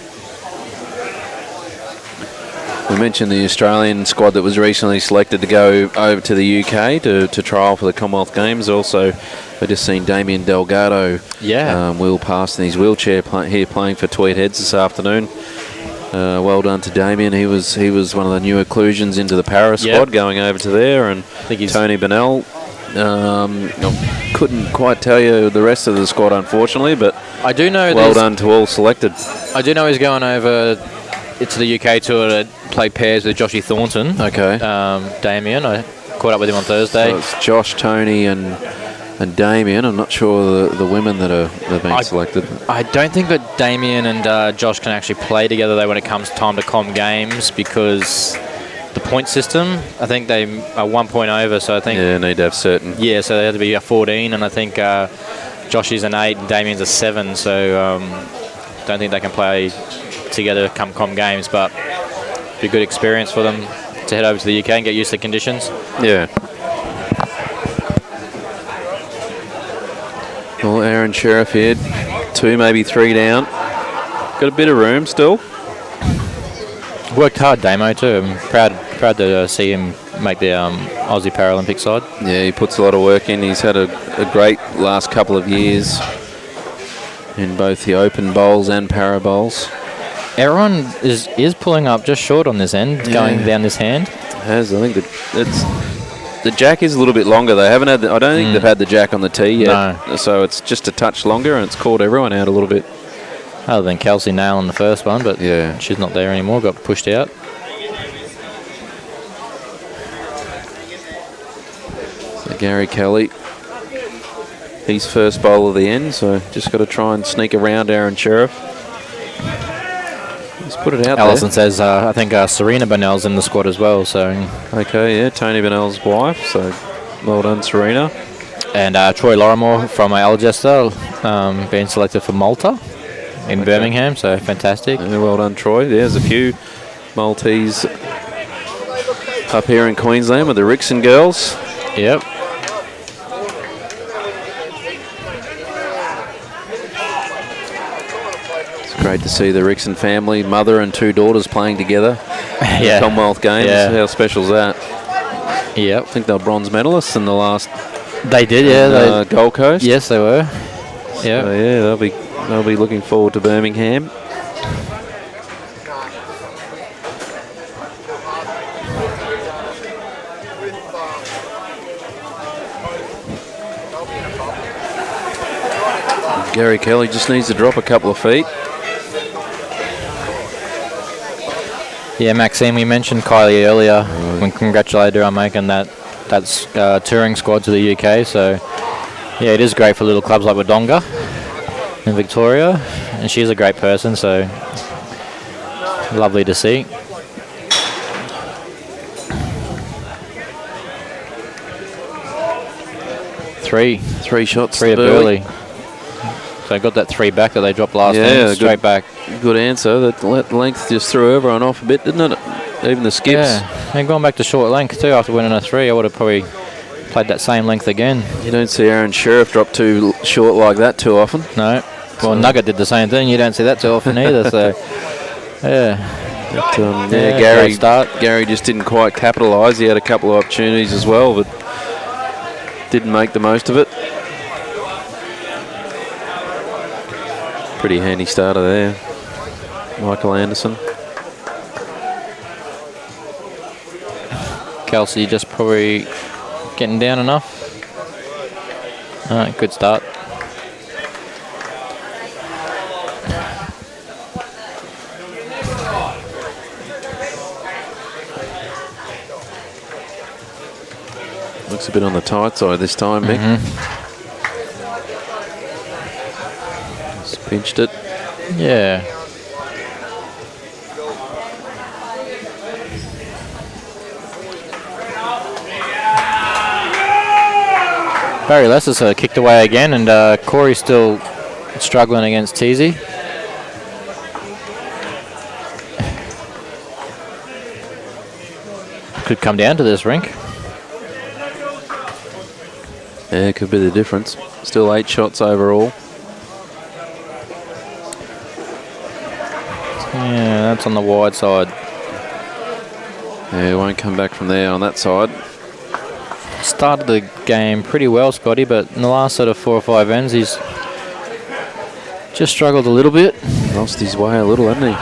We mentioned the Australian squad that was recently selected to go over to the UK to trial for the Commonwealth Games. Also, we've just seen Damien Delgado wheel past in his wheelchair here playing for Tweed Heads this afternoon. Well done to Damien. He was one of the new inclusions into the Paris squad going over to there. And I think Tony Bennell, couldn't quite tell you the rest of the squad, unfortunately, but
I do know
well done to all selected.
I do know he's going over to the UK tour to play pairs with Joshy Thornton.
Okay.
Damien, I caught up with him on Thursday.
So it's Josh, Tony and Damien. I'm not sure the women that are being selected. I
don't think that Damien and Josh can actually play together though when it comes time to com games, because the point system, I think they are 1 point over, so I think...
Yeah, need to have certain...
Yeah, so they have to be a 14, and I think Josh is an 8 and Damien's a 7, so don't think they can play together come com games, but be a good experience for them to head over to the UK and get used to the conditions.
Yeah. Well, Aron Sherriff here, 2, maybe 3 down. Got a bit of room still.
Worked hard, Damo, too. I'm proud to see him make the Aussie Paralympic side.
Yeah, he puts a lot of work in. He's had a great last couple of years in both the open bowls and para bowls.
Aron is pulling up just short on this end, going down this hand.
I think the jack is a little bit longer. They haven't had. I don't think they've had the jack on the tee yet. No. So it's just a touch longer, and it's caught everyone out a little bit.
Other than Kelsey Nail on the first one, but she's not there anymore. Got pushed out.
So Gary Kelly, he's first bowl of the end. So just got to try and sneak around Aron Sherriff. Let's put it out
Alison says, I think Serena Bonnell's in the squad as well. So
okay, yeah, Tony Bonnell's wife. So well done, Serena.
And Troy Lorimore from Algester, being selected for Malta in Birmingham. So fantastic.
Yeah, well done, Troy. There's a few Maltese up here in Queensland with the Rickson girls.
Yep.
Great to see the Rickson family, mother and 2 daughters playing together.
Yeah.
Commonwealth Games.
Yeah.
How special is that?
Yep.
I think they were bronze medalists in the last
They did, yeah.
Gold Coast.
Yes, they were. Yeah.
So, yeah, they'll be looking forward to Birmingham. Gary Kelly just needs to drop a couple of feet.
Yeah, Maxine, we mentioned Kylie earlier. We congratulated her on making that touring squad to the UK. So, yeah, it is great for little clubs like Wodonga in Victoria. And she's a great person, so lovely to see. Three shots to Burleigh. So I got that 3 back that they dropped last time, straight back.
Good answer. That length just threw everyone off a bit, didn't it? Even the skips.
Yeah, and going back to short length too after winning a 3, I would have probably played that same length again.
You don't see Aron Sherriff drop too short like that too often.
No. Well, Nugget did the same thing. You don't see that too often either. So, yeah.
But, Gary just didn't quite capitalise. He had a couple of opportunities as well, but didn't make the most of it. Pretty handy starter there, Michael Anderson.
Kelsey just probably getting down enough. Good start.
Looks a bit on the tight side this time, Mick. Just pinched it.
Yeah. Barry Lester's kicked away again, and Corey's still struggling against Teasy. Could come down to this rink.
Yeah, it could be the difference. Still 8 shots overall.
Yeah, that's on the wide side.
Yeah, it won't come back from there on that side.
Started the game pretty well, Scotty, but in the last sort of 4 or 5 ends, he's just struggled a little bit.
Lost his way a little, hasn't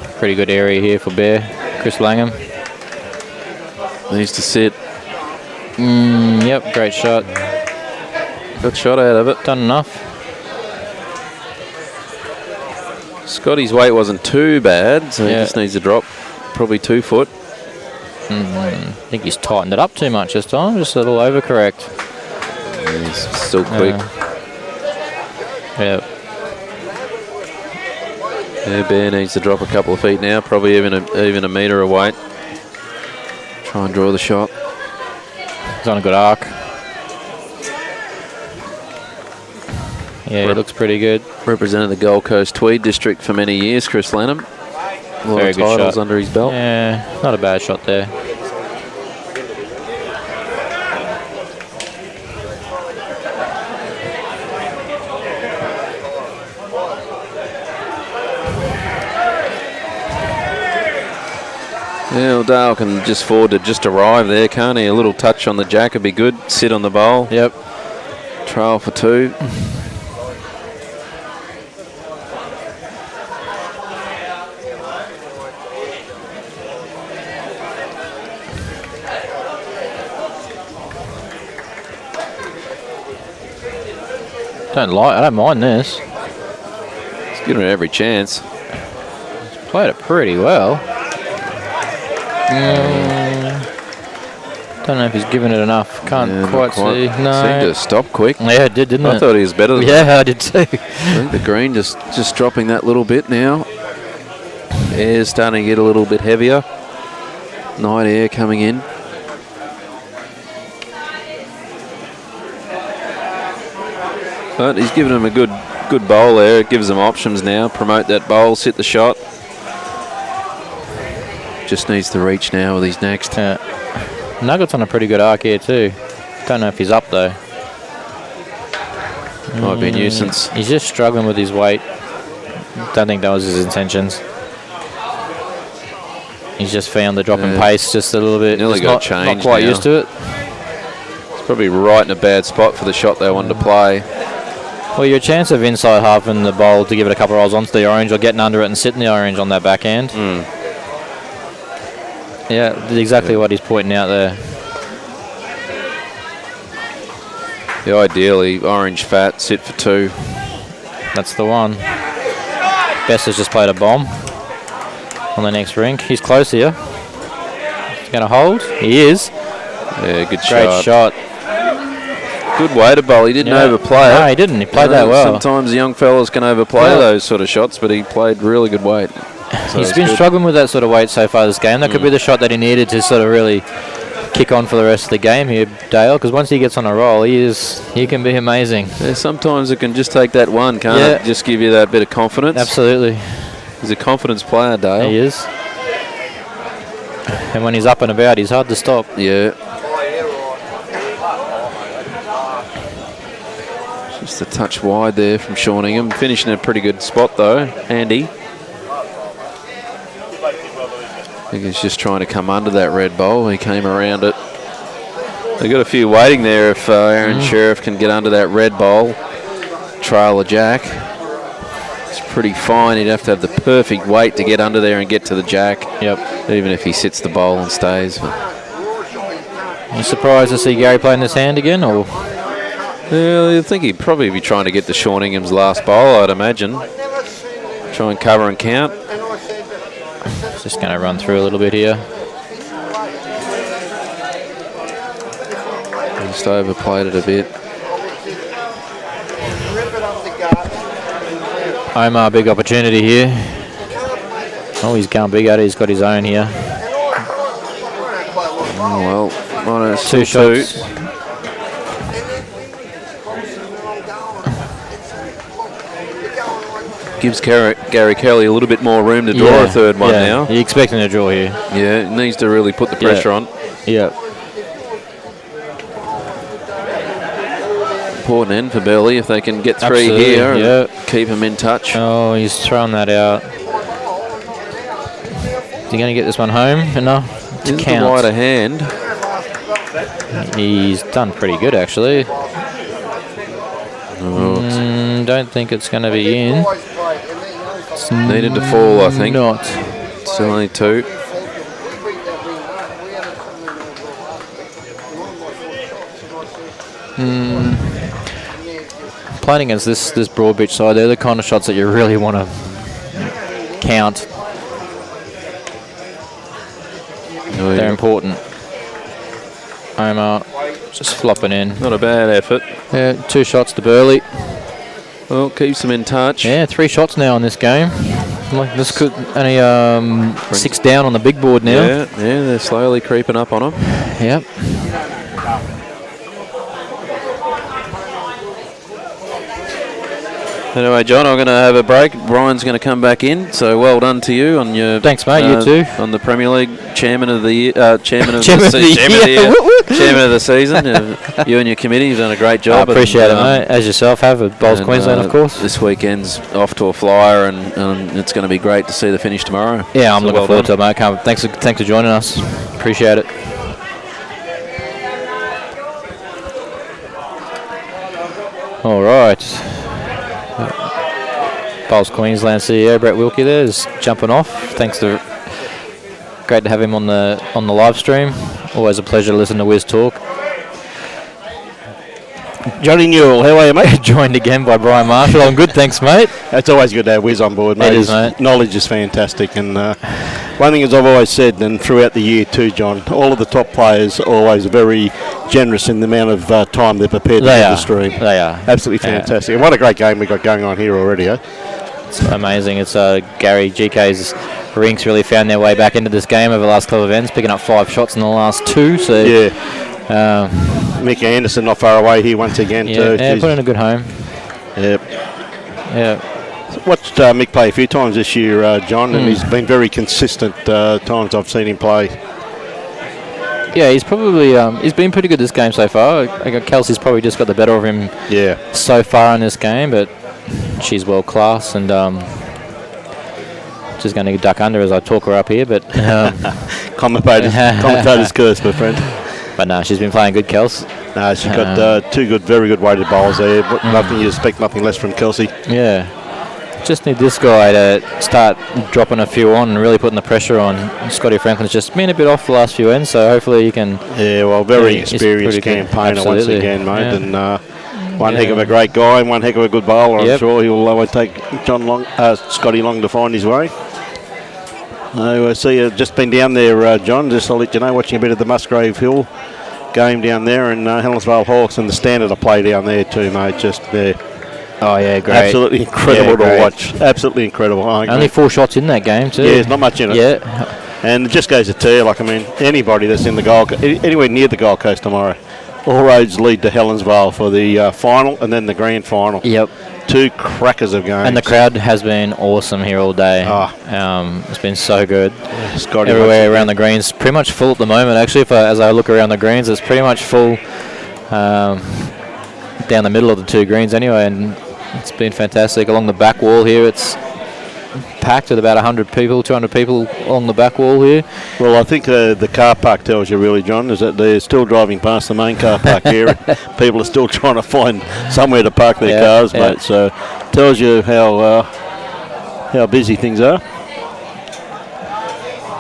he?
Pretty good area here for Bear. Chris Langham.
Needs to sit.
Yep, great shot.
Got shot out of it.
Done enough.
Scotty's weight wasn't too bad, so he just needs to drop probably 2 foot.
I think he's tightened it up too much this time. Just a little overcorrect.
Yeah, he's still quick.
Yeah.
Yeah, Bear needs to drop a couple of feet now, probably even a metre of weight. Try and draw the shot.
He's on a good arc. Yeah, he looks pretty good.
Represented the Gold Coast-Tweed district for many years, Chris Lanham. A lot
Very
of
good
titles
shot.
under his belt.
Yeah, not a bad shot there.
Yeah, well, Dale can just afford to just arrive there, can't he? A little touch on the jack would be good. Sit on the bowl.
Yep.
Trail for 2.
I don't mind this.
He's given it every chance.
He's played it pretty well. Don't know if he's given it enough. Can't quite see. No.
Seemed to stop quick.
Yeah, it did, didn't it?
I thought he was better than
that. Yeah, I did too.
I think the green just dropping that little bit now. Air's starting to get a little bit heavier. Night air coming in. But he's given him a good bowl there. It gives them options now. Promote that bowl, sit the shot. Just needs to reach now with his next.
Nugget's on a pretty good arc here too. Don't know if he's up though.
Might be a nuisance.
He's just struggling with his weight. Don't think that was his intentions. He's just found the drop in pace just a little bit.
Nearly got changed.
Not quite
now.
used to it.
It's probably right in a bad spot for the shot they wanted to play.
Well, your chance of inside half in the bowl to give it a couple of rolls onto the orange or getting under it and sitting the orange on that backhand. Yeah, exactly what he's pointing out there.
Yeah, ideally, orange fat, sit for 2.
That's the one. Best has just played a bomb on the next rink. He's close here. He's going to hold. He is.
Yeah, good
Great shot.
Good way to bowl. He didn't overplay it.
No, he didn't. He played that well.
Sometimes young fellas can overplay those sort of shots, but he played really good weight. So
he's been struggling with that sort of weight so far this game. That could be the shot that he needed to sort of really kick on for the rest of the game here, Dale, because once he gets on a roll, he can be amazing.
Yeah, sometimes it can just take that one, can't it? Just give you that bit of confidence.
Absolutely.
He's a confidence player, Dale.
He is. And when he's up and about, he's hard to stop.
Yeah. Just a touch wide there from Shawningham. Finishing in a pretty good spot, though. Andy. I think he's just trying to come under that red bowl. He came around it. They've got a few waiting there if Aron Sherriff can get under that red bowl. Trail a jack. It's pretty fine. He'd have to have the perfect weight to get under there and get to the jack.
Yep.
Even if he sits the bowl and stays.
You surprised to see Gary playing this hand again, or?
Well, I think he'd probably be trying to get to Shawingham's last bowl, I'd imagine. Try and cover and count.
Just going to run through a little bit here.
Just overplayed it a bit.
Omar, big opportunity here. Oh, he's going big at it. He's got his own here.
Oh, well,
two shots.
Gives Gary Kelly a little bit more room to draw a third one now.
You're expecting a draw here.
Yeah, needs to really put the pressure on.
Yeah.
Important end for Burleigh if they can get 3 here and keep him in touch.
Oh, he's thrown that out. Is he going to get this one home enough to count?
The wider hand.
He's done pretty good, actually. Don't think it's going to be in.
It's needed to fall, I think.
Not.
Still only 2.
Playing against this Broadbeach side, they're the kind of shots that you really want to count. They're important. Omar just flopping in.
Not a bad effort.
Yeah, 2 shots to Burleigh.
Well, keeps them in touch.
Yeah, 3 shots now in this game. Like this could only 6 down on the big board now.
Yeah, they're slowly creeping up on them.
Yep.
Anyway, John, I'm going to have a break. Ryan's going to come back in. So well done to you on your.
Thanks, mate. You too.
On the Premier League Chairman of the Year, Chairman of
Chairman
the season. You and your committee have done a great job.
I appreciate it, mate. As yourself have at Bowls Queensland, of course.
This weekend's off to a flyer, and it's going to be great to see the finish tomorrow.
Yeah, I'm looking forward to it, mate. Thanks for joining us. Appreciate it. All right. Bowls Queensland CEO Brett Wilkie there is jumping off. Great to have him on the live stream. Always a pleasure to listen to Wiz talk.
Johnny Newell, how are you, mate?
Joined again by Brian Marshall. I'm good, thanks, mate.
It's always good to have Wiz on board, mate.
It is, mate.
Knowledge is fantastic, and one thing as I've always said, and throughout the year too, John, all of the top players are always very generous in the amount of time they're prepared to do the stream.
They are.
Absolutely fantastic. And what a great game we got going on here already, eh?
It's amazing. It's Gary GK's rinks really found their way back into this game over the last couple of events, picking up 5 shots in the last 2. So
Mickey Anderson not far away here once again too.
Yeah, put in a good home.
Yep.
Yeah.
Watched Mick play a few times this year, John, and he's been very consistent times I've seen him play.
Yeah, he's probably he's been pretty good this game so far. I think Kelsey's probably just got the better of him so far in this game, but she's world class and just going to duck under as I talk her up here. But
commentator's curse, my friend.
But no, she's been playing good, Kels.
No, she's got two good, very good weighted bowls there. But nothing you expect, nothing less from Kelsey.
Yeah. Just need this guy to start dropping a few on and really putting the pressure on. Scotty Franklin's just been a bit off the last few ends, so hopefully he can...
Yeah, well, very experienced campaigner once again, mate.
Yeah.
And one heck of a great guy and one heck of a good bowler. I'm sure he'll take Scotty Long to find his way. I see you've just been down there, John. Just I'll let you know, watching a bit of the Musgrave Hill game down there and Helensvale Hawks and the standard of play down there too, mate. Just there.
Oh, yeah, great.
Absolutely incredible to watch. Absolutely incredible.
Only 4 shots in that game, too.
Yeah, there's not much in it.
Yeah.
And it just goes to tell you, like, I mean, anybody that's in the anywhere near the Gold Coast tomorrow, all roads lead to Helensvale for the final and then the grand final.
Yep. 2
crackers of games.
And the crowd has been awesome here all day. It's been so good.
Scotty
everywhere around the greens, pretty much full at the moment. Actually, as I look around the greens, it's pretty much full down the middle of the 2 greens anyway, and it's been fantastic. Along the back wall here, it's packed at about 100 people, 200 people along the back wall here.
Well, I think the car park tells you really, John, is that they're still driving past the main car park here. People are still trying to find somewhere to park their cars, mate. So tells you how busy things are.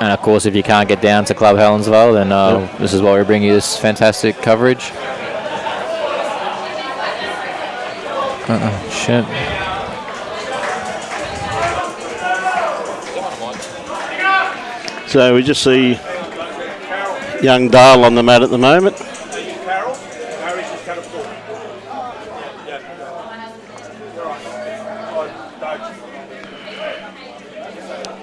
And of course, if you can't get down to Club Helensvale, then this is why we bring you this fantastic coverage. Shit.
So we just see young Dale on the mat at the moment.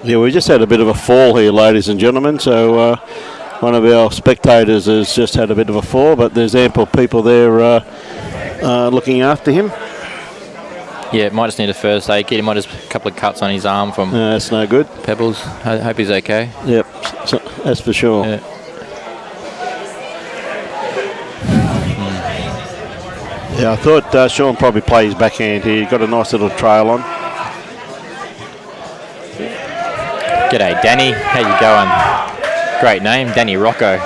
Yeah, we just had a bit of a fall here, ladies and gentlemen. So one of our spectators has just had a bit of a fall, but there's ample people there looking after him.
Yeah, might just need a first aid kit. He might just a couple of cuts on his arm from
that's no good.
Pebbles. I hope he's okay.
Yep, so that's for sure.
Yeah.
Yeah, I thought Sean probably played his backhand here. He got a nice little trail on.
G'day, Danny. How you going? Great name, Danny Rocco.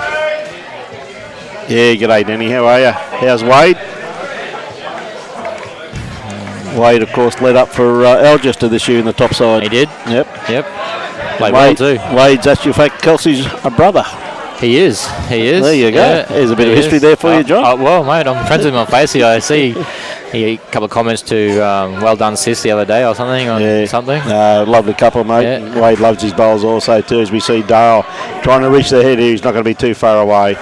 Yeah, g'day, Danny. How are you? How's Wade? Wade, of course, led up for Algester this year in the top side.
He did?
Yep.
Played well too.
Wade's actually, in fact, Kelsey's a brother.
He is.
There you go.
Yeah,
there's a bit of history there for you, John.
Well, mate, I'm friends with him on Facebook. I see he a couple of comments to well done, sis, the other day or something.
Lovely couple, mate.
Yeah.
Wade loves his bowls also too, as we see Dale trying to reach the head here. He's not going to be too far away.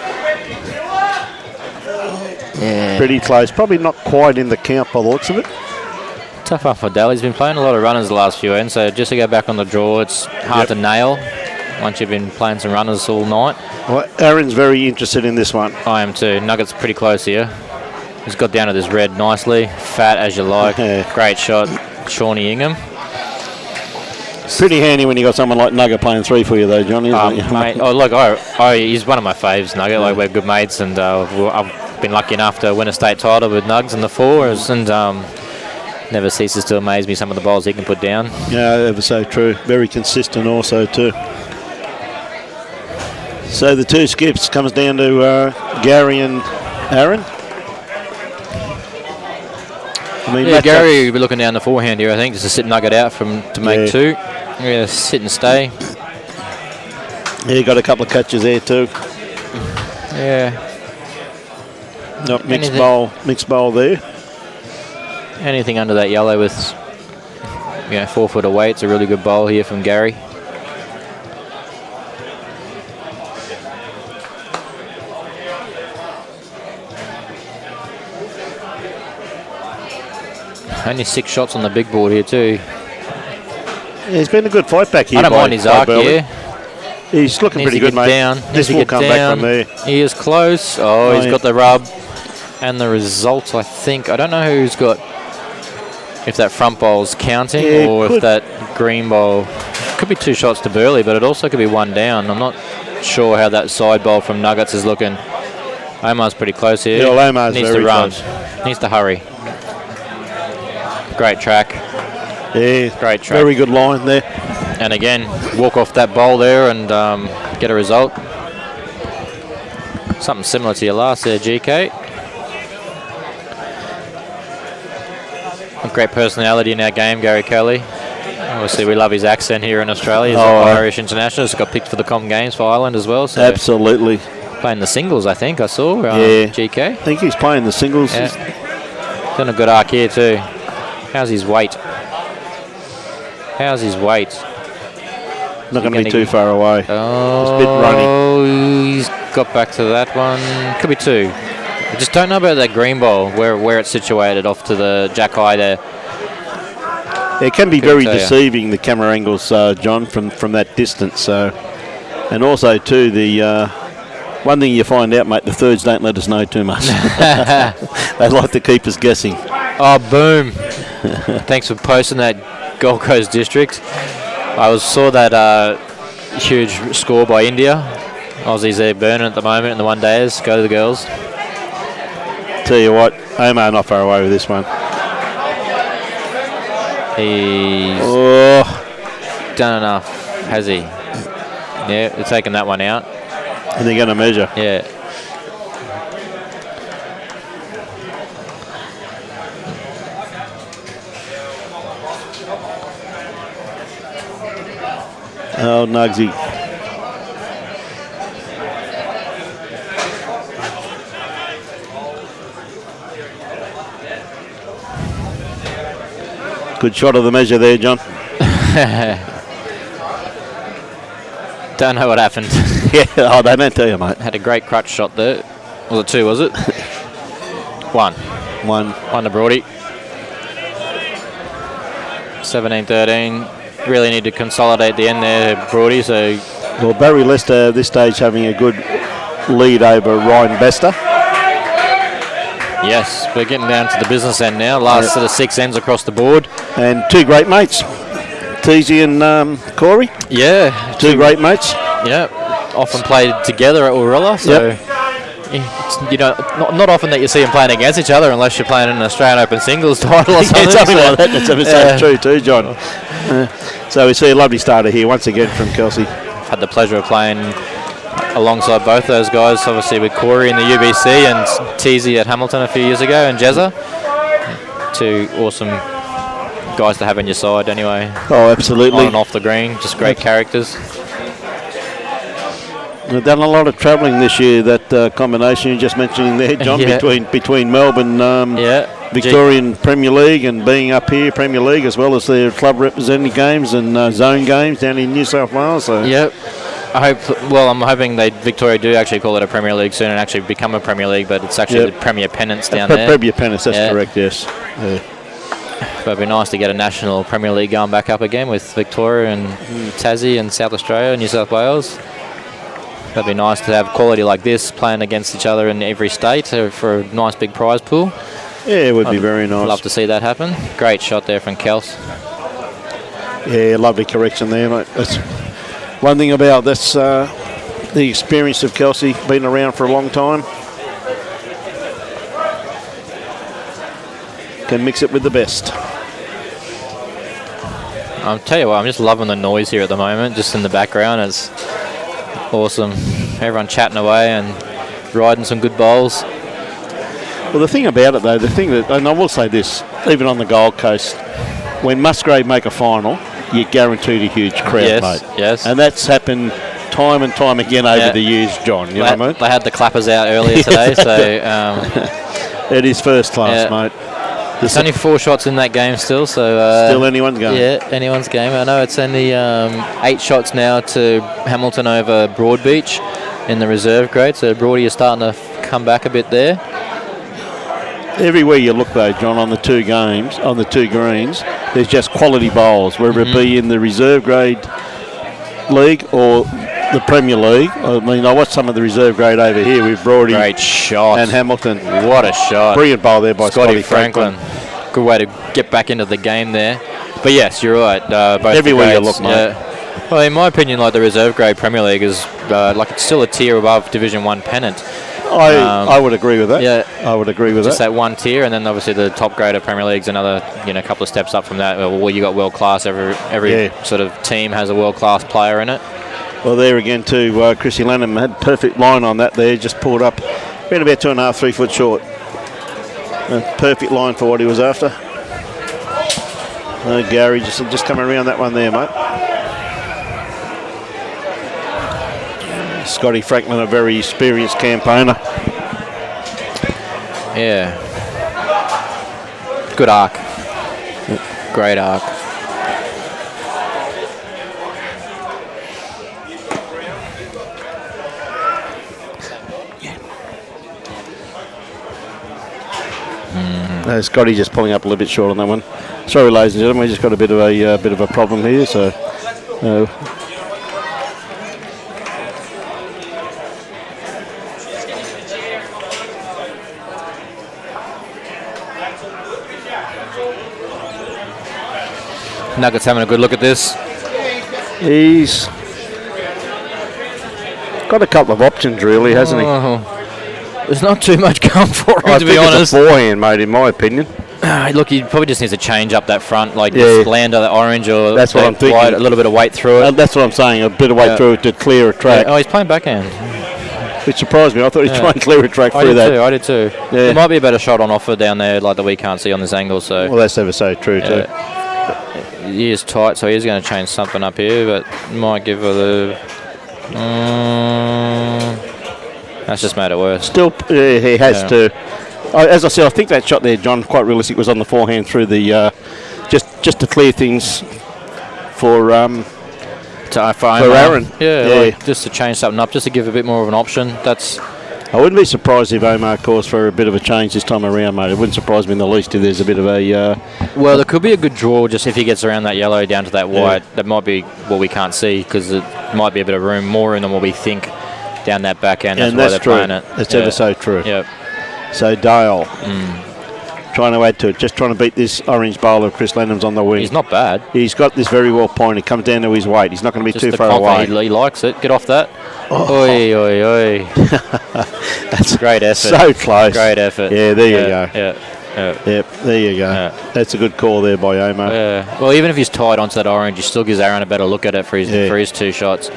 Yeah.
Pretty close. Probably not quite in the count by the looks of it.
Tough one for Dale. He's been playing a lot of runners the last few ends, so just to go back on the draw, it's hard to nail once you've been playing some runners all night.
Well, Aaron's very interested in this one.
I am too. Nugget's pretty close here. He's got down to this red nicely. Fat as you like. Great shot, Shawnee Ingham.
Pretty handy when you got someone like Nugget playing 3 for you, though, Johnny.
Mate, look, he's one of my faves, Nugget. Like, we're good mates, and I've been lucky enough to win a state title with Nugs in the 4s, and never ceases to amaze me some of the bowls he can put down.
Yeah, ever so true. Very consistent also too. So the 2 skips comes down to Gary and Aaron.
Gary will be looking down the forehand here, I think, just to sit Nugget out to make 2. Yeah, sit and stay.
Yeah, got a couple of catches there too.
Yeah.
Not mixed bowl there.
Anything under that yellow with 4 foot away, it's a really good bowl here from Gary. Only 6 shots on the big board here too.
Yeah, he's been a good fight back here.
I don't mind his arc here.
He's looking pretty good, mate. This will come back from there.
He is close. He's got the rub and the result, I think. I don't know who's got, if that front bowl's counting or if that green bowl. Could be 2 shots to Burleigh, but it also could be 1 down. I'm not sure how that side bowl from Nuggets is looking. Omar's pretty close here.
Yeah, well, Omar's
needs
very
to run.
close.
Needs to hurry. Great track.
Yeah,
great track.
Very good line there.
And again, walk off that bowl there and get a result. Something similar to your last there, GK. A great personality in our game, Gary Kelly. Obviously, we love his accent here in Australia. He's Irish international. He's got picked for the Comm Games for Ireland as well. So
Absolutely.
playing the singles, I think I saw. GK.
I think he's playing the singles.
Yeah. Done a good arc here too. How's his weight? How's his weight?
Not going to be too far away.
Oh,
it's a bit runny.
He's got back to that one. Could be 2. I just don't know about that green ball, where it's situated off to the jack high there.
It can be very deceiving, the camera angles, John, from that distance. So, and also too, the one thing you find out, mate, the thirds don't let us know too much. They like to keep us guessing.
Oh, boom! Thanks for posting that Gold Coast district. I saw that huge score by India. Aussies there burning at the moment in the one days. Go to the girls.
Tell you what, Omar not far away with this one.
He's done enough, has he? Yeah, they're taking that one out.
And they're going to measure.
Yeah.
Oh, Nugsy. Good shot of the measure there, John.
Don't know what happened.
Yeah, they don't tell you, mate.
Had a great crutch shot there. Was it 2, was it? 1. 1 to Broadie. 17-13. Really need to consolidate the end there, Broadie. So,
well, Barry Lester at this stage having a good lead over Ryan Bester.
Yes, we're getting down to the business end now. Last sort of 6 ends across the board.
And 2 great mates, Teasy and Corey.
Yeah.
2 great mates.
Yeah, often played together at Urilla. So, you know, not often that you see them playing against each other unless you're playing in an Australian Open singles title or something.
Something like that. That's true too, John. So we see a lovely starter here once again from Kelsey.
I've had the pleasure of playing alongside both those guys, obviously with Corey in the UBC and Teasy at Hamilton a few years ago, and Jezza. 2 awesome guys to have on your side anyway.
Oh, absolutely.
On and off the green, just great characters.
We've done a lot of travelling this year, that combination you're just mentioning there, John, between Melbourne, Victorian Premier League, and being up here, Premier League, as well as their club representing games and zone games down in New South Wales. So.
Yep. I'm hoping Victoria do actually call it a Premier League soon and actually become a Premier League, but it's actually the Premier Pennants down there.
Premier Pennants, that's correct, yes. Yeah.
But it'd be nice to get a national Premier League going back up again with Victoria and Tassie and South Australia and New South Wales. That'd be nice to have quality like this playing against each other in every state for a nice big prize pool.
Yeah, it would be very nice.
Love to see that happen. Great shot there from Kels.
Yeah, lovely correction there, mate. That's one thing about this, the experience of Kelsey, been around for a long time. Can mix it with the best.
I'll tell you what, I'm just loving the noise here at the moment, just in the background. It's awesome. Everyone chatting away and riding some good bowls.
Well, the thing about it, though, and I will say this, even on the Gold Coast, when Musgrave make a final, you're guaranteed a huge crowd, mate.
Yes.
And that's happened time and time again over the years, John. You know what I mean?
They had the clappers out earlier today, so...
it is first class, mate.
There's only 4 shots in that game still, so...
still anyone's game.
Yeah, anyone's game. I know it's only 8 shots now to Hamilton over Broadbeach in the reserve grade, so Broadie is starting to come back a bit there.
Everywhere you look, though, John, on the 2 games, on the 2 greens, there's just quality bowls, whether it be in the reserve grade league or the Premier League. I mean, I watched some of the reserve grade over here with Broadie.
Great shot.
And Hamilton.
What a shot.
Brilliant bowl there by Scotty Franklin.
Good way to get back into the game there. But yes, you're right. Both
everywhere you look, mate.
Well, in my opinion, like the reserve grade Premier League is like it's still a tier above Division 1 pennant.
I would agree with that.
Yeah,
I would agree with
just
that.
that one tier, and then obviously the top grade of Premier League's another, couple of steps up from that. Well, you got world class. Every sort of team has a world class player in it.
Well, there again too, Chrissy Lanham had perfect line on that there, just pulled up, been about 2.5, 3 foot short. A perfect line for what he was after. Gary just coming around that one there, mate. Scotty Franklin, a very experienced campaigner.
Yeah. Good arc. Great arc.
Scotty just pulling up a little bit short on that one. Sorry, ladies and gentlemen, we just got a bit of a problem here. So,
Nuggets having a good look at this.
he's got a couple of options, really, hasn't he?
There's not too much going for him,
I
to be
think
honest.
it's a forehand, mate, in my opinion.
Look, he probably just needs to change up that front, like just land on the orange or
that's what I'm thinking.
Wide, a little bit of weight through it.
That's what I'm saying, a bit of weight through it to clear a track.
Yeah. Oh, he's playing backhand.
Which surprised me. I thought he'd try and clear a track through that.
I did too.
Yeah.
There might be a better shot on offer down there, like that we can't see on this angle. So.
Well, that's ever so true too.
He is tight, so he's going to change something up here, but might give her the. That's just made it worse.
Still, he has to. As I said, I think that shot there, John, quite realistic, was on the forehand through the just to clear things for Aron.
Like just to change something up, just to give a bit more of an option. That's.
I wouldn't be surprised if Omar calls for a bit of a change this time around, mate. It wouldn't surprise me in the least if there's a bit of a.
Well, there could be a good draw just if he gets around that yellow down to that white. That might be what we can't see because it might be a bit of room, more room than what we think down that back end. That's why they're playing it.
That's ever so true.
Yep.
So Dale trying to add to it, just trying to beat this orange bowler of Chris Lanham's on the wing.
He's not bad.
He's got this very well pointed. Comes down to his weight. He's not going to be
just
too far away.
He likes it. Get off that. Oi, oi, oi. That's great effort.
So close.
Great effort.
Yeah, there you go.
Yeah.
Yep, there you go.
Yeah.
That's a good call there by Omar.
Yeah. Well, even if he's tied onto that orange, he still gives Aaron a better look at it for his two shots.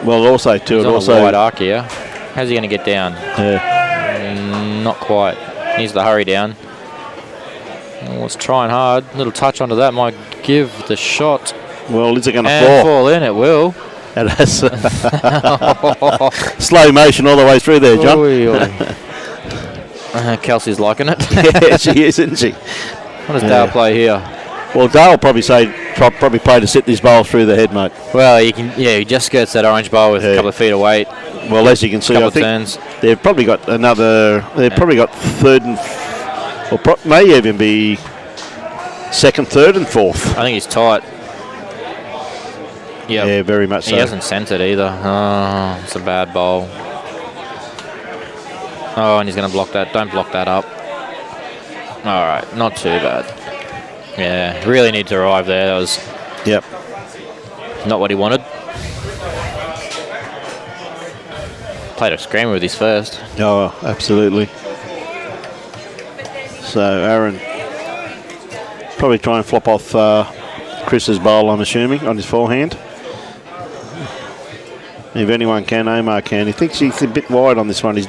Well, also too,
he's on
also
a wide arc here. How's he going to get down?
Yeah.
Not quite. Needs to hurry down. Oh, it's trying hard. A little touch onto that might give the shot.
Well, is it going to
fall in? It will.
And that's slow motion all the way through there, John.
Kelsey's liking it.
Yeah, she is, isn't she?
What does Dale play here?
Well, Dale probably play to sit this bowl through the head, mate.
Well, you can. Yeah, he just skirts that orange bowl with a couple of feet of weight.
Well, as you can see, I think they've probably got another. They've probably got third and, or may even be second, third, and fourth.
I think he's tight. Yep.
Yeah, very much so.
He hasn't sent it either. Oh, it's a bad bowl. Oh, and he's going to block that. Don't block that up. All right, not too bad. Yeah, really need to arrive there. That was not what he wanted. Played a screamer with his first.
Oh, absolutely. So Aaron probably try and flop off Chris's bowl, I'm assuming, on his forehand. If anyone can, Omar can. He thinks he's a bit wide on this one. He's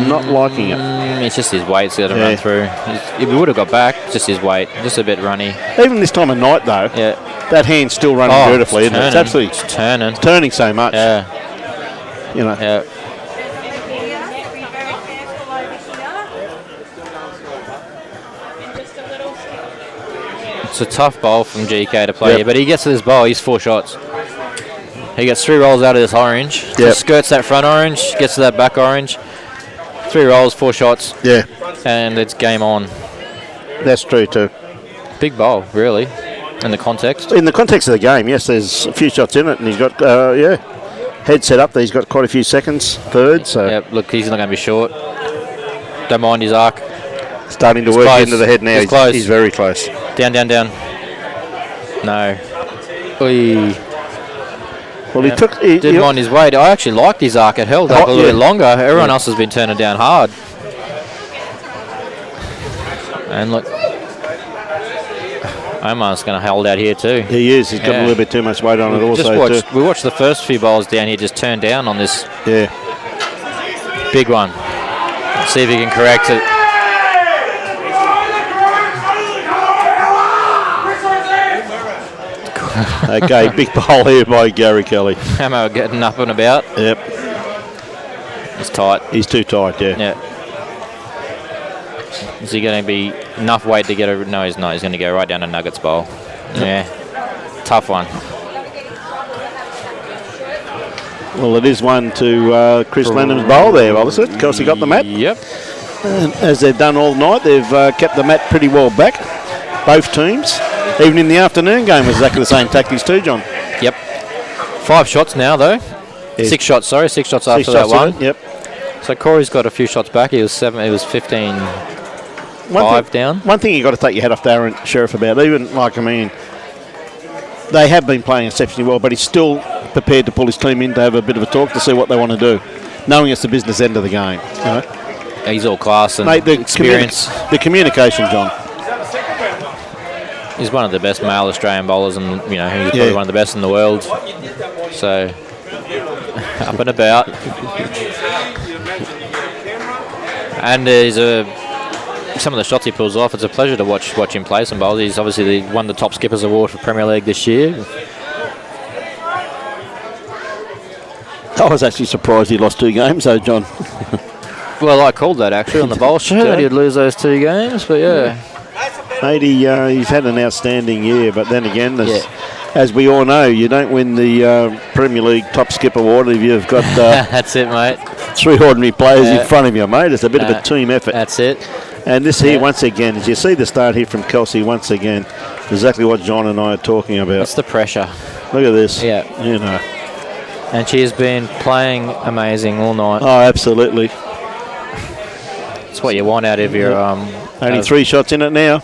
not liking it.
It's just his weight's got to run through. If he would have got back, just his weight. Just a bit runny.
Even this time of night, though, that hand's still running beautifully, isn't it? It's absolutely
turning.
It's turning so much.
Yeah.
You know.
Yeah. It's a tough bowl from GK to play here, but he gets to this bowl, he's 4 shots. He gets 3 rolls out of this orange. Just skirts that front orange, gets to that back orange. 3 rolls, 4 shots.
Yeah.
And it's game on.
That's true too.
Big bowl, really, in the context.
In the context of the game, yes, there's a few shots in it, and he's got, head set up there. He's got quite a few seconds, third. So
yep, look, he's not going to be short. Don't mind his arc.
Starting to work into the head now.
He's close.
He's very close.
Down, down, down. No. Oy.
Well,
Yeah.
he
Didn't mind his weight. I actually liked his arc. It held up a little bit longer. Everyone else has been turning down hard. And look, Omar's going to hold out here too.
He is. He's got a little bit too much weight on it also.
We watched the first few bowls down here just turn down on this big one. Let's see if he can correct it.
Okay, big bowl here by Gary Kelly.
Hamo getting up and about.
Yep.
It's tight.
He's too tight,
Yeah. Is he going to be enough weight to get a... No, he's not. He's going to go right down to Nuggets bowl. Yeah. Tough one.
Well, it is one to Chris Lenham's bowl there, was it? Kelsey got the mat.
Yep.
And as they've done all night, they've kept the mat pretty well back, both teams. Even in the afternoon game was exactly the same tactics too, John.
Yep. 5 shots now, though. 6 shots, sorry. 6 shots after that one.
Yep.
So Corey's got a few shots back. He was 15-5 down.
One thing you've got to take your head off to Aron Sherriff about, even they have been playing exceptionally well, but he's still prepared to pull his team in to have a bit of a talk to see what they want to do, knowing it's the business end of the game. You know?
He's all class and
the
experience.
The communication, John.
He's one of the best male Australian bowlers, and he's probably one of the best in the world. So up and about, and some of the shots he pulls off. It's a pleasure to watch him play some bowls. He's obviously won the top skippers award for Premier League this year.
I was actually surprised he lost 2 games, though, John.
Well, I called that actually on the bowl show that he'd lose those 2 games, but yeah.
Mate, he's had an outstanding year, but then again, as we all know, you don't win the Premier League Top Skip Award if you've got
that's it, mate.
3 ordinary players in front of you, mate. It's a bit of a team effort.
That's it.
And this here, once again, as you see the start here from Kelsey, once again, exactly what John and I are talking about.
It's the pressure.
Look at this.
Yeah. And she has been playing amazing all night.
Oh, absolutely.
That's what you want out of your...
Only 3 shots in it now.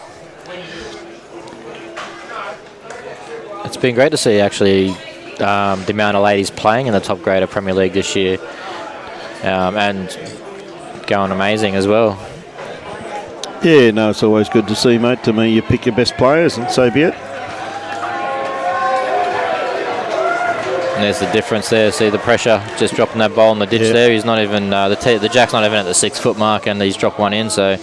It's been great to see, actually, the amount of ladies playing in the top grade of Premier League this year. And going amazing as well.
Yeah, no, it's always good to see, mate. To me, you pick your best players, and so be it.
And there's the difference there. See the pressure, just dropping that ball in the ditch there. He's not even, the jack's not even at the 6 foot mark, and he's dropped one in, so...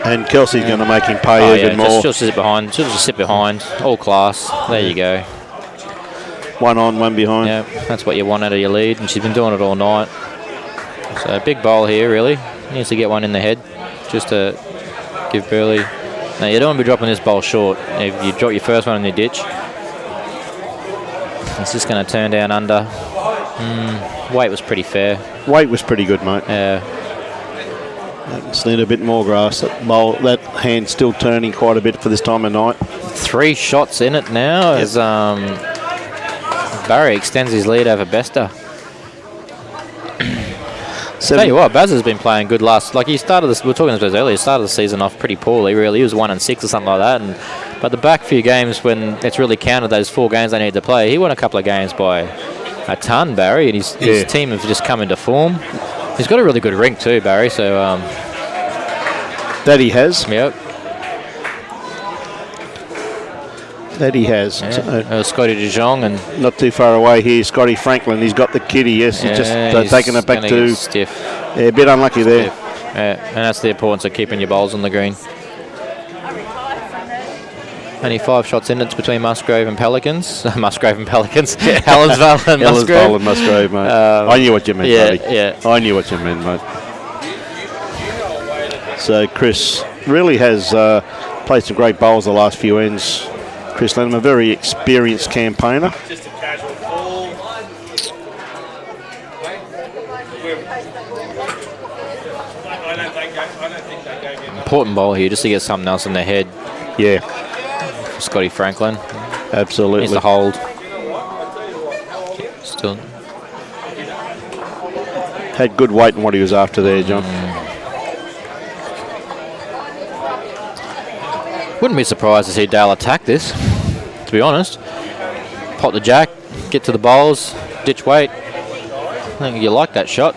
And Kelsey's going to make him pay even more.
Just sit behind. Just sit behind. All class. There you go.
1 on, 1 behind.
Yeah, that's what you want out of your lead, and she's been doing it all night. So big bowl here, really. Needs to get one in the head, just to give Burleigh. Now you don't want to be dropping this bowl short. If you drop your first one in the ditch, it's just going to turn down under. Weight was pretty fair.
Weight was pretty good, mate.
Yeah.
Just need a bit more grass. That hand's still turning quite a bit for this time of night.
3 shots in it now as Barry extends his lead over Bester. Tell you what, Baz has been playing good he started this. We were talking about this earlier. He started the season off pretty poorly. Really, he was 1-6 or something like that. But the back few games when it's really counted, those 4 games they need to play, he won a couple of games by a ton, Barry, and his team have just come into form. He's got a really good rink too, Barry. So
that he has.
Yep.
That he has.
Yeah. Scotty De Jong and
not too far away here, Scotty Franklin. He's got the kitty. Yes, he's just taking it back to
stiff.
Yeah, a bit unlucky there.
And that's the importance of keeping your bowls on the green. Only 5 shots in. It's between Musgrave and Pelicans. Musgrave and Pelicans. Helensvale and Musgrave.
Helensvale and Musgrave, mate. I knew what you meant, buddy.
Yeah.
I knew what you meant, mate. So Chris really has played some great bowls the last few ends. Chris Lenham, a very experienced campaigner.
Just a casual fall. I don't think they gave you enough.
Important bowl here just to get something else in their head.
Yeah.
Scotty Franklin.
Absolutely.
Needs to hold. Still.
Had good weight in what he was after there, John. Wouldn't be surprised to see Dale attack this, to be honest. Pot the jack,
get to the bowls, ditch weight. I think you like that shot.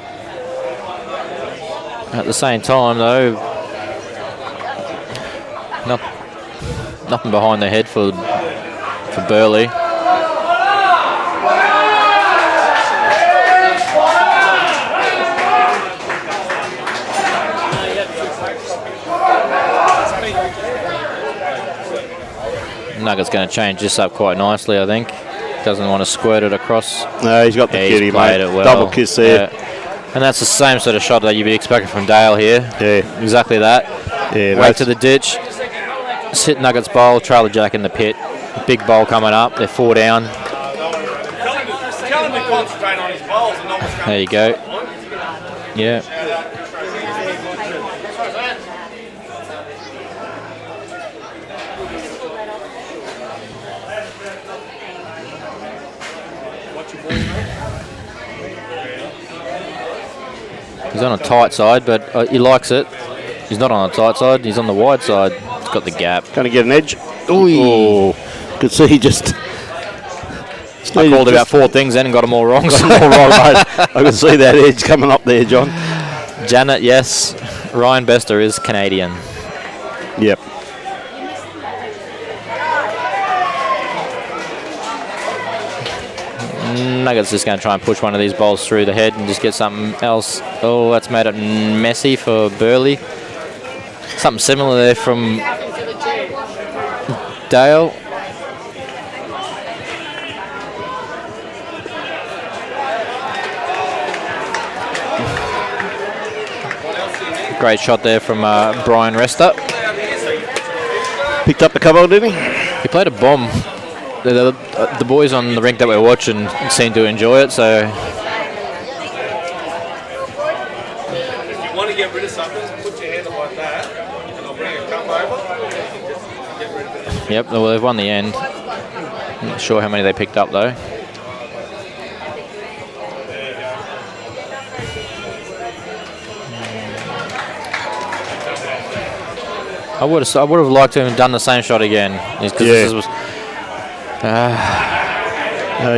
At the same time, though, nothing behind the head for Burleigh. Nugget's going to change this up quite nicely, I think. Doesn't want to squirt it across.
No, he's got the kitty, mate.
It well.
Double kiss there.
Yeah. And that's the same sort of shot that you'd be expecting from Dale here.
Yeah.
Exactly that.
Yeah,
Wait to the ditch. Sit Nuggets bowl, trailer jack in the pit. Big bowl coming up. They're 4 down.
Tell him to concentrate on his bowls and not what's going on.
There you go. Yeah. He's on a tight side, but he likes it. He's not on a tight side. He's on the wide side. He's got the gap.
Going to get an edge. Ooh. Could see he just...
I called about 4 things then and got them all wrong.
All right, mate. I can see that edge coming up there, John.
Janet, yes. Ryan Bester is Canadian.
Yep.
Nuggets just going to try and push one of these bowls through the head and just get something else. Oh, that's made it messy for Burleigh. Something similar there from Dale. Great shot there from Brian Rester.
Picked up the cover, didn't he?
He played a bomb. The boys on the rink that we're watching seem to enjoy it, so...
If you want to get rid of something, put your hand up like that, and I'll bring a cup over. Just get rid of it.
Yep, well, they've won the end. I'm not sure how many they picked up, though. I would have liked to have done the same shot again. Because this was...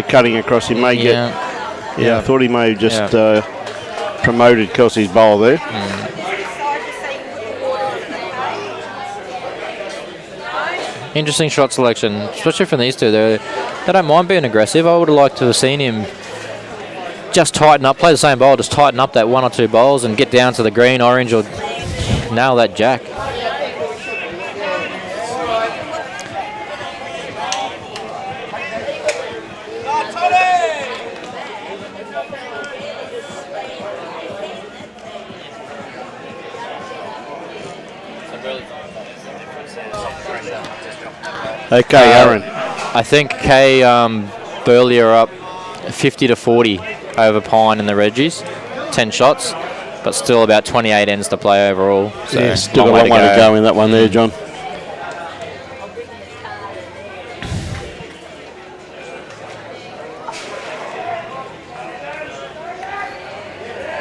cutting across, he may get... Yeah, I thought he may have just promoted Kelsey's bowl there.
Interesting shot selection, especially from these two. They don't mind being aggressive. I would have liked to have seen him just tighten up, play the same bowl, just tighten up that 1 or 2 bowls and get down to the green, orange, or nail that jack.
Okay, Aaron.
I think Burleigh are up 50-40 over Pine in the Reggies. 10 shots, but still about 28 ends to play overall. So
yeah, still got a long way to go in that one there, John.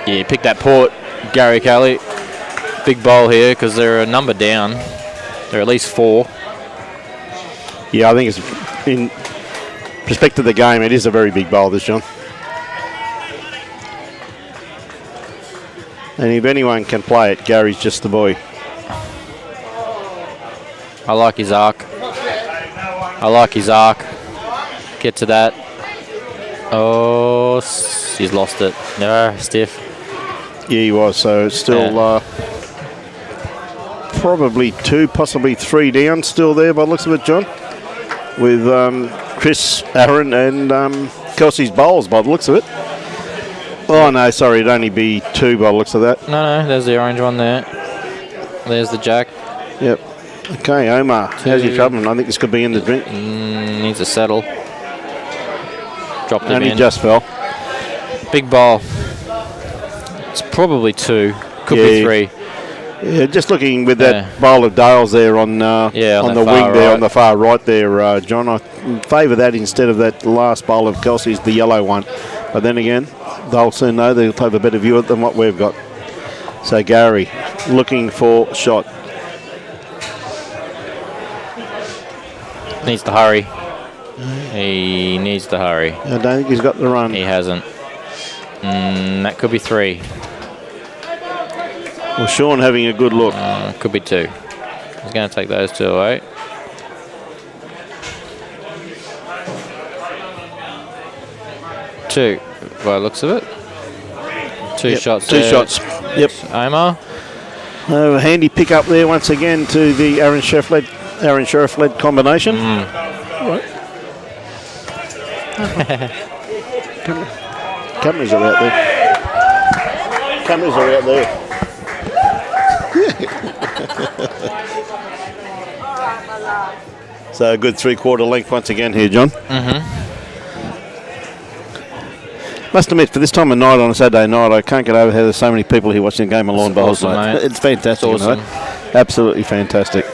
Yeah, pick that port, Gary Kelly. Big bowl here because they're a number down. They're at least 4.
Yeah, I think it's in respect to the game, it is a very big bowl, this, John. And if anyone can play it, Gary's just the boy.
I like his arc. Get to that. Oh, he's lost it. No, stiff.
Yeah, he was. So it's still probably 2, possibly 3 down still there by the looks of it, John. With Chris, Aaron, and Kelsey's bowls by the looks of it. Oh, no, sorry, it'd only be 2 by the looks of that.
No, there's the orange one there. There's the jack.
Yep. Okay, Omar, how's your trouble? I think this could be in the drink.
Needs a settle. Dropped him
Only
in.
just fell.
Big bowl. It's probably 2. Could be 3.
Yeah, just looking with that bowl of Dales there on the wing there, on the far right there, John. I favour that instead of that last bowl of Kelsey's, the yellow one. But then again, they'll soon know. They'll have a better view of it than what we've got. So Gary looking for shot.
Needs to hurry. He needs to hurry.
I don't think he's got the run.
He hasn't. That could be 3.
Well, Sean having a good look.
Could be 2. He's going to take those 2 away. Two, by the looks of it. 2 shots.
2 shots. Yep.
Omar.
A handy pick up there once again to the Aron Sherriff led combination. Right. Cameras are out there. Cameras are out there. So a good 3/4 length once again here, John. Must admit, for this time of night on a Saturday night, I can't get over how there's so many people here watching the game of lawn bowls.
Awesome, mate.
It's fantastic.
It's awesome.
Absolutely fantastic.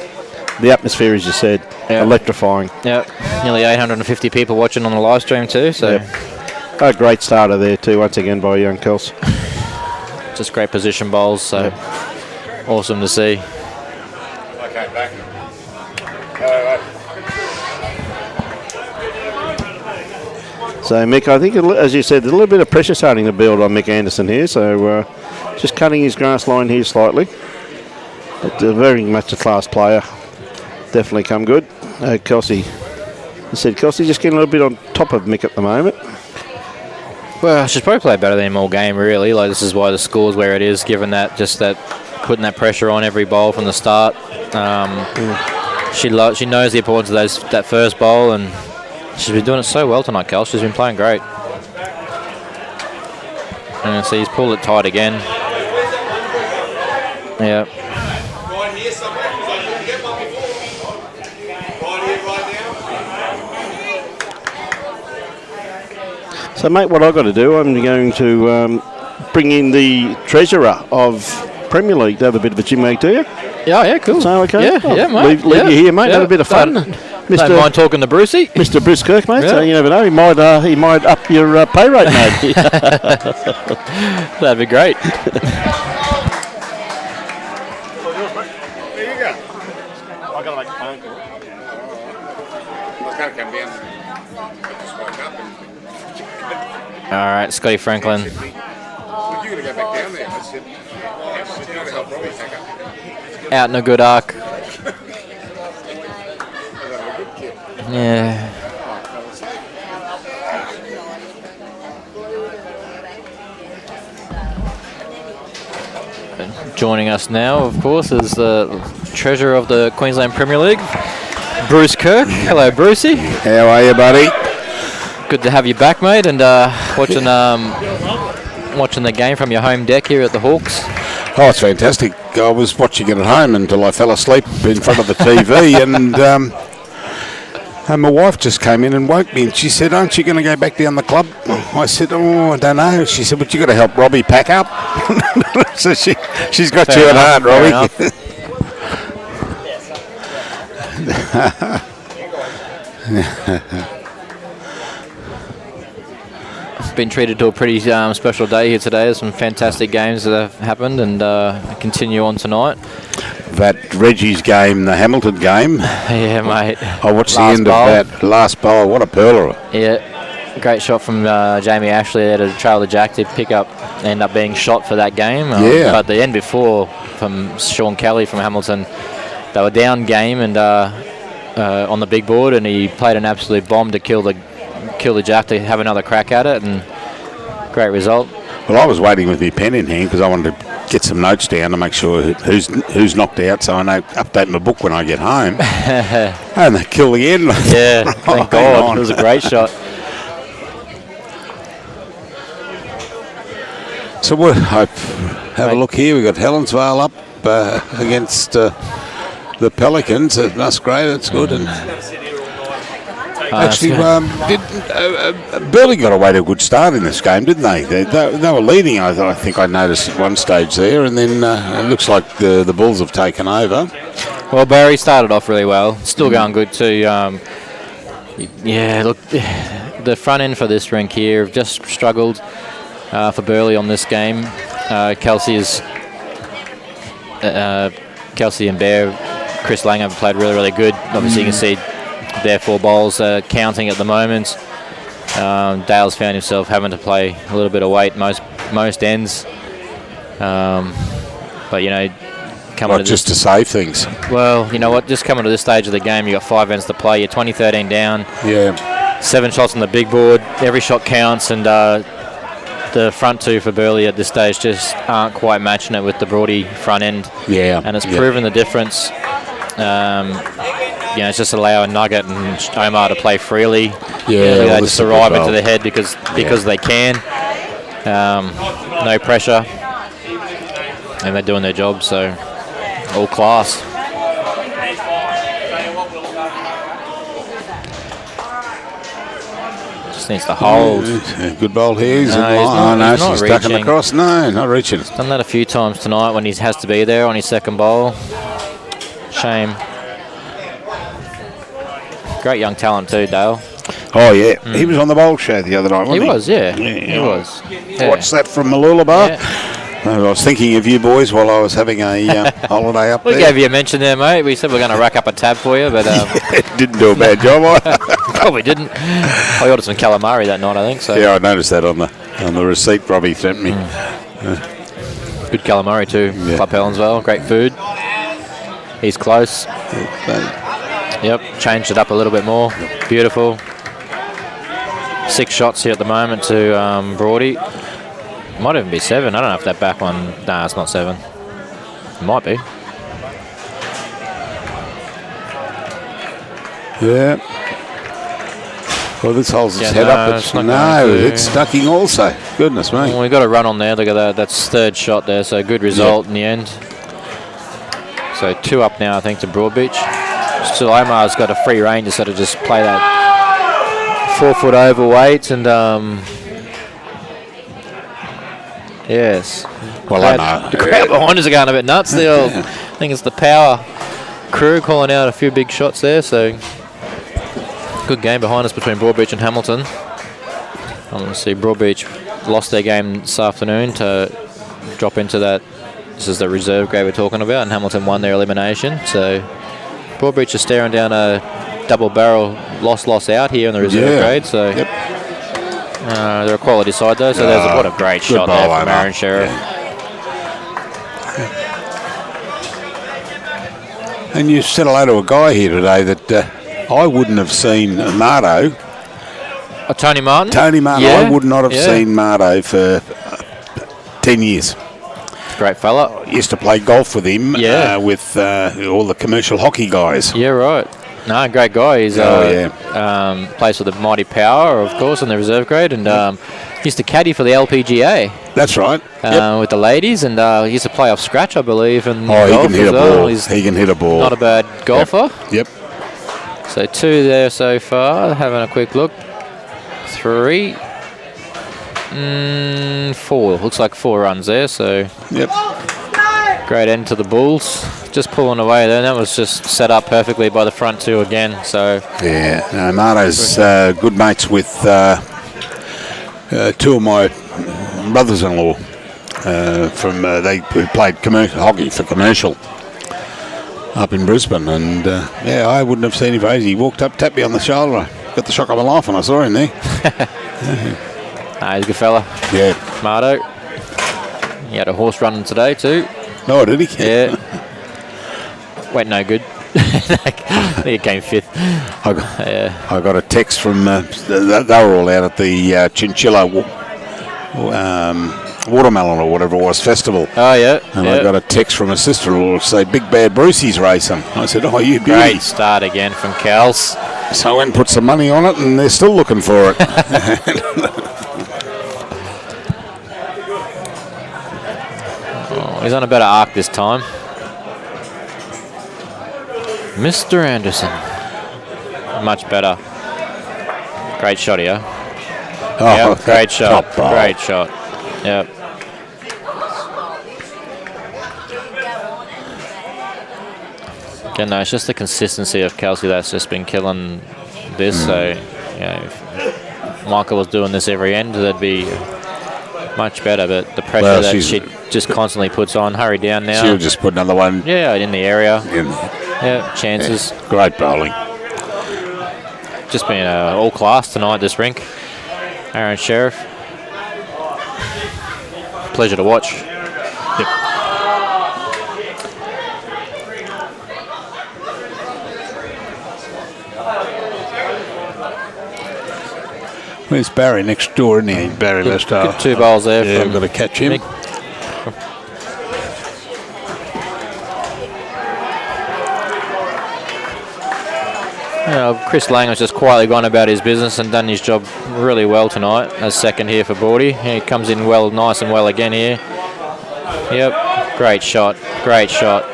The atmosphere, as you said, electrifying.
Yep. Nearly 850 people watching on the live stream too. So
a great starter there too, once again by young Kels.
Just great position bowls. So awesome to see.
Okay, back.
So Mick, I think, as you said, there's a little bit of pressure starting to build on Mick Anderson here. So just cutting his grass line here slightly. But very much a class player. Definitely come good. Kelsey, I said Kelsey just getting a little bit on top of Mick at the moment.
Well, she's probably played better than him all game, really. Like, this is why the score's where it is, given that putting that pressure on every bowl from the start. She knows the importance of that first bowl, and she's been doing it so well tonight, Kel. She's been playing great. And so he's pulled it tight again. Yeah.
Right here somewhere, because I couldn't get one before. Right here, right now.
So, mate, what I've got to do, I'm going to bring in the treasurer of Premier League to have a bit of a chinwag to you.
Yeah, cool.
So, okay?
Yeah, mate.
Leave you here, mate. Have a bit of fun.
Don't mind talking to Brucey.
Mr. Bruce Kirk, mate. So you never know, he might up your pay rate, mate.
That'd be great.
There you go.
I've got to make a phone call.
I was going to come down. I just woke up and
All right, Scotty Franklin.
well, you're going to go back down there. I said, you've got to help Robbie pack up.
Out in a good arc. Yeah. Joining us now, of course, is the treasurer of the Queensland Premier League, Bruce Kirk. Hello, Brucey.
How are you, buddy?
Good to have you back, mate, and watching the game from your home deck here at the Hawks.
Oh, it's fantastic. I was watching it at home until I fell asleep in front of the TV, and my wife just came in and woke me, and she said, "Aren't you going to go back down the club?" I said, "Oh, I don't know." She said, "But you got to help Robbie pack up." So she's got
Fair
you
enough,
at heart,
Robbie. Been treated to a pretty special day here today. There's some fantastic games that have happened and continue on tonight.
That Reggie's game, the Hamilton game.
Yeah, mate.
I watched the end of that last bowl. What a pearler.
Yeah, great shot from Jamie Ashley there to trail the jack to pick up, end up being shot for that game. But the end before from Sean Kelly from Hamilton, they were down game and on the big board, and he played an absolute bomb to kill the jack to have another crack at it, and great result.
Well, I was waiting with my pen in hand because I wanted to get some notes down to make sure who's knocked out, so I know update my book when I get home. And they kill the end.
Yeah, thank God. It was a great shot.
So we'll have a look here. We've got Helensvale up against the Pelicans at Musgrave. That's good. And actually, Burleigh got away to a good start in this game, didn't they? They were leading, I think I noticed at one stage there, and then it looks like the Bulls have taken over.
Well, Barry started off really well. Still going good too. Yeah, look, the front end for this rink here have just struggled for Burleigh on this game. Kelsey and Bear, Chris Lang have played really, really good. Obviously, you can see their 4 bowls counting at the moment. Dale's found himself having to play a little bit of weight most ends. But, you know, coming
Not just to save things.
well, you know what? Just coming to this stage of the game, you got 5 ends to play. You're 20-13 down.
Yeah.
7 shots on the big board. Every shot counts, and the front 2 for Burleigh at this stage just aren't quite matching it with the Broadie front end.
Yeah.
And it's proven the difference. You know, it's just allowing Nugget and Omar to play freely.
Yeah,
They
well,
just
this is a good
arrive into
bowl.
the head because they can. No pressure. And they're doing their job, so all class. Just needs to hold.
Yeah, good bowl here. He's
No,
in
he's
line.
not-
Oh,
he's
no,
not
she's ducking
reaching.
across. No, not reaching.
Done that a few times tonight when he has to be there on his second bowl. Shame. Great young talent too, Dale.
Oh, yeah. He was on the bowl show the other night, wasn't
He
he?
was, yeah.
Yeah,
He was. Yeah.
Watched that from Malulabar.
Yeah.
I was thinking of you boys while I was having a holiday up
We
there.
gave you a mention there, mate. We said we're going to rack up a tab for you, but
Didn't do a bad job.
probably didn't. I ordered some calamari that night, I think. So
Yeah, I noticed that on the receipt Robbie sent me.
good calamari too.
Yeah.
Club Helensvale, great food. He's close. Yep, changed it up a little bit more. Beautiful. 6 shots here at the moment to Broadie. Might even be 7. I don't know if that back one. Nah, it's not 7. It might be.
Yeah. Well, this holds its
Yeah,
head
no,
up.
it's not
No,
going to.
it's ducking also. Goodness me.
Well, we got a run on there. Look at that. That's 3rd shot there. So good result in the end. So 2 up now, I think, to Broadbeach. Still, Omar's got a free range to sort of just play that 4-foot overweight and yes.
Well,
The crowd behind us are going a bit nuts. I think it's the power crew calling out a few big shots there. So good game behind us between Broadbeach and Hamilton. I'm going to see Broadbeach lost their game this afternoon to drop into that. This is the reserve grade we're talking about, and Hamilton won their elimination. So Broadbeach is staring down a double barrel loss out here in the reserve grade. So they're a quality side though. So there's what a great shot there from Aron Sherriff.
And you said hello to a guy here today that I wouldn't have seen Mardo.
Tony Martin.
Tony Martin.
Yeah.
I would not have seen Mardo for 10 years.
Great fella.
I used to play golf with him
Yeah.
with all the commercial hockey guys.
Yeah, right. No, great guy. He's plays for the Mighty Power, of course, in the reserve grade, and used to caddy for the LPGA
That's right.
with the ladies, and he used to play off scratch, I believe. And
Oh, he
golf
can hit
as
a
well.
ball.
He's
He can hit a ball.
not a bad golfer.
Yep.
So 2 there so far. Having a quick look. 3. 4. Looks like 4 runs there. So
Yep.
great end to the Bulls. Just pulling away there. And that was just set up perfectly by the front 2 again. So
Yeah. No, Mardo's good mates with 2 of my brothers-in-law from they played commercial hockey for commercial up in Brisbane, and I wouldn't have seen him for ages. He walked up, tapped me on the shoulder. Got the shock of my life when I saw him there.
he's a good fella.
Yeah.
Mardo. He had a horse running today too.
Oh, did he?
Yeah. Went no good. I think it came 5th.
I got a text from they were all out at the Chinchilla watermelon or whatever it was festival.
Oh yeah.
And I got a text from a sister-in-law to say Big Bad Brucey's racing. I said, "Oh, you beauty."
Great start again from Kels.
So I went and put some money on it, and they're still looking for it.
He's on a better arc this time. Mr. Anderson. Much better. Great shot here.
Oh,
Great shot.
top bowl.
Great shot. Yep. Again, no, it's just the consistency of Kelsey that's just been killing this. So, if Michael was doing this every end, that'd be much better. But the pressure that she just constantly puts on, hurry down now.
She'll just put another one
Yeah, in the area.
in.
Yeah, chances.
Great bowling.
just been all class tonight, this rink. Aron Sherriff. Pleasure to watch.
Yep. Where's Barry next door, isn't he? Barry Lester.
Good 2 bowls there.
Yeah, I've got to catch him.
Mick. Chris Lang has just quietly gone about his business and done his job really well tonight as second here for Broadie. He comes in well, nice and well again here. Yep, great shot, great shot.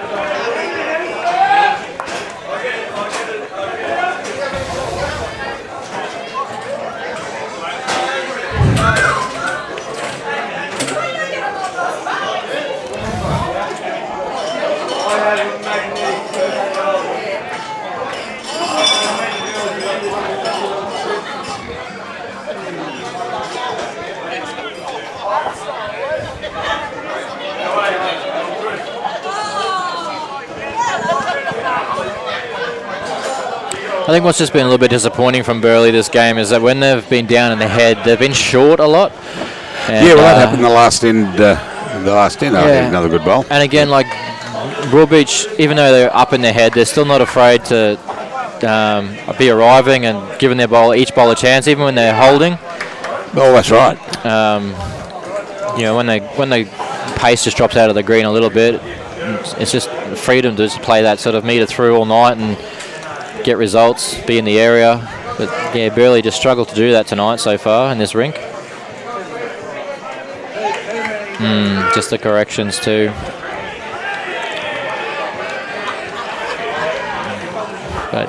I think what's just been a little bit disappointing from Burleigh this game is that when they've been down in the head, they've been short a lot. And,
yeah, well, that happened in the last end. I think another good bowl.
And again, like Broadbeach, even though they're up in their head, they're still not afraid to be arriving and giving their each bowl a chance, even when they're holding.
Oh, that's right.
You know, when the pace just drops out of the green a little bit, it's just freedom to just play that sort of meter through all night and get results, be in the area. But yeah, Burleigh just struggled to do that tonight so far in this rink. Just the corrections too. But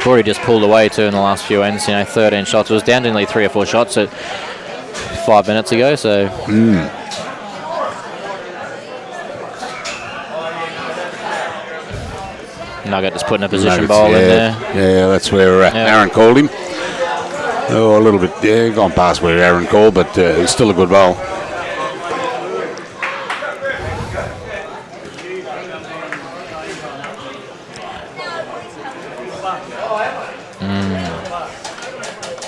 Broadie just pulled away too in the last few ends. 13 shots. It was down to only 3 or 4 shots at 5 minutes ago. So. Nugget just putting a position bowl in there.
Yeah, that's where Aaron called him. Oh, a little bit, gone past where Aaron called, but it's still a good bowl.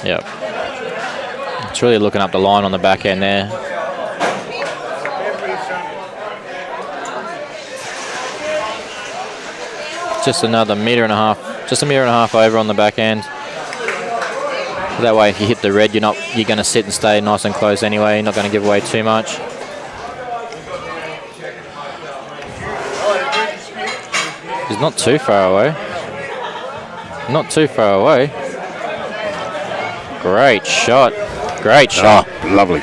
Yep. It's really looking up the line on the back end there. Just another metre and a half, just a metre and a half over on the back end. That way, if you hit the red, you're going to sit and stay nice and close anyway. You're not going to give away too much. He's not too far away. Not too far away. Great shot. Great shot.
Oh, lovely.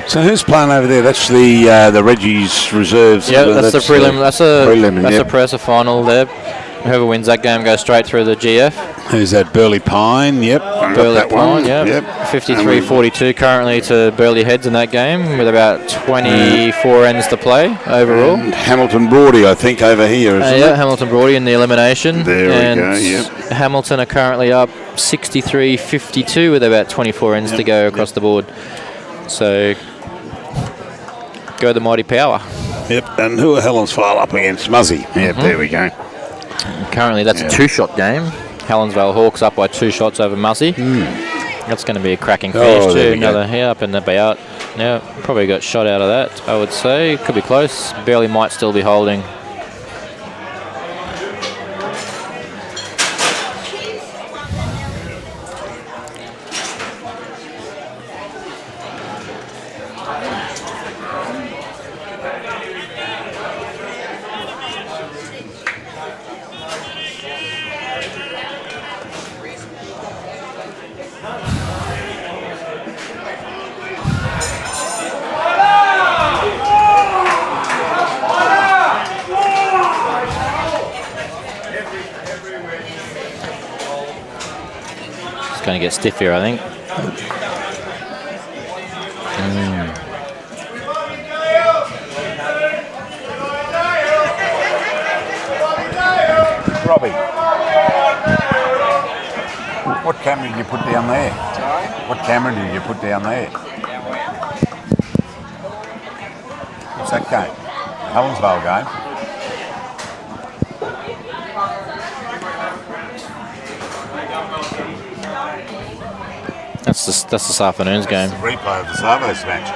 So who's playing over there? That's the Reggie's reserves.
Yeah, that's the prelim. That's
a
presser final there. Whoever wins that game goes straight through the GF.
Who's that? Burleigh Pine. Yep.
Burleigh Pine. Yep. 53-42 currently to Burleigh Heads in that game, with about 24 ends to play overall.
And Hamilton Broadie, I think, over here. Isn't it?
Hamilton Broadie in the elimination.
There we go. Yep.
Hamilton are currently up 63-52 with about 24 ends to go across the board. So. Go the mighty power.
Yep, and who are Helensvale up against? Muzzy. Yep, there we go.
Currently, that's a 2-shot game. Helensvale Hawks up by 2 shots over Muzzy. That's going to be a cracking finish too. Another up and about. Yeah, probably got shot out of that, I would say. Could be close. Burleigh might still be holding. Going to get stiff here, I think.
Robbie, what camera did you put down there? Sorry? What camera did you put down there? What's that game? Helensvale game?
That's this afternoon's game.
Replay of the Slavos match.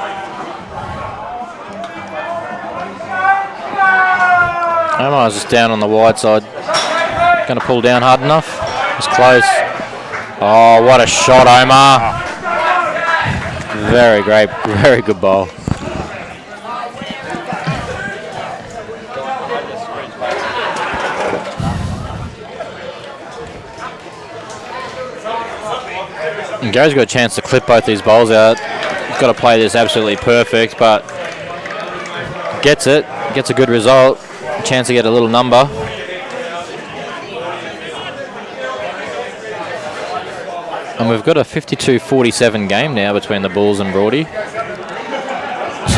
Omar's just down on the wide side. Going to pull down hard enough. It's close. Oh, what a shot, Omar. Very great, very good ball. And Gary's got a chance to clip both these bowls out. He's got to play this absolutely perfect, but gets it, gets a good result. Chance to get a little number. And we've got a 52-47 game now between the Bulls and Broadie.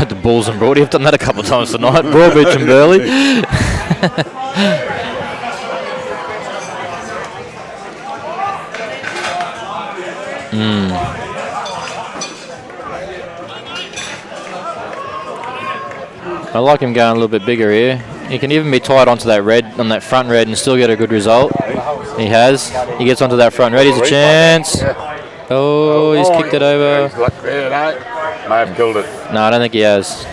The Bulls and Broadie, I've done that a couple of times tonight. Broadbeach and Burleigh. I like him going a little bit bigger here. He can even be tied onto that red, on that front red, and still get a good result. He has. He gets onto that front red. He's a chance. Oh, he's kicked it over.
May have killed it.
No, I don't think he has.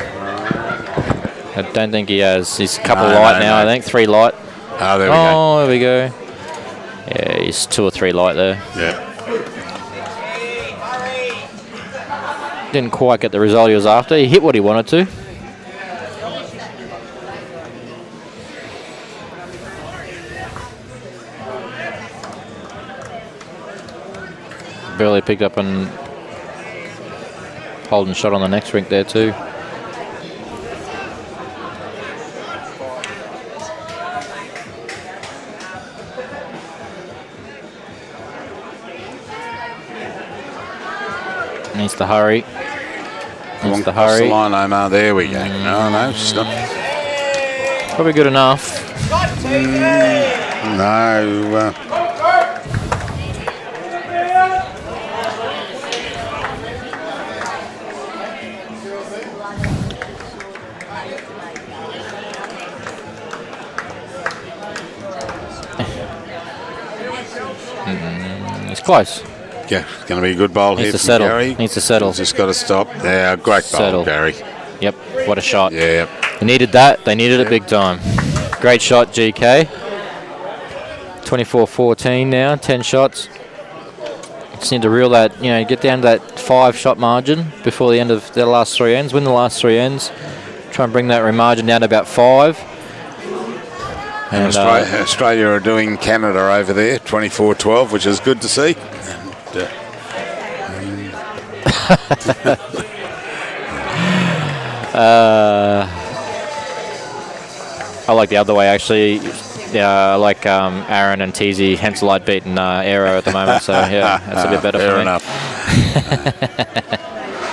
I don't think he has. He's a couple light now, I think. 3 light.
Oh, there we go.
Oh, there we go. Yeah, he's 2 or 3 light there.
Yeah.
Didn't quite get the result he was after. He hit what he wanted to. Burleigh picked up and holding shot on the next rink there too. Needs to hurry. Needs to hurry.
The line, Omar. There we go. No, stop.
Probably good enough.
No.
It's close.
Yeah, it's going to be a good bowl here
Needs to
from
settle.
Gary.
Needs to settle.
He's just got to stop. Yeah, great bowl,
Settle.
Gary.
Yep, what a shot.
Yeah.
They needed that. They needed it big time. Great shot, GK. 24-14 now, 10 shots. Just need to reel that, get down to that 5-shot margin before the end of their last 3 ends. Win the last 3 ends. Try and bring that margin down to about 5.
And Australia are doing Canada over there, 24-12, which is good to see.
I like the other way actually. Yeah, I like Aron and Teasy Henselite beating Aero at the moment, so yeah, that's a bit better for me.
Fair enough.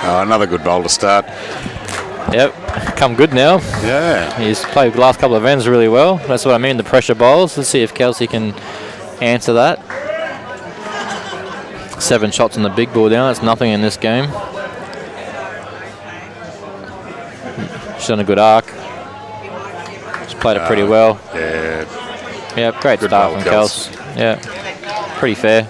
Another good bowl to start.
Yep, come good now.
Yeah.
He's played the last couple of ends really well. That's what I mean, the pressure bowls. Let's see if Kelsey can answer that. 7 shots on the big ball down. That's nothing in this game. She's on a good arc. She's played it pretty well.
Yeah.
Yep, great
Good
start
bowl,
from Kels. Yeah, pretty fair.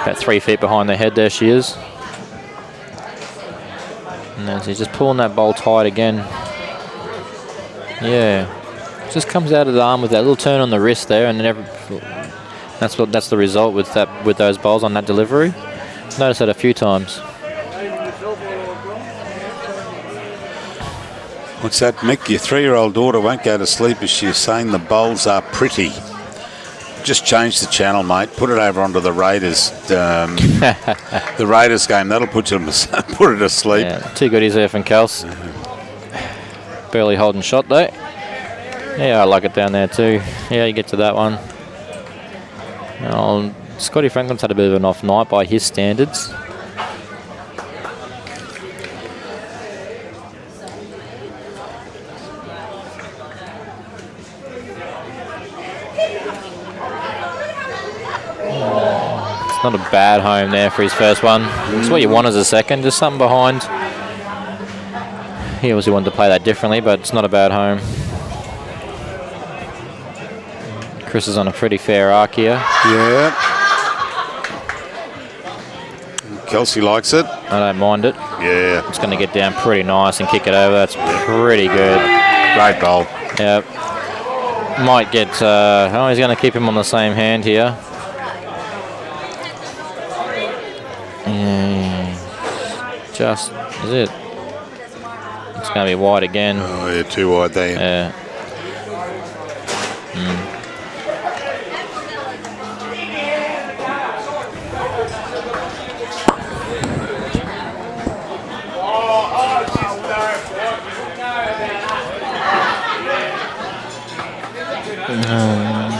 About 3 feet behind the head there she is. And then she's just pulling that bowl tight again. Yeah, just comes out of the arm with that little turn on the wrist there, and then that's the result with those bowls on that delivery. Noticed that a few times.
What's that, Mick? Your 3-year-old daughter won't go to sleep as she's saying the bowls are pretty. Just change the channel, mate. Put it over onto the Raiders. The Raiders game. That'll put her to sleep.
Yeah, 2 goodies there from Kels. Barely holding shot though. Yeah, I like it down there too. Yeah, you get to that one. Scotty Franklin's had a bit of an off night by his standards. It's not a bad home there for his first one. It's what you want as a second, just something behind. He obviously wanted to play that differently, but it's not a bad home. Chris is on a pretty fair arc here.
Yeah. Kelsey likes it.
I don't mind it.
Yeah.
It's going to get down pretty nice and kick it over. That's pretty good.
Great bowl.
Yep. Might get... oh, he's going to keep him on the same hand here. Just... Is it? It's going to be wide again.
Oh, yeah, too wide there.
Yeah.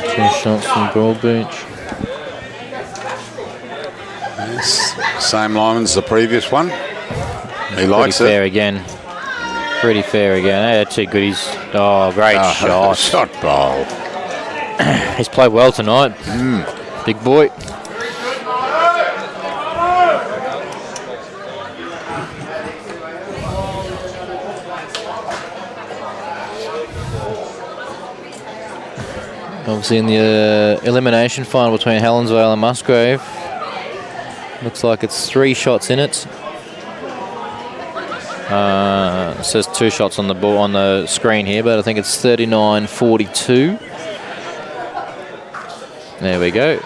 Two shots from Broadbeach.
Yes. Same line as the previous one. He likes
Pretty fair
it.
again. Pretty fair again. Hey, two goodies. Oh, great shot.
Shot bowl.
He's played well tonight. Big boy. Obviously in the elimination final between Helensvale and Musgrave. Looks like it's 3 shots in it. It says 2 shots on the ball on the screen here, but I think it's 39-42. There we go.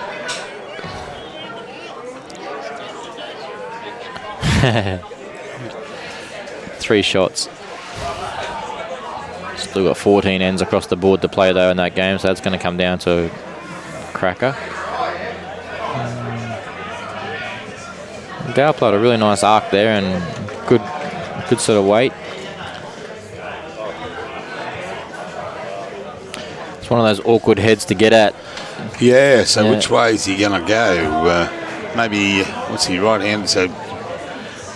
Three shots. Still got 14 ends across the board to play though in that game, so that's going to come down to a cracker. Dow played a really nice arc there and good sort of weight. It's one of those awkward heads to get at.
Yeah, so which way is he going to go? Maybe, what's he, right-handed? So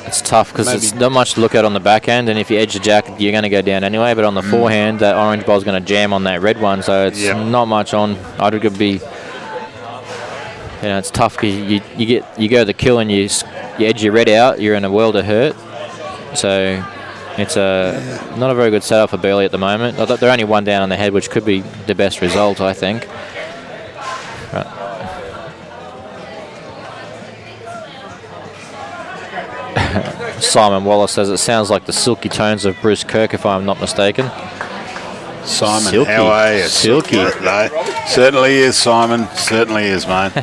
it's tough because it's not much to look at on the backhand, and if you edge the jack, you're going to go down anyway. But on the forehand, that orange ball's going to jam on that red one, so it's not much on. I think it'd be, it's tough because you go the kill and you edge your red out, you're in a world of hurt. So it's not a very good setup for Burleigh at the moment. They're only one down on the head, which could be the best result, I think. Right. Simon Wallace says it sounds like the silky tones of Bruce Kirk, if I'm not mistaken.
Simon,
Silky.
how are you?
Silky.
No, certainly is, Simon. Certainly is, mate.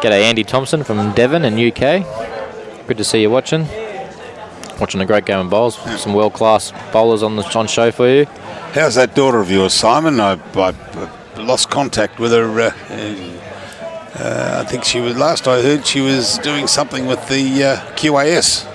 G'day, Andy Thompson from Devon in UK. Good to see you watching. Watching a great game of bowls. Some world-class bowlers on show for you.
How's that daughter of yours, Simon? I lost contact with her. I think she was, last I heard, she was doing something with the QAS.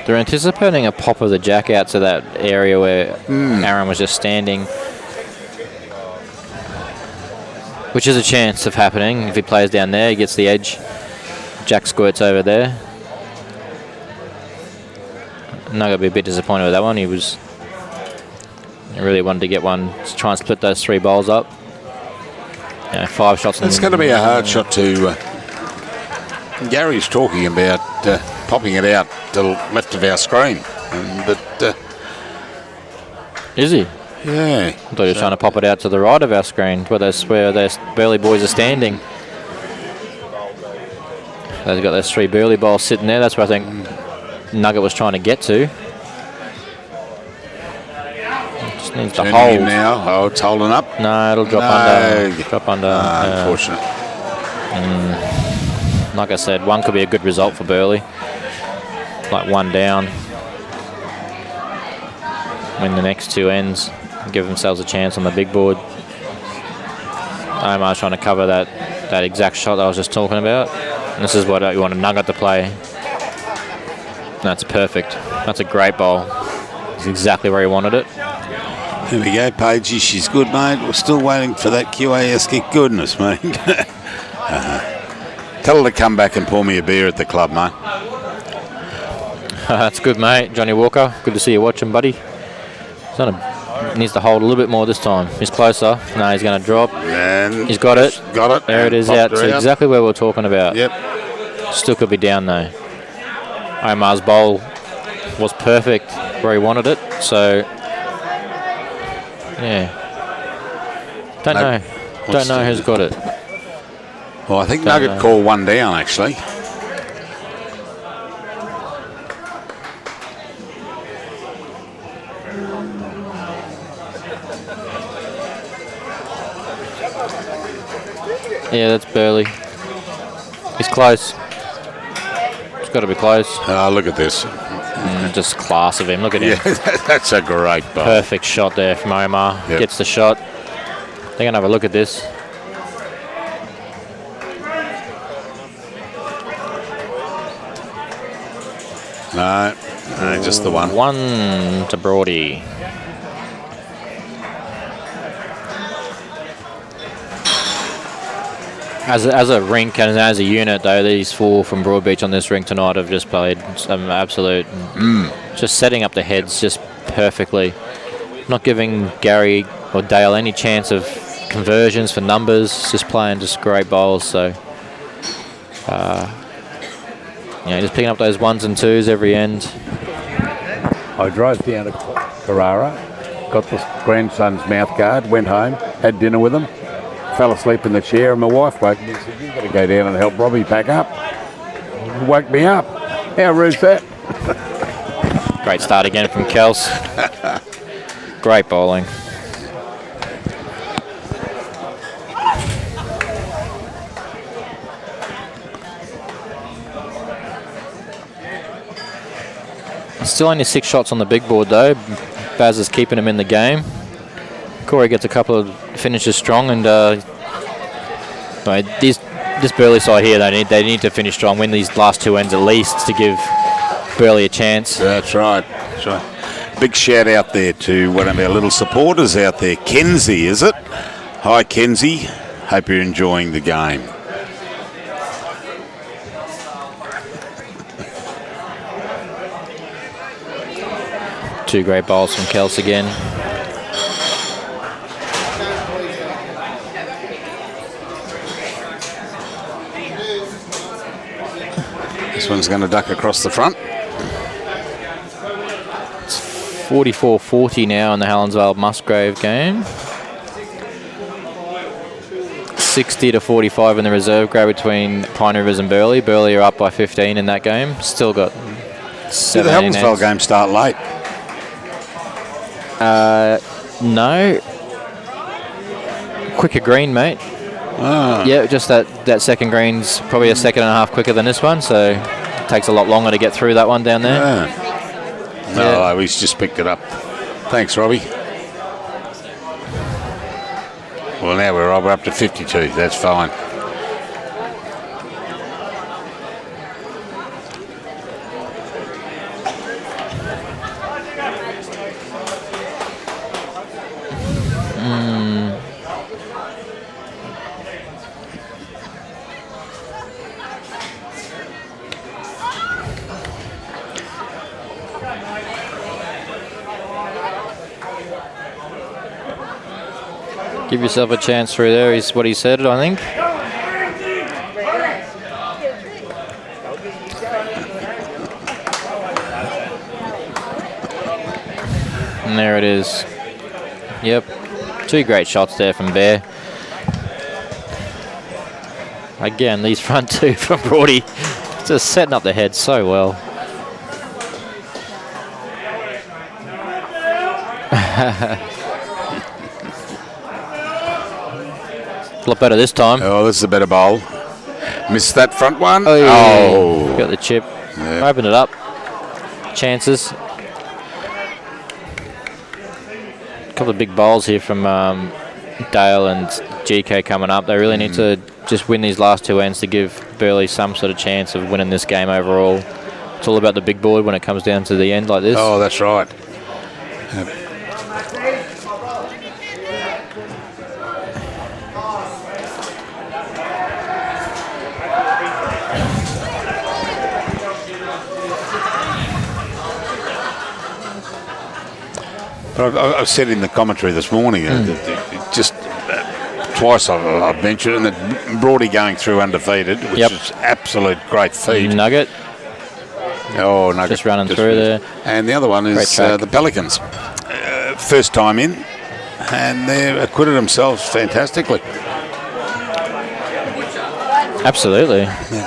They're anticipating a pop of the jack out to that area where Aron was just standing, which is a chance of happening. If he plays down there, he gets the edge. Jack squirts over there. I'm not going to be a bit disappointed with that one. He really wanted to get one to try and split those 3 bowls up. 5 shots.
It's going to be a hard shot to... Gary's talking about popping it out to the left of our screen. But
is he?
Yeah.
I thought he was trying to pop it out to the right of our screen, where those Burleigh boys are standing. They've got those 3 Burleigh bowls sitting there. That's where I think Nugget was trying to get to. Just needs to hold.
Now. Oh, it's holding up.
No, it'll drop under. Drop under.
Unfortunate.
Like I said, one could be a good result for Burleigh. Like 1 down. Win the next 2 ends. Give themselves a chance on the big board. Omar's trying to cover that exact shot that I was just talking about. And this is what you want a Nugget to play. That's perfect. That's a great bowl. It's exactly where he wanted it.
Here we go, Pagey. She's good, mate. We're still waiting for that QAS kick. Goodness, mate. Tell her to come back and pour me a beer at the club, mate.
That's good, mate. Johnny Walker, good to see you watching, buddy. Needs to hold a little bit more this time. He's closer. No, he's going to drop.
And
he's got it.
Got it.
There it is out. So exactly where we're talking about.
Yep.
Still could be down, though. Omar's bowl was perfect where he wanted it. So Yeah. Don't
No.
know. Don't know who's got it.
Well, I think
Don't
Nugget
know.
called one down, actually.
Yeah, that's Burleigh. He's close. It's got to be close.
Oh, look at this.
Just class of him. Look at him.
Yeah, that's a great ball.
Perfect shot there from Omar.
Yep.
Gets the shot. They're going to have a look at this.
No, just the one.
One to Brody. As a rink and as a unit, though, these four from Broadbeach on this rink tonight have just played some absolute... Just setting up the heads just perfectly. Not giving Gary or Dale any chance of conversions for numbers. Just playing just great bowls. So, just picking up those ones and twos every end.
I drove down to Carrara, got the grandson's mouth guard, went home, had dinner with him, fell asleep in the chair, and my wife woke me and said, "You've got to go down and help Robbie pack up." Woke me up. How rude's that?
Great start again from Kels. Great bowling. Still only 6 shots on the big board though. Baz is keeping him in the game. Corey gets a couple of finishes strong, and this Burleigh side here, they need to finish strong, win these last 2 ends at least to give Burleigh a chance.
That's right. That's right. Big shout out there to one of our little supporters out there, Kenzie, is it? Hi, Kenzie. Hope you're enjoying the game.
Two great bowls from Kels again.
This one's going to duck across the front.
It's 44-40 now in the Helensvale Musgrave game. 60-45 in the reserve grade between Pine Rivers and Burleigh. Burleigh are up by 15 in that game. Still got
Did the
17
Helensvale
ends.
game start late?
No. Quicker green, mate. Yeah, just that second green's probably a second and a half quicker than this one, so it takes a lot longer to get through that one down there.
No, he's just picked it up. Thanks, Robbie. Well, now we're up to 52. That's fine.
Give yourself a chance through there is what he said, I think. And there it is. Yep. 2 great shots there from Bear. Again, these front 2 from Brody. Just setting up the head so well. A lot better this time.
Oh, this is a better bowl. Missed that front one.
Oh. Got the chip. Yeah. Opened it up. Chances. A couple of big bowls here from Dale and GK coming up. They really need to just win these last 2 ends to give Burleigh some sort of chance of winning this game overall. It's all about the big board when it comes down to the end like this.
Oh, that's right. Yep. But I've said in the commentary this morning, just twice I've mentioned that Brody going through undefeated, which is absolute great feat.
Nugget.
Oh, Nugget.
Just running through there.
And the other one is the Pelicans. First time in, and they've acquitted themselves fantastically.
Absolutely.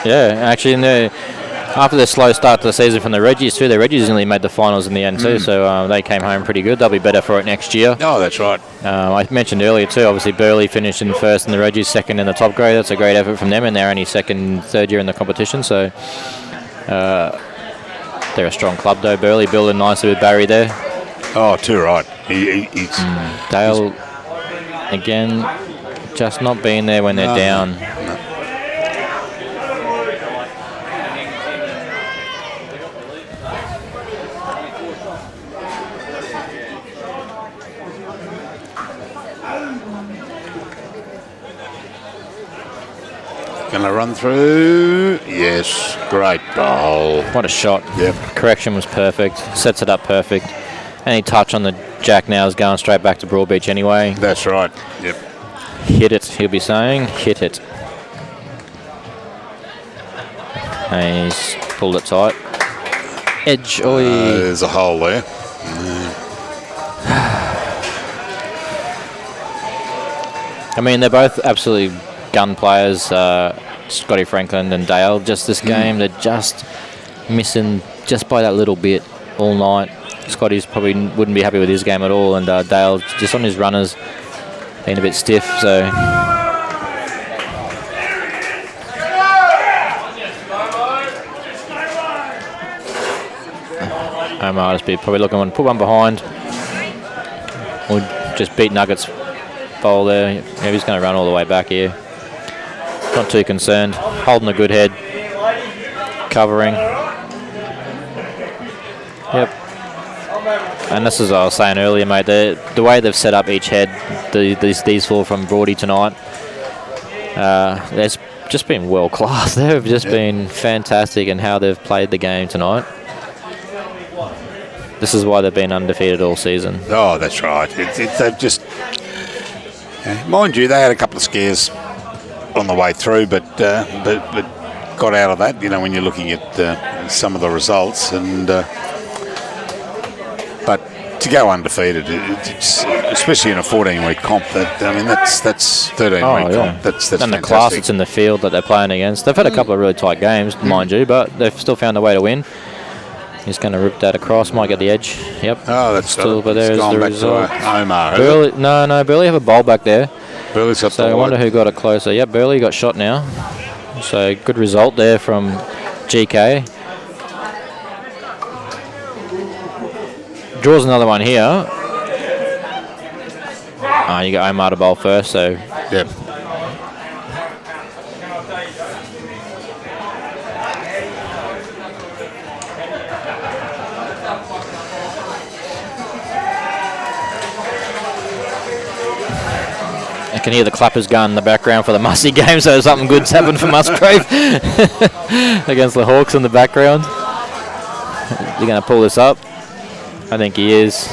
Yeah, actually, after the slow start to the season from the Reggies too, the Reggies only made the finals in the end too, so they came home pretty good. They'll be better for it next year.
Oh, that's right.
I mentioned earlier too, obviously Burleigh finished in first and the Reggies second in the top grade. That's a great effort from them, and they're only second, third year in the competition, so they're a strong club though. Burleigh building nicely with Barry there.
Oh, too right. He's
Dale, again, just not being there when they're down.
Going to run through. Yes, great goal.
What a shot.
Yep.
Correction was perfect. Sets it up perfect. Any touch on the jack now is going straight back to Broadbeach anyway.
That's right. Yep.
Hit it, he'll be saying. Hit it. And he's pulled it tight. Edge. Oi.
There's a hole there.
I mean, they're both absolutely gun players, Scotty Franklin and Dale. Just this game, they're just missing just by that little bit all night. Scotty's probably wouldn't be happy with his game at all, and Dale just on his runners being a bit stiff. So Omar just be probably looking to put one behind, or just beat Nuggets bowl there. Yeah, he's going to run all the way back here. Not too concerned. Holding a good head. Covering. Yep. And this is what I was saying earlier, mate. The way they've set up each head, these four from Broady tonight, there's just been world class. They've just been fantastic in how they've played the game tonight. This is why they've been undefeated all season.
Oh, that's right. They've just... mind you, they had a couple of scares on the way through, but got out of that, you know, when you're looking at some of the results. And but to go undefeated, it's, especially in a 14-week comp, that's 13-week comp. That's
and
fantastic.
the class that's in the field that they're playing against. They've had a couple of really tight games, mind you, but they've still found a way to win. He's going to rip that across. Might get the edge. Yep.
Oh, that's
still, but there's
gone
the
back
result.
to Omar.
Burleigh, no, Burleigh have a bowl back there.
Burleigh's got
so I wonder who got it closer. Yep, Burleigh got shot now. So good result there from GK. Draws another one here. You got Omar to bowl first, so
yep.
I can hear the clappers going in the background for the Mussy game, so something good's happened for Musgrave against the Hawks in the background. You're going to pull this up? I think he is.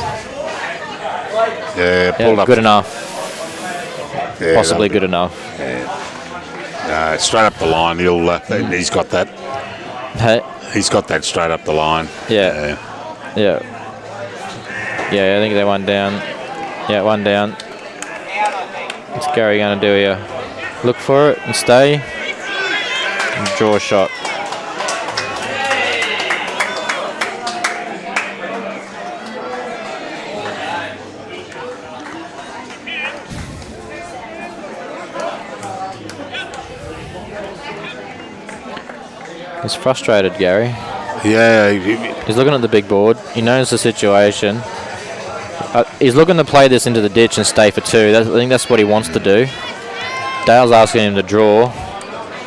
Yeah, pulled up.
Good enough.
Yeah,
possibly good enough.
Yeah. Straight up the line. He's got that.
Hey.
He's got that straight up the line.
Yeah. Yeah, I think they're one down. Yeah, one down. What's Gary going to do here? Look for it and stay. And draw a shot. He's frustrated, Gary.
Yeah.
He's looking at the big board. He knows the situation. He's looking to play this into the ditch and stay for two. I think that's what he wants to do. Dale's asking him to draw.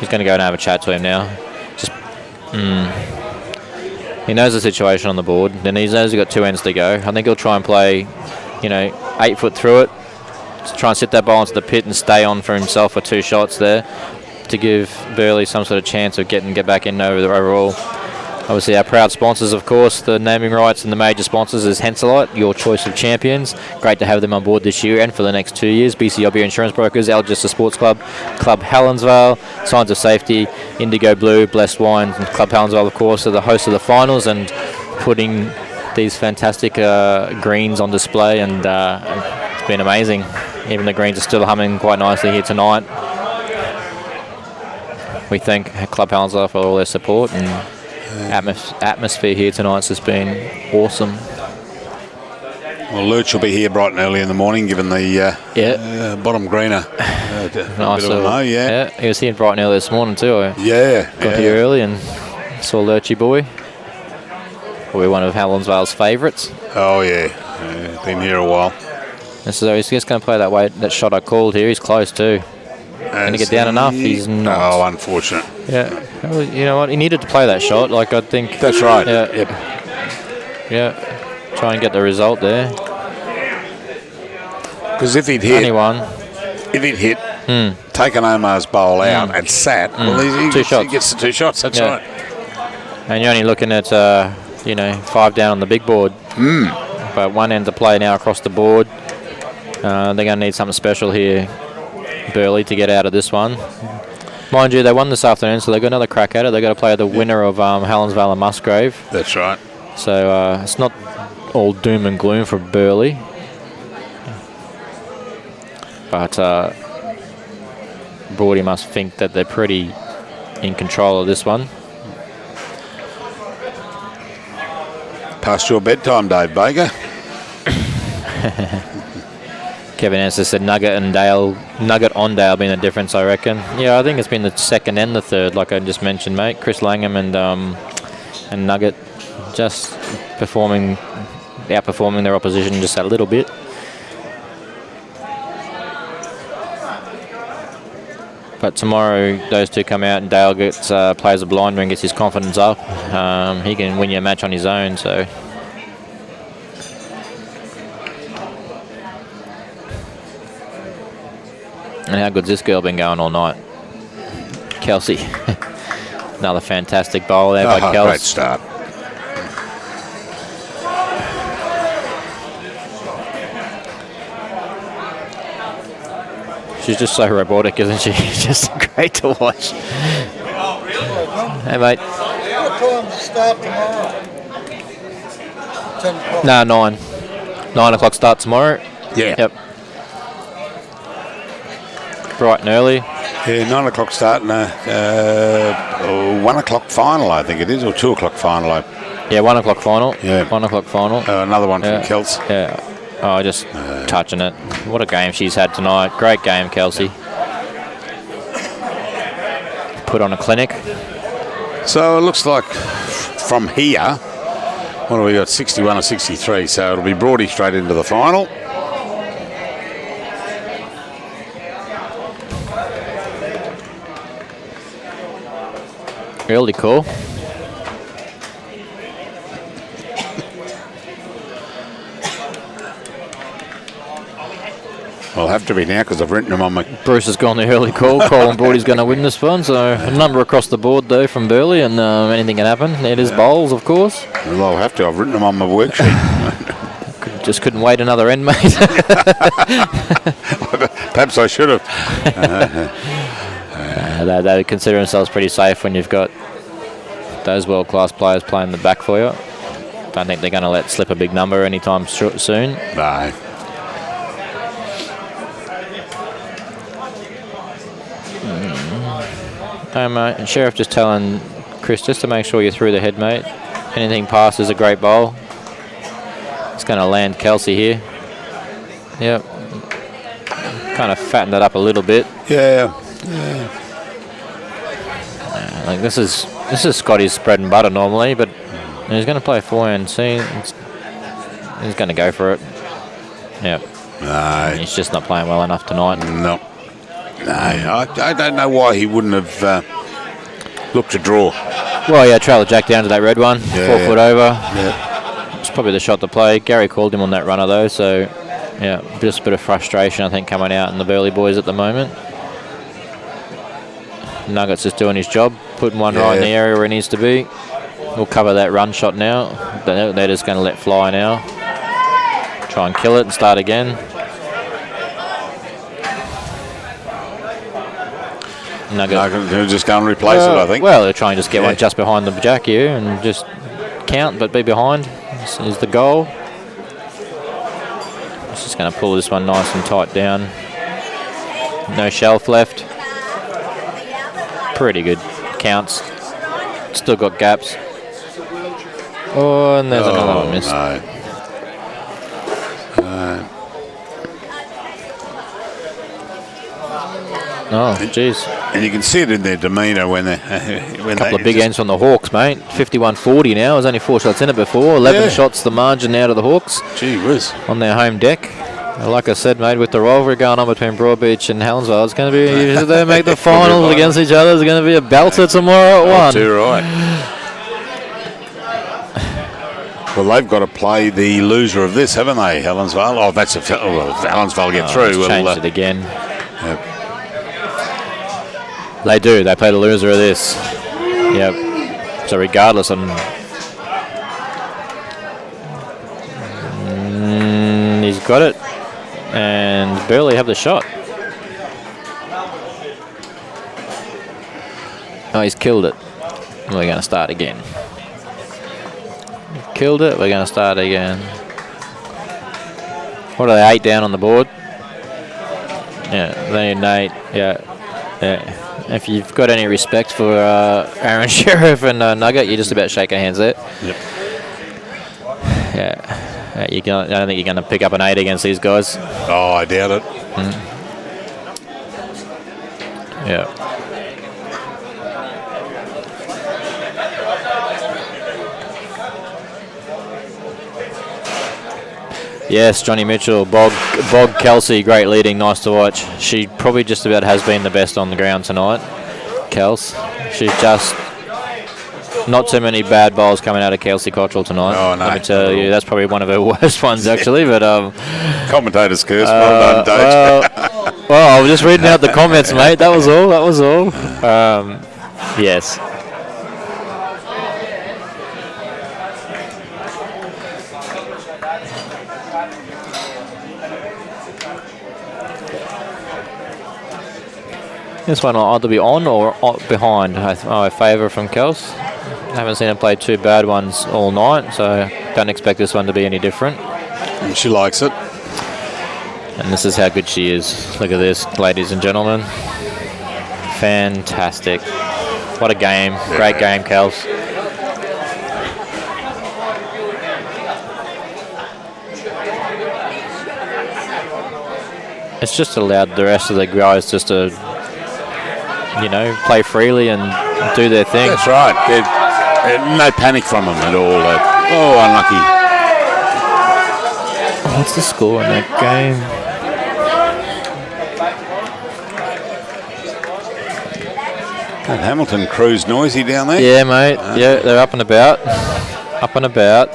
He's going to go and have a chat to him now. He knows the situation on the board. Then he knows he's got two ends to go. I think he'll try and play, 8 foot through it. To try and sit that ball into the pit and stay on for himself for two shots there to give Burleigh some sort of chance of get back in over the overall. Obviously, our proud sponsors, of course, the naming rights and the major sponsors is Henselite, your choice of champions. Great to have them on board this year and for the next 2 years. BCW Insurance Brokers, Algester Sports Club, Club Helensvale, Signs of Safety, Indigo Blue, Blessed Wines, and Club Helensvale, of course, are the hosts of the finals and putting these fantastic greens on display and It's been amazing. Even the greens are still humming quite nicely here tonight. We thank Club Helensvale for all their support, and atmosphere here tonight's just been awesome.
Well, Lurch will be here bright and early in the morning, given the bottom greener.
Yeah, he was here bright and early this morning too. I got here early and saw Lurchy boy. Probably one of Helensvale's favourites.
Oh yeah, been here a while.
So he's just going to play that shot I called here. He's close too. Going to get down enough. He's not.
Oh, unfortunate.
Yeah. Well, you know what? He needed to play that shot. Like, I think.
That's right.
Yeah.
Yep.
Yeah. Try and get the result there.
Because if he'd hit, taken Omar's bowl out and sat, well, he gets the 2 shots. That's right.
And you're only looking at 5 down on the big board. But one end to play now across the board. They're going to need something special here, Burleigh, to get out of this one. Mind you, they won this afternoon, so they've got another crack at it. They've got to play the winner of Helensvale and Musgrave.
That's right.
So it's not all doom and gloom for Burleigh. But Broadie must think that they're pretty in control of this one.
Past your bedtime, Dave Baker.
Kevin Answer said Nugget on Dale being the difference, I reckon. Yeah, I think it's been the second and the third, like I just mentioned, mate. Chris Langham and Nugget just outperforming their opposition just a little bit. But tomorrow, those two come out and Dale plays a blinder and gets his confidence up. He can win you a match on his own, so... And how good's this girl been going all night? Kelsey. Another fantastic bowl there by Kelsey.
Great start.
She's just so robotic, isn't she? She's just great to watch. Hey, mate.
What time does it start tomorrow? 10 o'clock?
No, 9. 9 o'clock start tomorrow.
Yeah.
Yep. Bright and early.
Yeah, 9 o'clock start and 1 o'clock final, I think it is, or 2 o'clock final.
Yeah, 1 o'clock final.
Yeah.
1 o'clock final.
Another one from Kels.
Yeah. Oh, just touching it. What a game she's had tonight. Great game, Kelsey. Put on a clinic.
So it looks like from here, what do we got, 61 or 63, so it'll be Broadie straight into the final.
Really cool.
Well, have to be now because I've written them on my...
Bruce has gone the early call. Colin Broadie's going to win this one. So a number across the board, though, from Burleigh, and anything can happen. It is bowls, of course.
Well, I'll have to. I've written them on my worksheet.
Just couldn't wait another end, mate.
Perhaps I should have.
They consider themselves pretty safe when you've got those world-class players playing the back for you. Don't think they're going to let slip a big number anytime soon.
No.
Mate, Sheriff just telling Chris just to make sure you're through the head, mate. Anything past is a great bowl. It's going to land Kelsey here. Yep. Kind of fattened it up a little bit.
Yeah.
Like this is Scotty's bread and butter normally, but he's going to play forehand. See, he's going to go for it. Yep.
No.
He's just not playing well enough tonight.
No. I don't know why he wouldn't have looked to draw.
Well, yeah, trailer Jack down to that red one, 4 foot over.
Yeah.
It's probably the shot to play. Gary called him on that runner though, so yeah, just a bit of frustration I think coming out in the Burleigh boys at the moment. Nuggets is doing his job, putting one right in the area where he needs to be. We'll cover that run shot now. They're just going to let fly now. Try and kill it and start again.
They'll just go and replace it, I think.
Well, they're trying to just get one just behind the jack here and just count, but be behind is the goal. Just going to pull this one nice and tight down. No shelf left. Pretty good counts. Still got gaps. Oh, and there's another one missed.
No.
Oh, jeez.
And you can see it in their demeanour when they
A couple of big ends from the Hawks, mate. 51-40 now. There's only 4 shots in it before. 11 shots the margin now to the Hawks.
Gee whiz.
On their home deck. Like I said, mate, with the rivalry going on between Broadbeach and Helensvale, it's going to be, if they make the finals against each other, it's going to be a belter tomorrow at 1.
Too right. Well, they've got to play the loser of this, haven't they, Helensvale? Oh, that's if Helensvale get through.
We'll change it again. They do. They play the loser of this. Yep. So regardless, he's got it. And Burleigh have the shot. Oh, he's killed it. We're going to start again. Killed it. We're going to start again. What are they? 8 down on the board. Yeah, they need 8. Yeah. If you've got any respect for Aron Sherriff and Nugget, you're just about shaking hands there.
Yep.
Yeah. I don't think you're going to pick up an 8 against these guys.
Oh, I doubt it.
Yeah. Yes, Johnny Mitchell, Bog Kelsey, great leading, nice to watch. She probably just about has been the best on the ground tonight, Kels. She's just not too many bad bowls coming out of Kelsey Cottrell tonight.
Oh, no.
Let me tell you, that's probably one of her worst ones actually. But
commentator's curse. Well done, Dave.
Well, I was just reading out the comments, mate. That was all. Yes. This one will either be on or behind. I favour from Kels. Haven't seen him play 2 bad ones all night, so don't expect this one to be any different.
And she likes it.
And this is how good she is. Look at this, ladies and gentlemen. Fantastic. What a game. Yeah. Great game, Kels. It's just allowed the rest of the guys just to, play freely and do their thing.
That's right. No panic from them at all. Unlucky.
What's the score in that game?
That Hamilton crew's noisy down there.
Yeah, mate. Yeah, they're up and about. Up and about.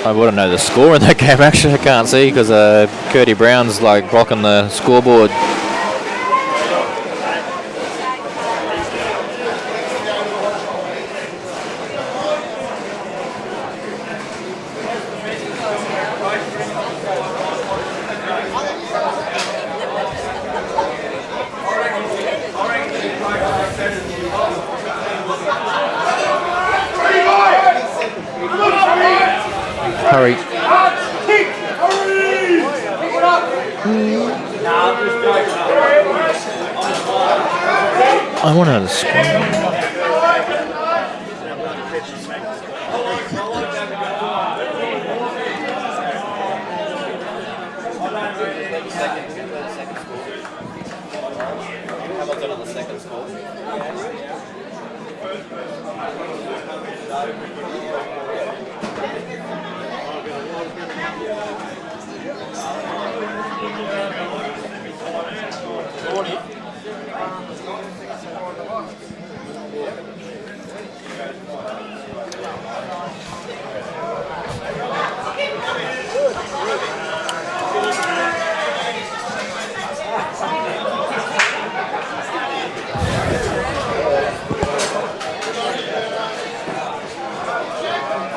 I wouldn't know the score in that game, actually. I can't see because Curdy Brown's blocking the scoreboard. Hurry. I want to know the score.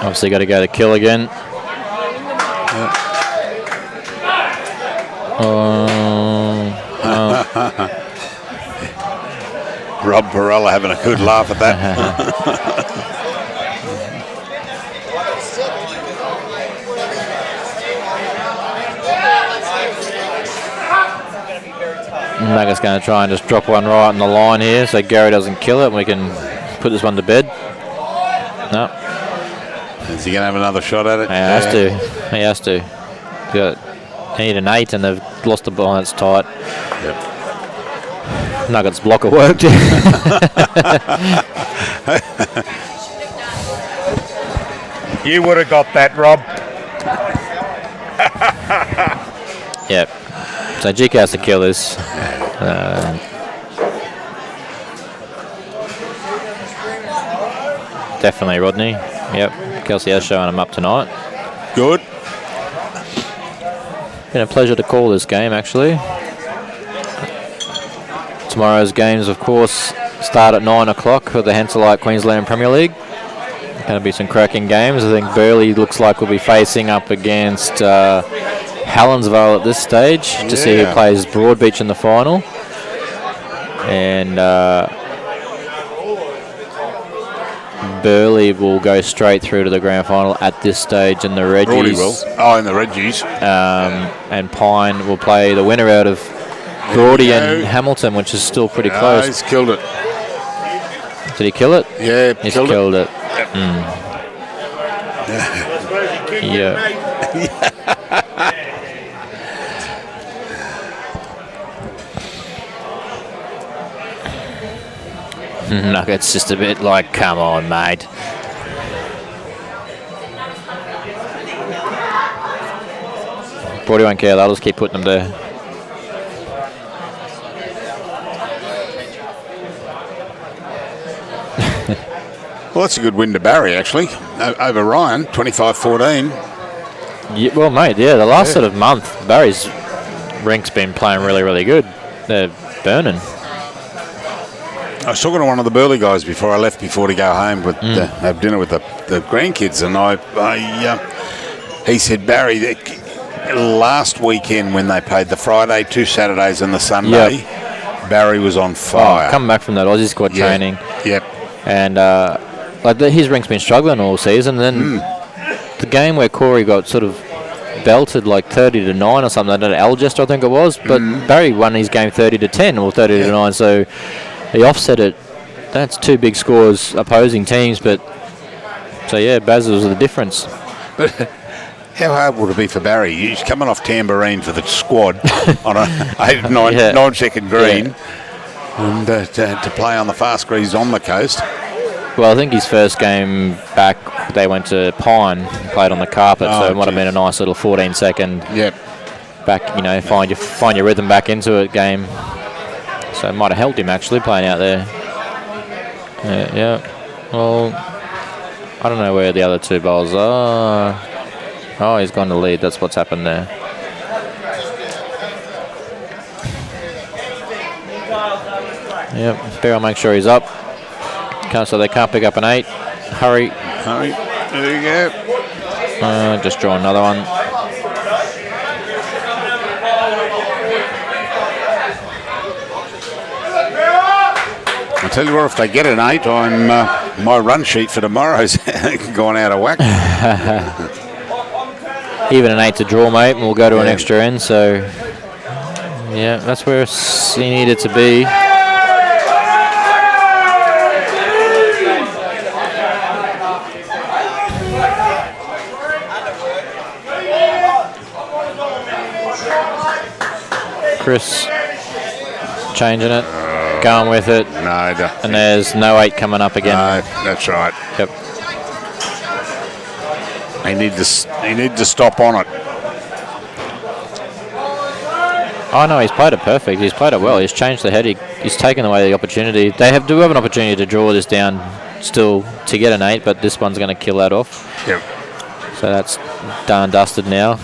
Obviously got to go to kill again.
Rob Perella having a good laugh at that.
Nugget's going to try and just drop one right on the line here so Gary doesn't kill it and we can put this one to bed. No.
Is he going to have another shot at it?
He has to. He has to. They need an 8 and they've lost the ball and it's tight.
Yep.
Nuggets blocker worked.
You would have got that, Rob.
Yep. So GK has to kill this. Definitely Rodney. Yep. Kelsey has shown him up tonight.
Good.
Been a pleasure to call this game, actually. Tomorrow's games, of course, start at 9 o'clock for the Henselite Queensland Premier League. Going to be some cracking games. I think Burleigh looks like we'll be facing up against Helensvale at this stage to see who plays Broadbeach in the final. And Burleigh will go straight through to the grand final at this stage in the Reggies.
Broadie will. Oh, in the Reggies.
And Pine will play the winner out of Broadie and Hamilton, which is still pretty close.
He's killed it.
Did he kill it?
Yeah,
he's killed it. Yeah. Nuggets just a bit like, come on, mate. Brody won't care. They'll just keep putting them there.
Well, that's a good win to Barry, actually, over Ryan, 25-14.
Yeah, well, mate, yeah, the last sort of month, Barry's rink's been playing really, really good. They're burning.
I was talking to one of the Burleigh guys before I left, before to go home with have dinner with the grandkids, and he said, Barry, last weekend when they played the Friday, 2 Saturdays and the Sunday, Barry was on fire.
Coming back from that Aussie squad training.
Yep. And
his rink's been struggling all season. And then the game where Corey got sort of belted like 30-9 or something, at Algester I think it was, but Barry won his game 30-10 or 30-9, so he offset it. That's 2 big scores opposing teams, but so yeah, Baz was the difference.
But how hard would it be for Barry? He's coming off tambourine for the squad on a 9-second green, and to play on the fast greens on the coast.
Well, I think his first game back, they went to Pine, played on the carpet, so it might have been a nice little 14-second back, find your rhythm back into it game. So it might have helped him actually playing out there. Yeah. Well, I don't know where the other 2 bowls are. Oh, he's gone to lead. That's what's happened there. Yep. Bear will make sure he's up. So they can't pick up an 8. Hurry.
There you go.
Just draw another one.
I tell you what, if they get an 8, my run sheet for tomorrow's gone out of whack.
Even an 8 to draw, mate, and we'll go to an extra end. So, yeah, that's where he needed to be. Chris changing it, going with it.
No,
and there's no 8 coming up again.
No, that's right.
Yep.
He need to stop on it.
Oh no, he's played it perfect. He's played it well. He's changed the head. He's taken away the opportunity. They do have an opportunity to draw this down still to get an 8, but this one's going to kill that off.
Yep.
So that's done and dusted now.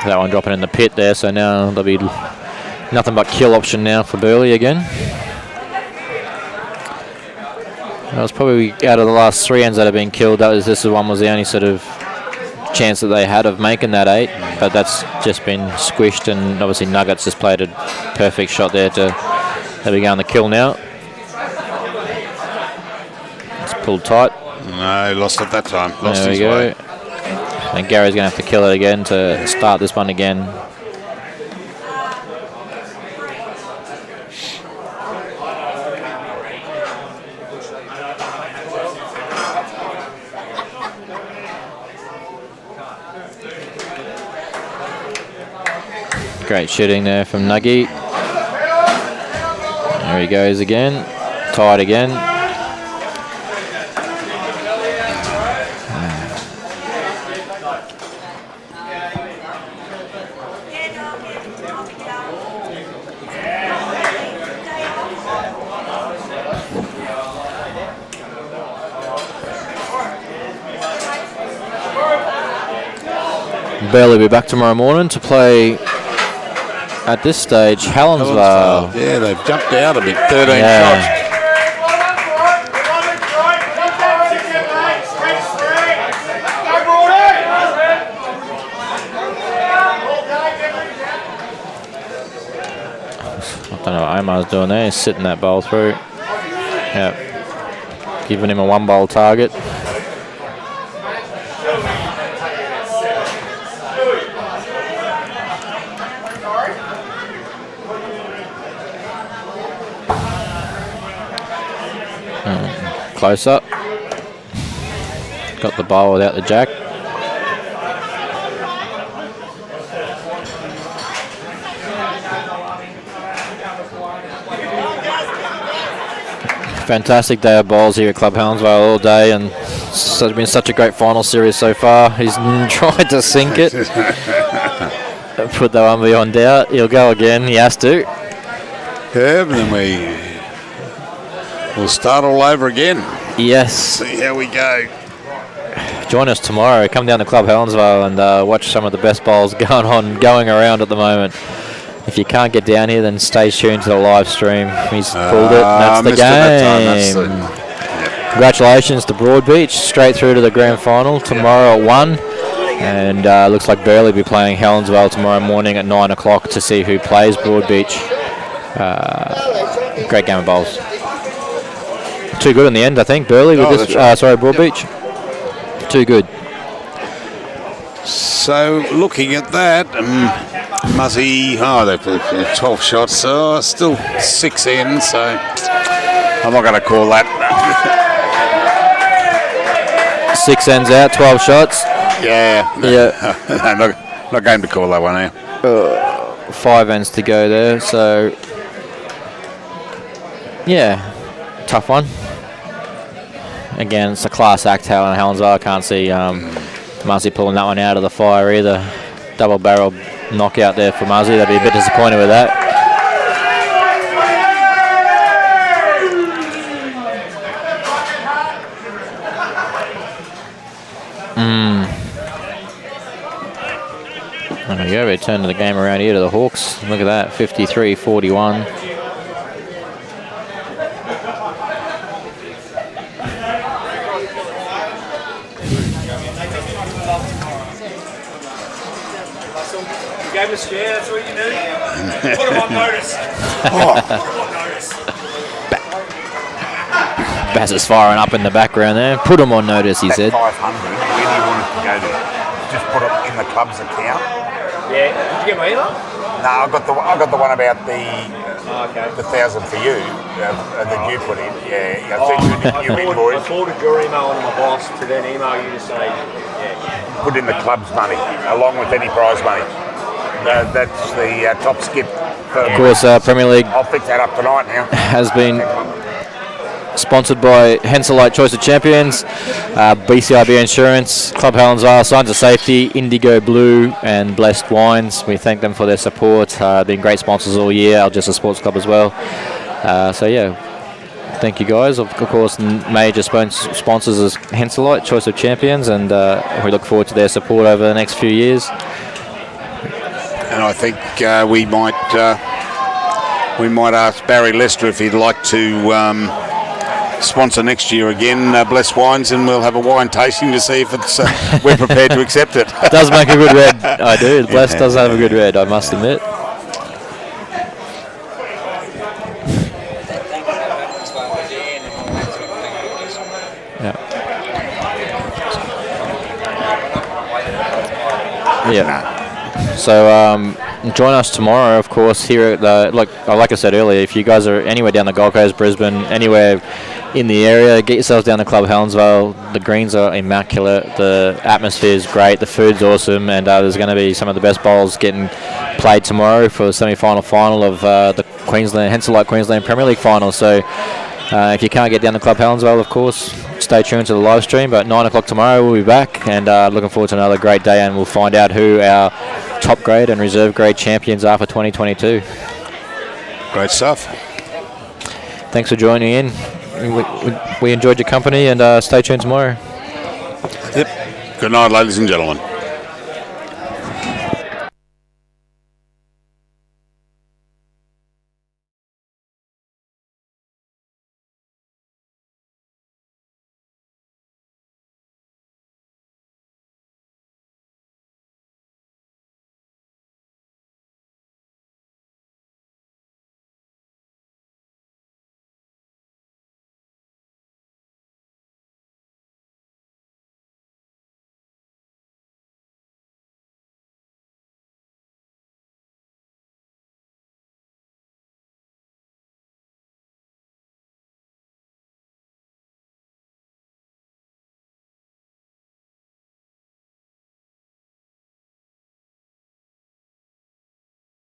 That one dropping in the pit there. So now there'll be nothing but kill option now for Burleigh again. That was probably out of the last 3 ends that have been killed. This one was the only sort of chance that they had of making that 8, but that's just been squished, and obviously Nuggets just played a perfect shot there to be going the kill now. It's pulled tight.
No, lost it that time. Lost
there
his
we go.
way.
And Gary's going to have to kill it again to start this one again. Great shooting there from Nuggy. There he goes again. Tied again. Burleigh will be back tomorrow morning to play, at this stage, Helensvale.
Yeah, they've jumped out a bit. 13 shots.
I don't know what Omar's doing there. He's sitting that bowl through. Yep. Giving him a 1-bowl target. Close up. Got the bowl without the jack. Fantastic day of bowls here at Club Helensvale all day, and it's been such a great final series so far. He's tried to sink it. Put that one beyond doubt. He'll go again. He has to.
Yeah, and then we'll start all over again.
Yes.
See how we go.
Join us tomorrow. Come down to Club Helensvale and watch some of the best bowls going around at the moment. If you can't get down here, then stay tuned to the live stream. He's pulled it, and that's the game. Congratulations to Broadbeach, straight through to the grand final tomorrow at 1. And looks like Burleigh will be playing Helensvale tomorrow morning at 9 o'clock to see who plays Broadbeach. Great game of bowls. Too good in the end, I think. Burleigh with this. Broadbeach. Too good.
So looking at that, Muzzy, they've 12 shots, so still 6 in, so I'm not going to call that.
6 ends out, 12 shots.
Yeah.
Yeah.
not going to call that one out.
5 ends to go there, so yeah, tough one. Again, it's a class act, Helensvale. I can't see Muzzy pulling that one out of the fire either. Double barrel knockout there for Muzzy. They'd be a bit disappointed with that. There we go. We're turning the game around here to the Hawks. Look at that, 53-41.
Gave us share, that's what you do. Put him on notice.
Bass is firing up in the background there. Put him on notice, he said.
500, where do you want it to go to? Just put it in the club's account?
Yeah. Did you get my email?
No, I got the one about the 1,000 for you that you put in. Yeah, I think you invoice.
I forwarded your email on to my boss to then email you to say,
put in the club's money along with any prize money. That's the top skip.
Of course, Premier League
I'll fix that up tonight now.
has been sponsored by Henselite Choice of Champions, BCIB Insurance, Club Helensvale, Signs of Safety, Indigo Blue, and Blessed Wines. We thank them for their support. Been great sponsors all year. Algessa Sports Club as well. So yeah, thank you guys. Of course, major sponsors is Henselite Choice of Champions, and we look forward to their support over the next few years.
And I think we might ask Barry Lester if he'd like to sponsor next year again, Blessed Wines, and we'll have a wine tasting to see if it's we're prepared to accept it.
It does make a good red. I do. Blessed does have a good red, I must admit. Yeah. So join us tomorrow, of course, here at the, like I said earlier, if you guys are anywhere down the Gold Coast, Brisbane, anywhere in the area, get yourselves down to Club Helensvale. The greens are immaculate, the atmosphere is great, the food's awesome, and there's going to be some of the best bowls getting played tomorrow for the semi-final final of the Henselite Queensland Premier League final. So if you can't get down to Club Helensvale, of course, stay tuned to the live stream. But 9 o'clock tomorrow we'll be back, and looking forward to another great day, and we'll find out who our top grade and reserve grade champions are for 2022.
Great stuff.
Thanks for joining in. We enjoyed your company, and stay tuned tomorrow.
Yep. Good night, ladies and gentlemen.